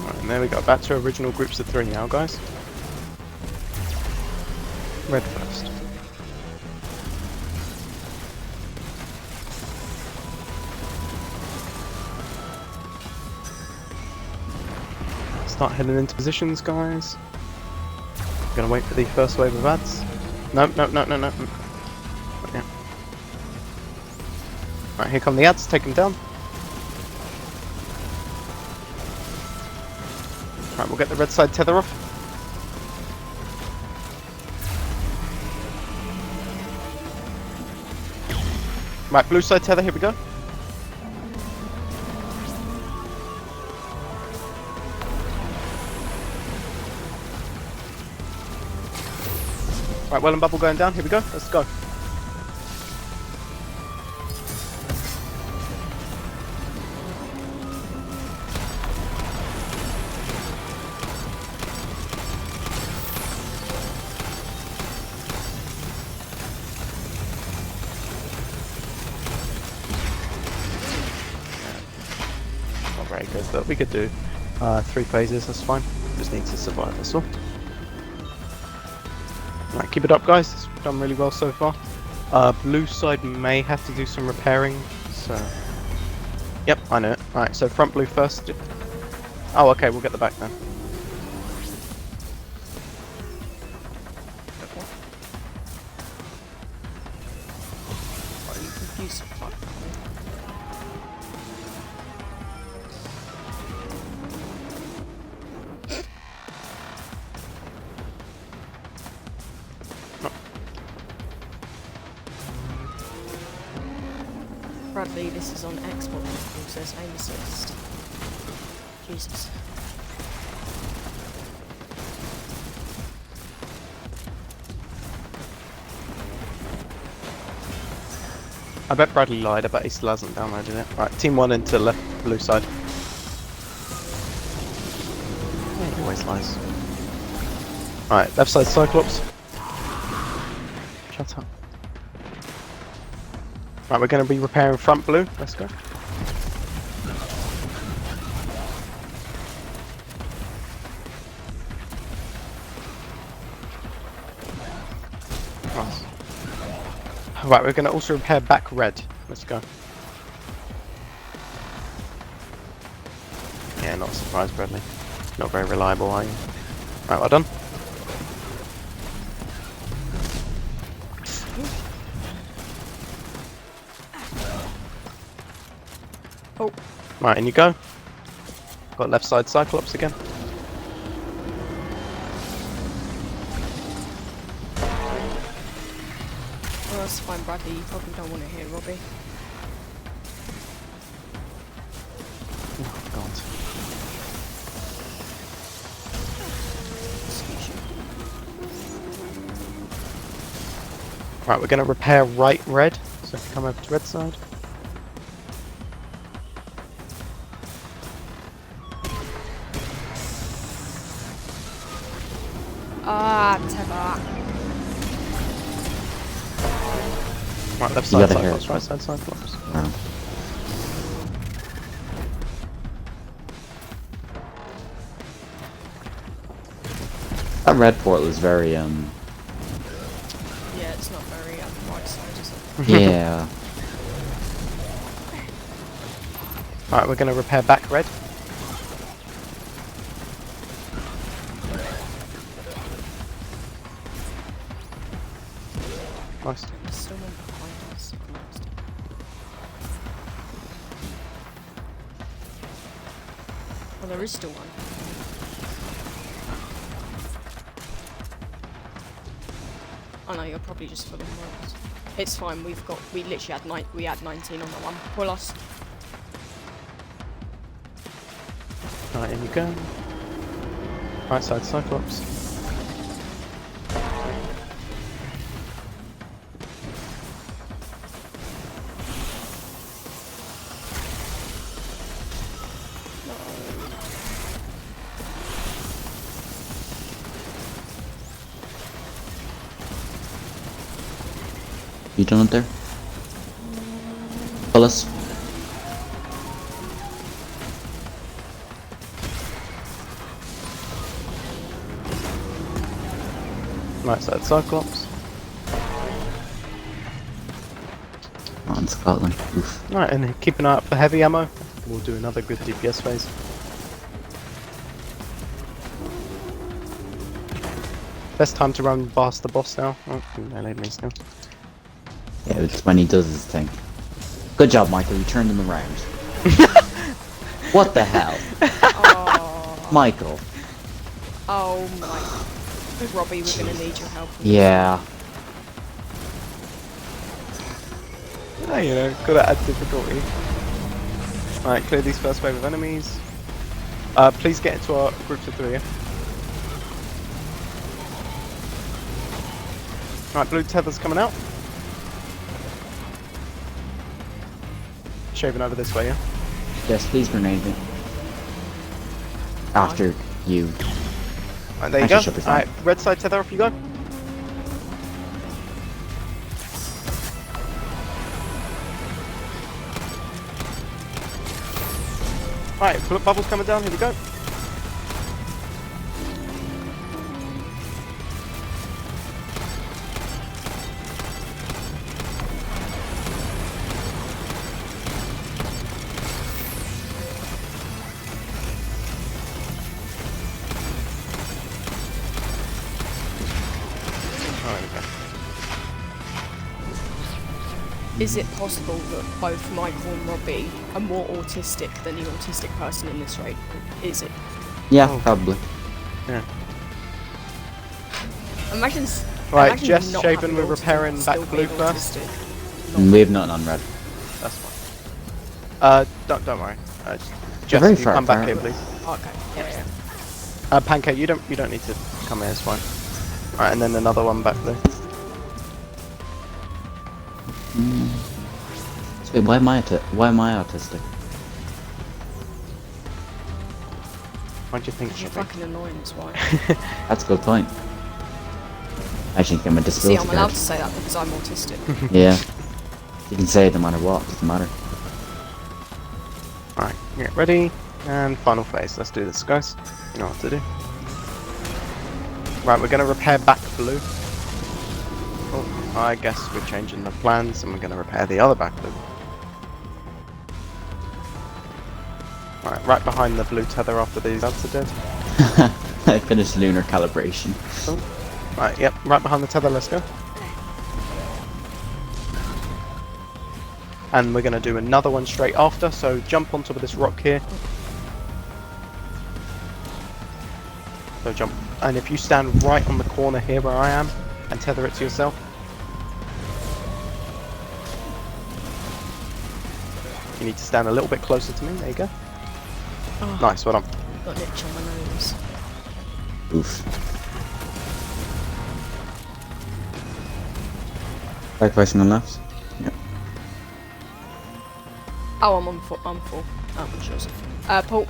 Right, and there we go. Back to original groups of 3 now, guys. Red first. Start heading into positions, guys. Gonna wait for the first wave of ads. No. Yeah. Right, here come the ads. Take them down. Right, we'll get the red side tether off. Right, blue side tether. Here we go. Right, well and bubble going down. Here we go. Let's go. Not very good, but we could do 3 phases. That's fine. Just need to survive. That's all. Right, keep it up, guys. It's done really well so far. Blue side may have to do some repairing, so... Yep, I know it. Alright, so front blue first. Oh, okay, we'll get the back then. are you confused? Fuck. Bradley, this is on Xbox. It says aim assist. Jesus. I bet Bradley lied. I bet he still hasn't downloaded it. Right, team 1 into left blue side. Yeah, he always lies. Alright, left side Cyclops. Shut up. Right, we're going to be repairing front blue. Let's go. Nice. Right, we're going to also repair back red. Let's go. Yeah, not surprised, Bradley. Not very reliable, are you? Right, well done. Oh, Right, in you go. Got left side Cyclops again. well, that's fine, Bradley. You probably don't want to hear Robbie. Oh, God. Excuse you. Right, we're going to repair right red. So if you come over to red side. Ah, tether. Right, left You side gotta hear Cyclops, it. right side Cyclops. Oh. That red port was very, Yeah, it's not very right side, is it? yeah. Right, we're going to repair back red. Nice. There's someone behind us. I'm lost. there is still one. Oh no, you're probably just full of words. It's fine. We literally had 19 on that one. Pull us. Right, in you go. Right side Cyclops. You done it there? Pull us. Right side Cyclops. On Scotland. Oof. Right, and keep an eye out for heavy ammo. We'll do another good DPS phase. Best time to run past the boss now. Oh, they laid me still. Yeah, it's when he does his thing. Good job, Michael. You turned him around. What the hell? Oh, Michael. oh my. Robbie, we're gonna need your help. Yeah. Oh, you know, gotta add difficulty. Right, clear these first wave of enemies. Please get into our groups of 3, yeah? Right, blue tether's coming out. Shaving over this way, yeah? Yes, please grenade me. After you. Right, there you Actually, go. should be fine. Alright, red side tether, off you go. Alright, bubbles coming down, here we go. Is it possible that both Michael and Robbie are more autistic than the autistic person in this raid? Is it? Yeah, Oh. probably. Yeah. Imagine. Right, imagine Jess, not Shaven, having we're autism repairing and back still blue being first. autistic. And we have nothing on red. That's fine. Don't worry. Jess, very if you far come back apart. here, please. Okay. Yeah. Pancake, you don't need to come here, it's fine. Alright, and then another one back there. So wait, why am I autistic? What do you think, You're Shaven? fucking annoying. That's why. That's a good point. I think I'm a See, disability I'm allowed card. to say that because I'm autistic. Yeah. You can say it no matter what, doesn't matter. Alright, get ready. And final phase. Let's do this, guys. You know what to do. Right, we're going to repair back blue. Oh, I guess we're changing the plans and we're going to repair the other back blue. Right behind the blue tether after these ads are dead. I finished lunar calibration. Right, yep, right behind the tether, let's go. And we're going to do another one straight after, so jump on top of this rock here. So jump, and if you stand right on the corner here where I am, and tether it to yourself. You need to stand a little bit closer to me, there you go. Oh, Nice, well done. got an itch on my nose. Oof. Right facing on left? Yeah. Oh, I'm full. Oh, I'm sure. Paul.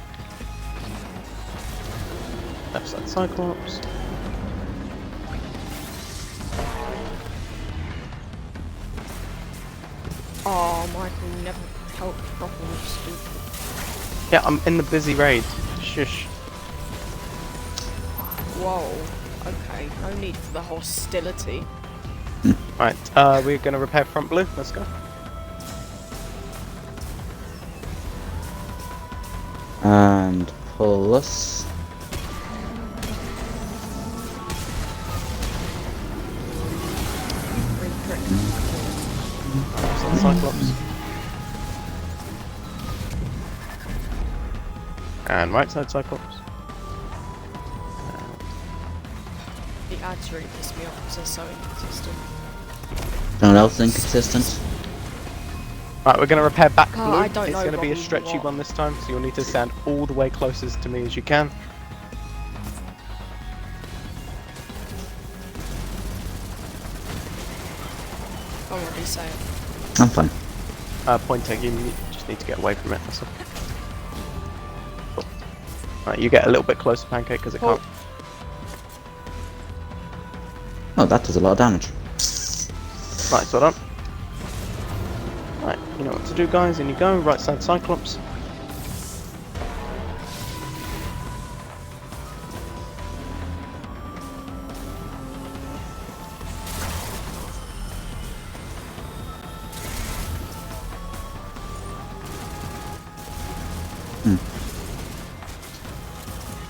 Left side Cyclops. Oh, Michael, you never helped properly, stupid. Yeah, I'm in the busy raid. Shush. Whoa. Okay, no need for the hostility. Right, we're going to repair front blue, let's go. And pull us. Left side Cyclops. And right side Cyclops. The ads really piss me off because they're so inconsistent. Someone else inconsistent? Right, we're going to repair back God, blue. I don't It's know, going to be a Robbie, stretchy what? one this time, so you'll need to stand all the way closest to me as you can. Come on, Robbie, say it. I'm fine. Point taking, you just need to get away from it. That's all. Cool. Right, you get a little bit closer, Pancake, because it Oh. can't. Oh, that does a lot of damage. Right, well done. Right, you know what to do, guys. In you go. Right side Cyclops.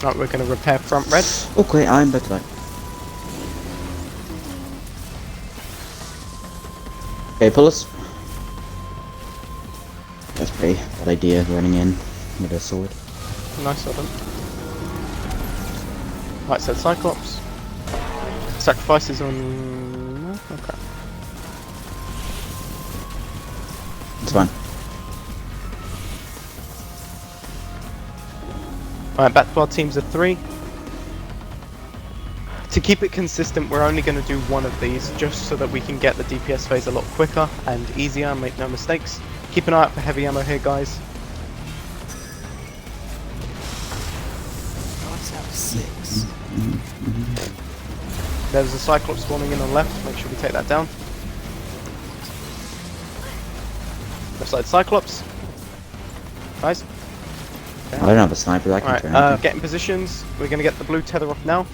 Right, we're going to repair front red. Okay, I'm about to die. Okay, pull us. That's pretty bad idea, running in with a sword. Nice, well done. Right side Cyclops. Sacrifices on... no? Okay. It's fine. Right, back to our teams of 3. To keep it consistent, we're only going to do one of these, just so that we can get the DPS phase a lot quicker and easier and make no mistakes. Keep an eye out for heavy ammo here, guys. Nice out of 6. There's a Cyclops spawning in on left, make sure we take that down. Left side Cyclops. Guys. I don't have a sniper that can Alright, turn anything. get in positions. We're going to get the blue tether off now.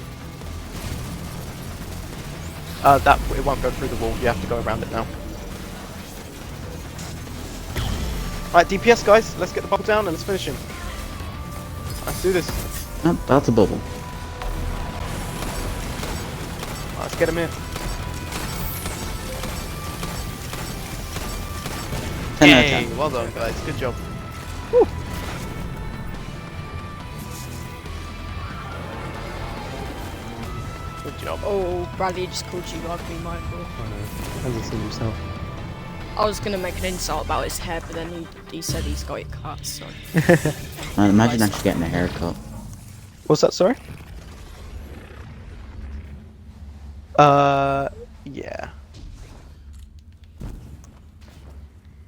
It won't go through the wall, you have to go around it now. Alright, DPS guys, let's get the bubble down and let's finish him. Let's do this. Oh, that's a bubble. Right, let's get him in. 10 out of Yay, 10. well done guys, good job. Good job. Oh, Bradley just called you ugly, Michael. As he seen himself. I was gonna make an insult about his hair, but then he said he's got it cut, so. Imagine actually getting a haircut. What's that, sorry? Yeah.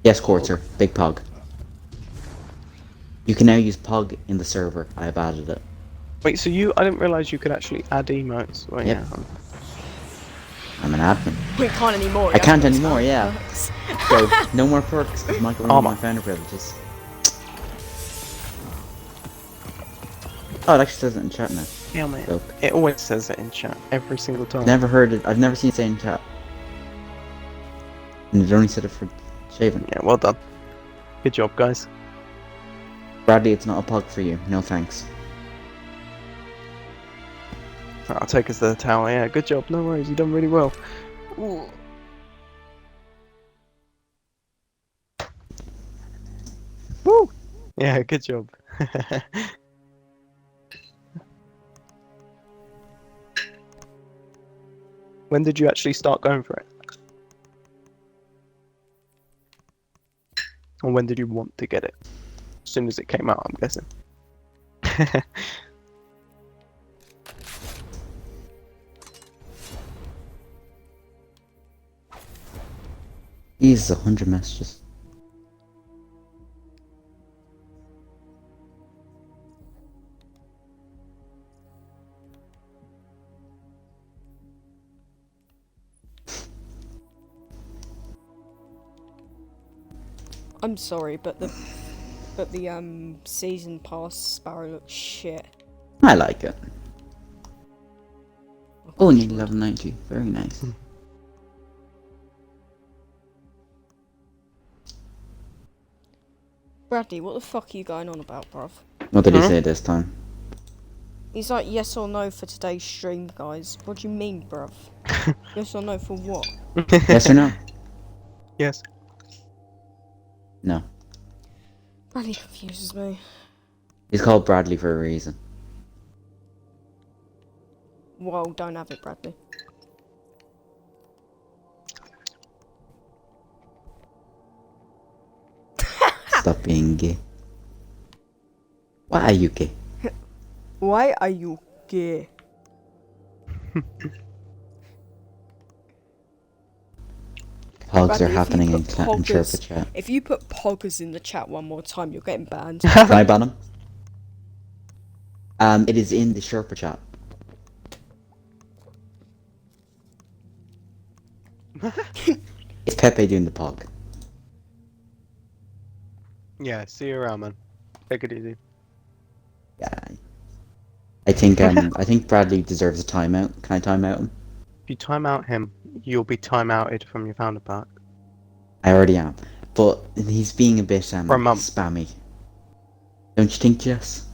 Yes, Quartzer. Big Pog. You can now use Pog in the server. I have added it. Wait, so I didn't realise you could actually add emotes. Well, Yep. yeah. I'm an admin. We can't anymore. I can't yeah. anymore, yeah. So, no more perks because Michael ruined my founder privileges. Oh, it actually says it in chat now. Yeah, man. Look. It always says it in chat, every single time. Never heard it. I've never seen it say in chat. And it only said it for shaving. Yeah, well done. Good job, guys. Bradley, it's not a Pog for you. No thanks. I'll take us to the tower. Yeah, good job. No worries, you've done really well. Ooh. Woo! Yeah, good job. When did you actually start going for it? Or when did you want to get it? As soon as it came out, I'm guessing. These 100 messages. I'm sorry, but the season pass Sparrow looks shit. I like it. Oh, nearly level 90. Very nice. Bradley, what the fuck are you going on about, bruv? What did he say this time? He's like, yes or no for today's stream, guys. What do you mean, bruv? Yes or no for what? Yes or no? Yes. No. Bradley confuses me. He's called Bradley for a reason. Well, don't have it, Bradley. Stop being gay. Why are you gay? Why are you gay? Pogs Bradley, are happening in, put in Sherpa poggers- chat. If you put poggers in the chat one more time, you're getting banned. Can I ban him? It is in the Sherpa chat. It's Pepe doing the pog. Yeah, see you around, man. Take it easy. Yeah. I think Bradley deserves a timeout. Can I time out him? If you time out him, you'll be time outed from your founder pack. I already am. But he's being a bit For a month. spammy. Don't you think, Jess?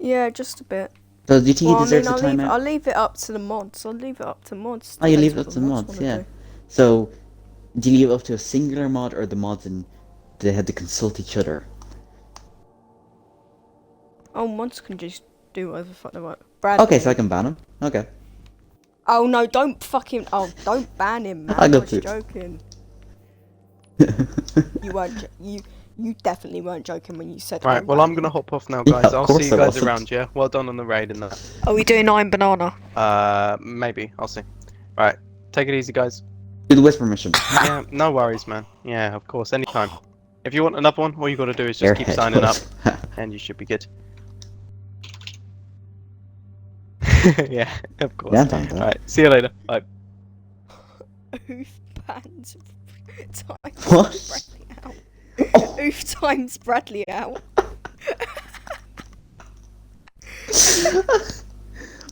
Yeah, just a bit. So do you think Well, he deserves a I'll timeout? leave it up to the mods. I'll leave it up to mods. Oh, you leave Depends it up what to the mods, wanna yeah. do. So, do you leave it up to a singular mod or the mods and they had to consult each other? Oh, mods can just do whatever the fuck they want. Bradley. Okay, so I can ban him. Okay. Oh no, don't fucking. Oh, don't ban him, man. I I got was to. joking. You weren't. You definitely weren't joking when you said. Right, don't well, ban I'm gonna him. hop off now, Yeah, guys. of I'll course see you I guys wasn't. around, yeah? Well done on the raid and that. Are we doing Iron Banana? Maybe. I'll see. Right, take it easy, guys. Do the whisper mission. Yeah, no worries, man. Yeah, of course, anytime. If you want another one, all you gotta do is just keep Airhead signing up, was- and you should be good. Yeah, of course. Yeah, I'm fine with that. Alright, see you later. Bye. Oof bans times What? Bradley out. Oof times Bradley out.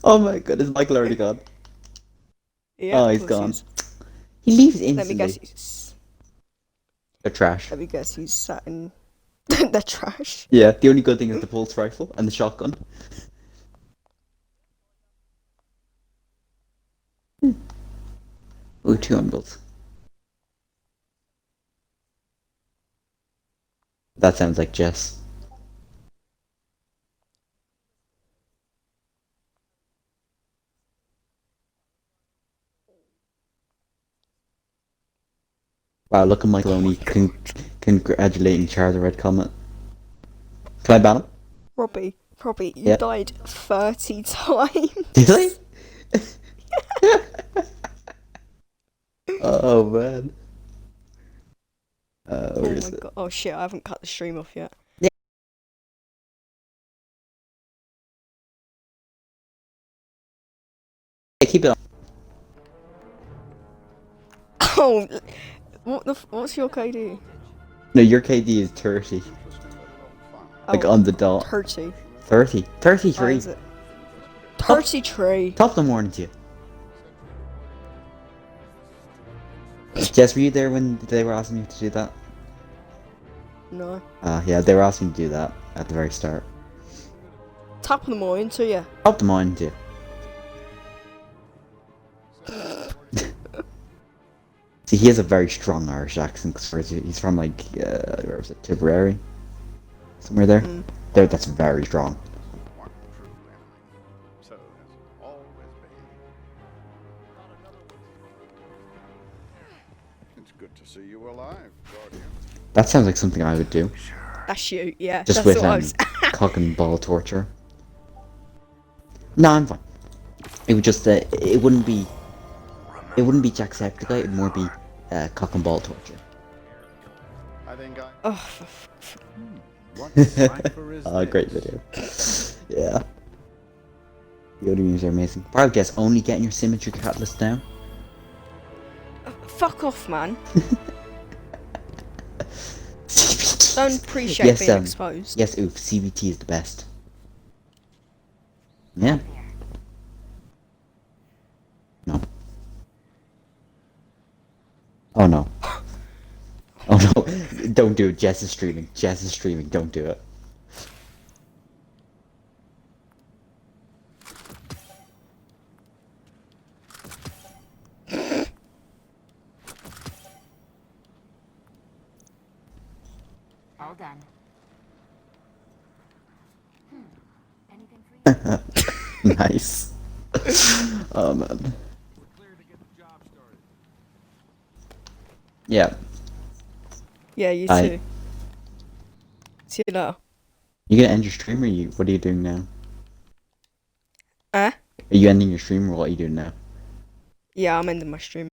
Oh my god, is Michael already gone? Yeah, Oh, of he's course gone. is. He leaves Let me instantly. guess. He's, They're trash. let me guess. He's sat in the trash. Yeah, the only good thing is the pulse rifle and the shotgun. Ooh, 2 umbrellas. That sounds like Jess. Wow, look at Michael only congratulating Char the Red Comet. Can I ban him? Robbie, you Yeah. died 30 times. Did I? Oh man. Oh Where my is it? god. Oh shit, I haven't cut the stream off yet. Hey, keep it on. Oh, what's your KD? No, your KD is 30. Like Oh, on the dot. 30. 30. Why 33. is it? 33. Top of the morning to you. Jess, were you there when they were asking you to do that? No. Yeah, they were asking you to do that at the very start. Top of the morning to you. Top of the morning to you. See, he has a very strong Irish accent because he's from like, where was it, Tipperary? Somewhere there? Mm. There, that's very strong. One true enemy. So has always been. It's good to see you alive, Guardian. That sounds like something I would do. That's you, yeah. Just That's with what I was. cock and ball torture. No, I'm fine. It would just, it wouldn't be Jacksepticeye, it'd more be cock and ball torture. I think I. Oh, for What cipher is Oh, great this? video. Yeah. The other memes are amazing. Probably guess only getting your symmetry catalyst down. fuck off, man. CBT. Don't appreciate Yes, being exposed. Yes, oof, CBT is the best. Yeah. No. Oh no. Oh no. Don't do it. Jess is streaming. Jess is streaming. Don't do it. All done. Nice. Oh man. Yeah. Yeah, you Bye. too. See you later. You gonna end your stream or what are you doing now? Eh? Are you ending your stream or what are you doing now? Yeah, I'm ending my stream.